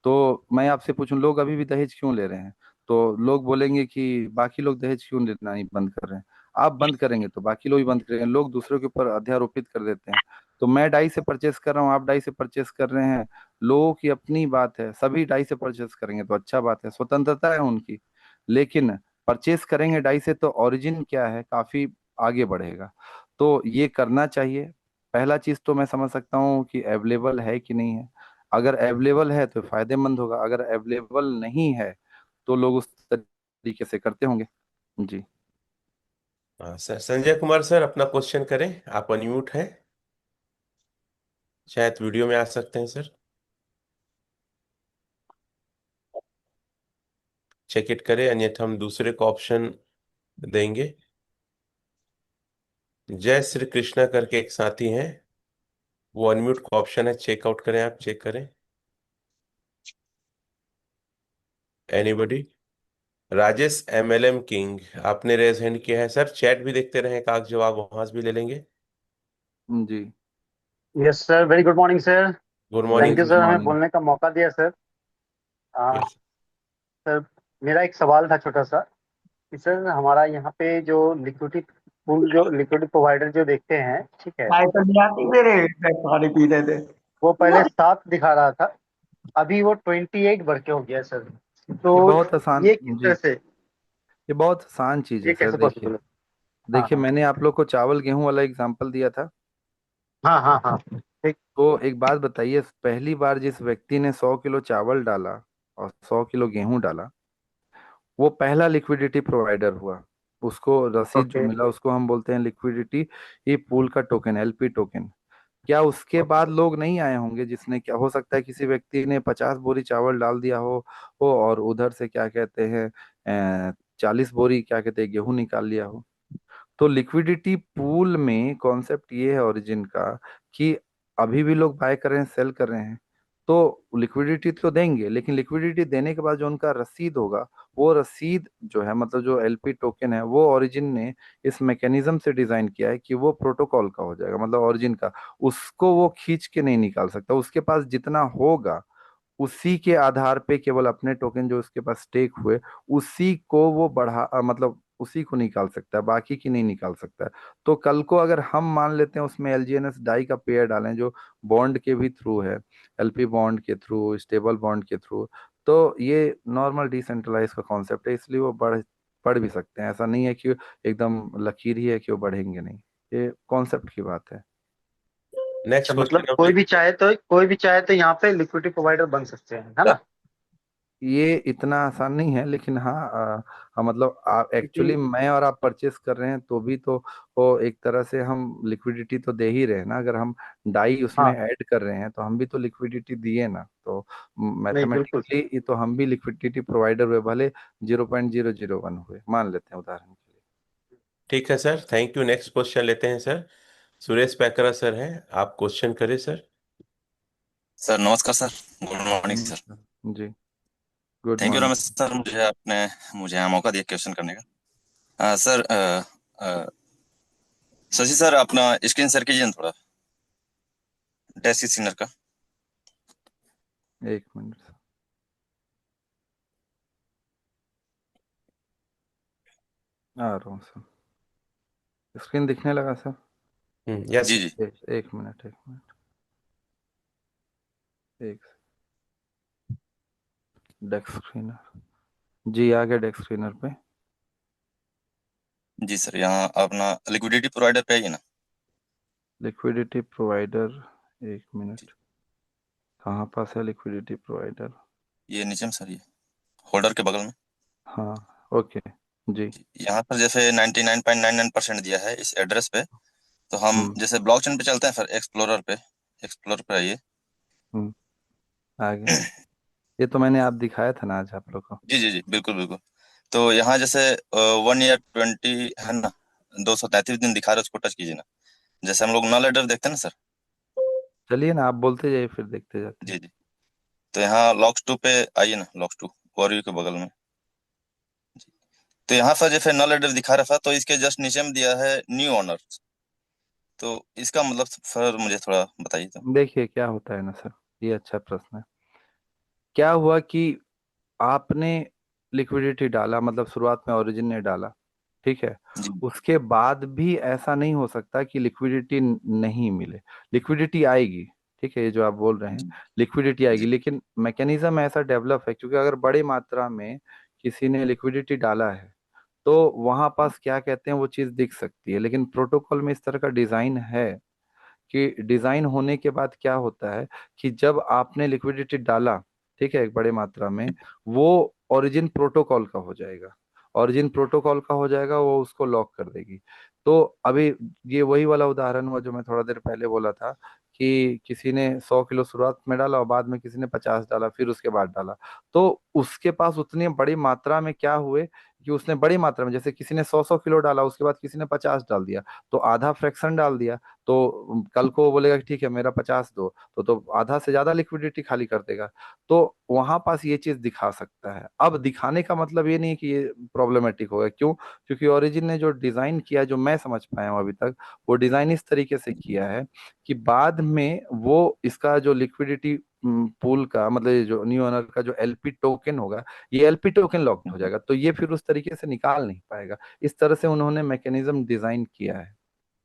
तो मैं आपसे पूछूं, लोग अभी भी दहेज क्यों ले रहे हैं? तो लोग बोलेंगे कि बाकी लोग दहेज क्यों लेना नहीं बंद कर रहे हैं। आप बंद करेंगे तो बाकी लोग भी बंद करेंगे। लोग दूसरों के ऊपर अध्यारोपित कर देते हैं। तो मैं डाई से परचेस कर रहा हूँ, आप डाई से परचेस कर रहे हैं, लोगों की अपनी बात है। सभी डाई से परचेस करेंगे तो अच्छा बात है, स्वतंत्रता है उनकी। लेकिन परचेस करेंगे डाई से तो ओरिजिन क्या है, काफी आगे बढ़ेगा। तो ये करना चाहिए। पहला चीज तो मैं समझ सकता हूँ कि अवेलेबल है कि नहीं है। अगर अवेलेबल है तो फायदेमंद होगा, अगर अवेलेबल नहीं है तो लोग उस तरीके से करते होंगे। जी। हाँ सर, संजय कुमार सर अपना क्वेश्चन करें, आप अनम्यूट हैं, शायद वीडियो में आ सकते हैं सर। चेक इट करें, अन्यथा हम दूसरे को ऑप्शन देंगे। जय श्री कृष्णा करके एक साथी हैं, वो अनम्यूट का ऑप्शन है, चेकआउट करें, आप चेक करें। एनीबडी? राजेश MLM किंग, आपने रेज हैंड किया है सर। चैट भी देखते रहें, कागज जवाब वहां से भी ले लेंगे। जी। Yes sir, very good morning sir. Good very morning thank you good sir, sir. हमें मॉर्निंग। बोलने का मौका दिया सर। आ, यस। सर, मेरा एक सवाल था छोटा सा कि सर हमारा यहाँ पे जो लिक्विडिटी पूल, जो लिक्विडिटी प्रोवाइडर जो देखते हैं, ठीक है, चाय तो नहीं आती मेरे, मैं पानी पी रहे थे। वो पहले 7 दिखा रहा था, अभी वो 28 बढ़ के हो गया सर। तो ये बहुत आसान, ये किस जी, तरह से, ये बहुत आसान चीज है ये सर। कैसे देखिए, पॉसिबल है? हाँ देखिए हाँ मैंने आप लोग को चावल गेहूं वाला एग्जांपल दिया था। हाँ हाँ हाँ, ठीक। तो एक बात बताइए, पहली बार जिस व्यक्ति ने 100 किलो चावल डाला और 100 किलो गेहूं डाला, वो पहला लिक्विडिटी प्रोवाइडर हुआ। उसको रसीद जो ओके। मिला उसको हम बोलते हैं लिक्विडिटी, ये पूल का टोकन, LP टोकन। क्या उसके बाद लोग नहीं आए होंगे? जिसने, क्या हो सकता है किसी व्यक्ति ने 50 बोरी चावल डाल दिया हो और उधर से क्या कहते हैं 40 बोरी क्या कहते हैं गेहूं निकाल लिया हो। तो लिक्विडिटी पूल में कॉन्सेप्ट ये है ओरिजिन का कि अभी भी लोग बाय कर रहे हैं, सेल कर रहे हैं। तो लिक्विडिटी तो देंगे, लेकिन लिक्विडिटी देने के बाद जो उनका रसीद होगा, वो रसीद जो है मतलब जो LP टोकन है, वो ओरिजिन ने इस मैकेनिज्म से डिजाइन किया है कि वो प्रोटोकॉल का हो जाएगा, मतलब ओरिजिन का। उसको वो खींच के नहीं निकाल सकता। उसके पास जितना होगा उसी के आधार पे केवल अपने टोकन जो उसके पास स्टेक हुए, उसी को वो बढ़ा मतलब उसी को निकाल सकता है, बाकी की नहीं निकाल सकता है। तो कल को अगर हम मान लेते हैं उसमें LGNS डाई का पेयर डालें जो बॉन्ड के भी थ्रू है, LP बॉन्ड के थ्रू, स्टेबल बॉन्ड के थ्रू, तो ये नॉर्मल डिसेंट्रलाइज का कॉन्सेप्ट है, इसलिए वो बढ़ भी सकते हैं। ऐसा नहीं है कि एकदम लकीर ही है कि वो बढ़ेंगे नहीं। ये कॉन्सेप्ट की बात है। नेक्स्ट अच्छा, मतलब क्वेश्चन हम कोई भी चाहे तो यहाँ पे लिक्विडिटी प्रोवाइडर बन सकते हैं, है ना? ये इतना आसान नहीं है, लेकिन हाँ मतलब आप एक्चुअली क्योंकि मैं और आप परचेस कर रहे हैं तो भी तो वो एक तरह से हम लिक्विडिटी तो दे ही रहे हैं ना। अगर हम डाई उसमें हाँ, ऐड कर रहे हैं तो हम भी तो लिक्विडिटी दिए ना। तो नहीं बिल्कुल। मैथमेटिकली तो हम भी लिक्विडिटी प्रोवाइडर हुए, भले 0.001 हुए, मान लेते हैं उदाहरण के लिए। ठीक है sir, thank you. Next question लेते हैं सर। सुरेश पैकरा सर हैं, आप क्वेश्चन करें सर। सर नमस्कार सर। Good morning sir. नमस्कार। जी। Good thank you morning. Ramesh sir, मुझे यहाँ मौका दिया क्वेश्चन करने का। सर शशि सर अपना स्क्रीन शेयर कीजिए ना थोड़ा, डैश सिग्नर का। 1 मिनट। आ रहा हूँ सर, स्क्रीन दिखने लगा सर। यस जी सर। जी। एक मिनट, एक मिनट, एक डेस्क स्क्रीनर। जी आ गया डेस्क स्क्रीनर पे। जी सर, यहाँ अपना लिक्विडिटी प्रोवाइडर पे आइए ना। लिक्विडिटी प्रोवाइडर, एक जी, मिनट, कहाँ पास है लिक्विडिटी प्रोवाइडर? ये नीचे में सर, ये होल्डर के बगल में। हाँ, ओके। जी। जी, यहाँ पर जैसे 99.99% दिया है इस एड्रेस पे। तो हम हम्म। जैसे ब्लॉकचेन पे चलते हैं सर, एक्सप्लोरर पे आइए। हम्म। आ गया। ये तो मैंने आप दिखाया था ना आज आप लोग को। जी जी जी, बिल्कुल बिल्कुल। तो यहाँ जैसे 1 ईयर 20 है ना, 233 दिन दिखा रहे हैं, उसको टच कीजिए ना। जैसे हम लोग नल एडर देखते हैं ना सर। चलिए ना, आप बोलते जाइए फिर देखते जाते जी हैं। जी। तो यहाँ लॉक्स 2 पे आइए ना, लॉक्स 2 ओवरव्यू के बगल में। तो यहाँ पर जैसे नल एडर दिखा रहा था, तो इसके जस्ट नीचे में दिया है न्यू ओनर। तो इसका मतलब सर मुझे थोड़ा बताइए तो। देखिए क्या होता है ना सर, ये अच्छा प्रश्न है। क्या हुआ कि आपने लिक्विडिटी डाला, मतलब शुरुआत में ओरिजिन ने डाला, ठीक है। जी उसके बाद भी ऐसा नहीं हो सकता कि लिक्विडिटी नहीं मिले। लिक्विडिटी आएगी, ठीक है, ये जो आप बोल रहे हैं, जी लिक्विडिटी आएगी, जी लेकिन मैकेनिज्म ऐसा डेवलप है, क्योंकि अगर बड़ी मात्रा में किसी ने लिक्विडिटी डाला है तो वहां पास क्या कहते हैं वो चीज दिख सकती है, लेकिन प्रोटोकॉल में इस तरह का डिजाइन है कि डिजाइन होने के बाद क्या होता है कि जब आपने लिक्विडिटी डाला, ठीक है, एक बड़े मात्रा में, वो ओरिजिन प्रोटोकॉल का हो जाएगा। ओरिजिन प्रोटोकॉल का हो जाएगा, वो उसको लॉक कर देगी। तो अभी ये वही वाला उदाहरण हुआ जो मैं थोड़ा देर पहले बोला था कि किसी ने 100 किलो शुरुआत में डाला और बाद में किसी ने 50 डाला, फिर उसके बाद डाला। तो उसके पास उतनी बड़ी मात्रा में क्या हुए कि उसने बड़ी मात्रा में, जैसे किसी ने 100 100 किलो डाला, उसके बाद किसी ने 50 डाल दिया, तो आधा फ्रैक्शन डाल दिया। तो कल को वो बोलेगा कि ठीक है मेरा 50 दो, तो आधा से ज्यादा लिक्विडिटी खाली कर देगा। तो वहां पास ये चीज दिखा सकता है। अब दिखाने का मतलब ये नहीं है कि ये प्रॉब्लमेटिक होगा, क्यों? क्योंकि ओरिजिन ने जो डिजाइन किया, जो मैं समझ पाया हूं अभी तक, वो डिजाइन इस तरीके से किया है कि बाद में वो इसका जो लिक्विडिटी पूल का, मतलब ये जो न्यू ओनर का जो एलपी टोकन होगा, ये एलपी टोकन लॉक्ड हो जाएगा, तो ये फिर उस तरीके से निकाल नहीं पाएगा। इस तरह से उन्होंने मैकेनिज्म डिजाइन किया है।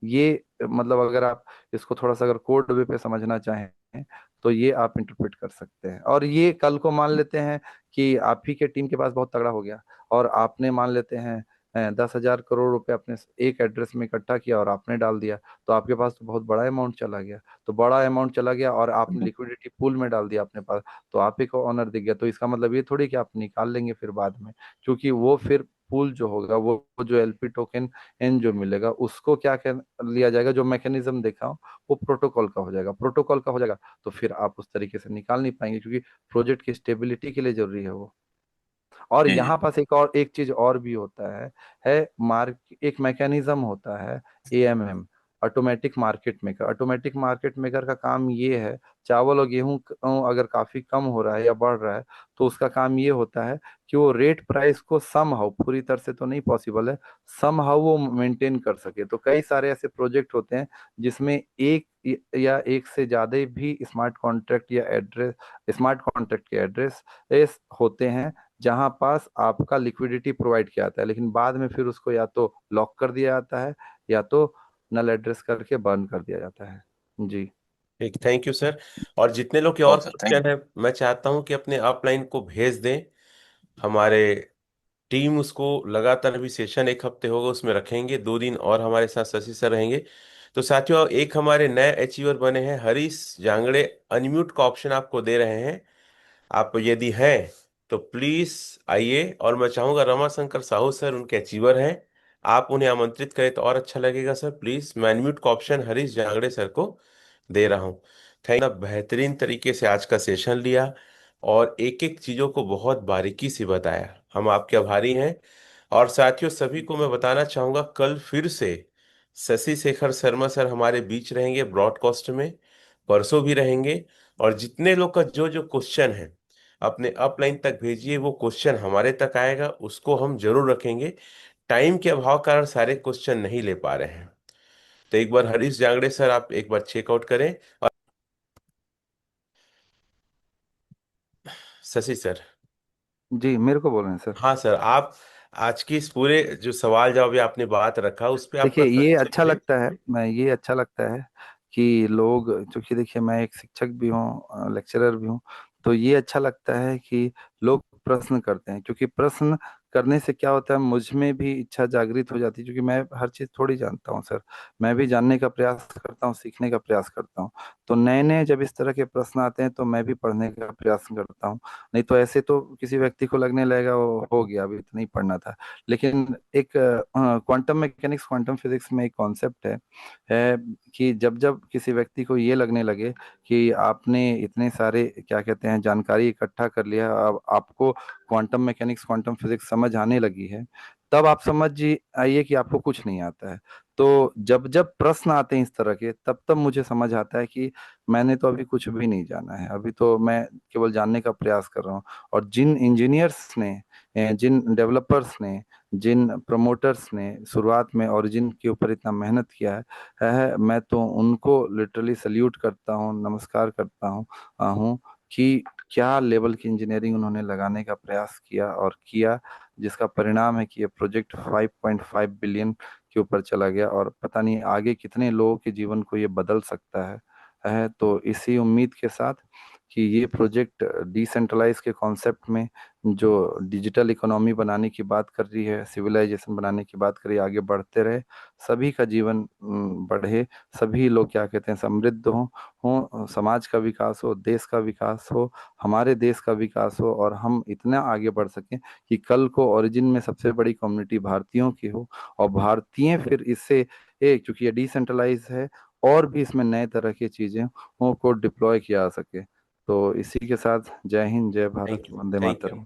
ये मतलब अगर आप इसको थोड़ा सा अगर कोड वे पे समझना चाहें तो ये आप इंटरप्रेट कर सकते हैं। और ये कल को मान लेते हैं कि आप ही के टीम के पास बहुत तगड़ा हो गया, और आपने मान लेते हैं 10,000 करोड़ रुपए अपने एक एड्रेस में इकट्ठा किया और आपने डाल दिया, तो आपके पास तो बहुत बड़ा अमाउंट चला गया। तो बड़ा अमाउंट चला गया और आपने लिक्विडिटी पूल में डाल दिया अपने पास, तो आप ही को ऑनर दिख गया। तो इसका मतलब ये थोड़ी कि आप निकाल लेंगे फिर बाद में, क्योंकि वो फिर पूल जो होगा, वो जो एलपी टोकन एन जो मिलेगा, उसको क्या कह लिया जाएगा, जो मैकेनिज्म देखा हो वो प्रोटोकॉल का हो जाएगा। प्रोटोकॉल का हो जाएगा तो फिर आप उस तरीके से निकाल नहीं पाएंगे, क्योंकि प्रोजेक्ट की स्टेबिलिटी के लिए जरूरी है वो। और जी यहाँ पास एक चीज और भी होता है मार्क एक मैकेनिज्म होता है, AMM, automatic market maker. Automatic market maker का काम ये है, चावल और गेहूं अगर काफी कम हो रहा है या बढ़ रहा है, तो उसका काम ये होता है कि वो रेट प्राइस को सम हाउ, पूरी तरह से तो नहीं पॉसिबल है, सम हाउ वो मेंटेन कर सके। तो कई सारे ऐसे प्रोजेक्ट होते हैं जिसमें एक या एक से ज्यादा भी स्मार्ट कॉन्ट्रैक्ट या एड्रेस, स्मार्ट कॉन्ट्रैक्ट के एड्रेस होते हैं, जहां पास आपका लिक्विडिटी प्रोवाइड किया जाता है, लेकिन बाद में फिर उसको या तो लॉक कर दिया जाता है या तो नल एड्रेस करके बर्न कर दिया जाता है। जी। ठीक, थैंक यू सर। और जितने लोग के और ओके सर, थैंक क्वेश्चन है, मैं चाहता हूं कि अपने अपलाइन को भेज दें। हमारे टीम उसको लगातार, अभी सेशन एक हफ्ते होगा उसमें रखेंगे, 2 दिन और हमारे साथ शशि सर रहेंगे। तो साथियों, एक हमारे नए अचीवर बने हैं हरीश जांगड़े, अनम्यूट का ऑप्शन आपको दे रहे हैं। आप यदि हैं तो प्लीज आइए, और मैं चाहूंगा रमाशंकर साहू सर उनके अचीवर हैं, आप उन्हें आमंत्रित करें तो और अच्छा लगेगा सर। प्लीज, मैं अनम्यूट का ऑप्शन हरीश जांगड़े सर को दे रहा हूँ। थैंक, बेहतरीन तरीके से आज का सेशन लिया और एक एक चीजों को बहुत बारीकी से बताया, हम आपके आभारी हैं। और साथियों, सभी को मैं बताना चाहूंगा, कल फिर से शशि शेखर शर्मा सर हमारे बीच रहेंगे ब्रॉडकास्ट में, परसों भी रहेंगे। और जितने लोग का जो जो क्वेश्चन है अपने अपलाइन तक भेजिए, वो क्वेश्चन हमारे तक आएगा, उसको हम जरूर रखेंगे। टाइम के अभाव कारण सारे क्वेश्चन नहीं ले पा रहे हैं। तो एक बार हरीश जांगड़े सर, आप एक बार चेकआउट करें। और शशि सर। जी, मेरे को बोल रहे हैं सर। हाँ सर, आप आज की इस पूरे जो सवाल जवाब ये आपने बात रखा, उस पे आपका देखिए ये संक्षेप अच्छा में। लगता है, मैं ये अच्छा लगता है कि लोग, क्योंकि देखिए मैं एक शिक्षक भी हूँ, लेक्चरर भी हूँ, तो ये अच्छा लगता है कि लोग प्रश्न करते हैं, क्योंकि प्रश्न करने से क्या होता है, मुझ में भी इच्छा जागृत हो जाती है, क्योंकि मैं हर चीज़ थोड़ी जानता हूँ सर। मैं भी जानने का प्रयास करता हूँ, सीखने का प्रयास करता हूँ। तो नए नए जब इस तरह के प्रश्न आते हैं तो मैं भी पढ़ने का प्रयास करता हूँ। नहीं तो ऐसे तो किसी व्यक्ति को लगने लगेगा वो हो गया, अभी इतना ही पढ़ना था। लेकिन एक क्वांटम मैकेनिक्स, क्वांटम फिजिक्स में एक कॉन्सेप्ट है कि जब जब किसी व्यक्ति को ये लगने लगे कि आपने इतने सारे क्या कहते हैं जानकारी इकट्ठा कर लिया, अब आपको क्वांटम मैकेनिक्स, क्वांटम फिजिक्स समझ आने लगी है, तब आप समझ आइए कि आपको कुछ नहीं आता है। तो जब जब प्रश्न आते हैं इस तरह के, तब तब मुझे समझ आता है कि मैंने तो अभी कुछ भी नहीं जाना है, अभी तो मैं केवल जानने का प्रयास कर रहा हूँ। और जिन इंजीनियर्स ने, जिन डेवलपर्स ने, जिन प्रमोटर्स ने शुरुआत में ओरिजिन के ऊपर इतना मेहनत किया है, मैं तो उनको लिटरली सल्यूट करता हूँ, नमस्कार करता हूँ कि क्या लेवल की इंजीनियरिंग उन्होंने लगाने का प्रयास किया और किया, जिसका परिणाम है कि ये प्रोजेक्ट 5.5 बिलियन के ऊपर चला गया, और पता नहीं आगे कितने लोगों के जीवन को ये बदल सकता है। तो इसी उम्मीद के साथ कि ये प्रोजेक्ट डिसेंट्रलाइज के कॉन्सेप्ट में जो डिजिटल इकोनॉमी बनाने की बात कर रही है, सिविलाइजेशन बनाने की बात कर रही है, आगे बढ़ते रहे, सभी का जीवन बढ़े, सभी लोग क्या कहते हैं समृद्ध हो, समाज का विकास हो, देश का विकास हो, हमारे देश का विकास हो, और हम इतना आगे बढ़ सकें कि कल को ओरिजिन में सबसे बड़ी कम्युनिटी भारतीयों की हो, और भारतीय फिर इससे एक, क्योंकि ये डिसेंट्रलाइज है, और भी इसमें नए तरह की चीजें हो को डिप्लॉय किया जा सके। तो इसी के साथ जय हिंद, जय Bharat, thank you, Vande thank you. Mataram.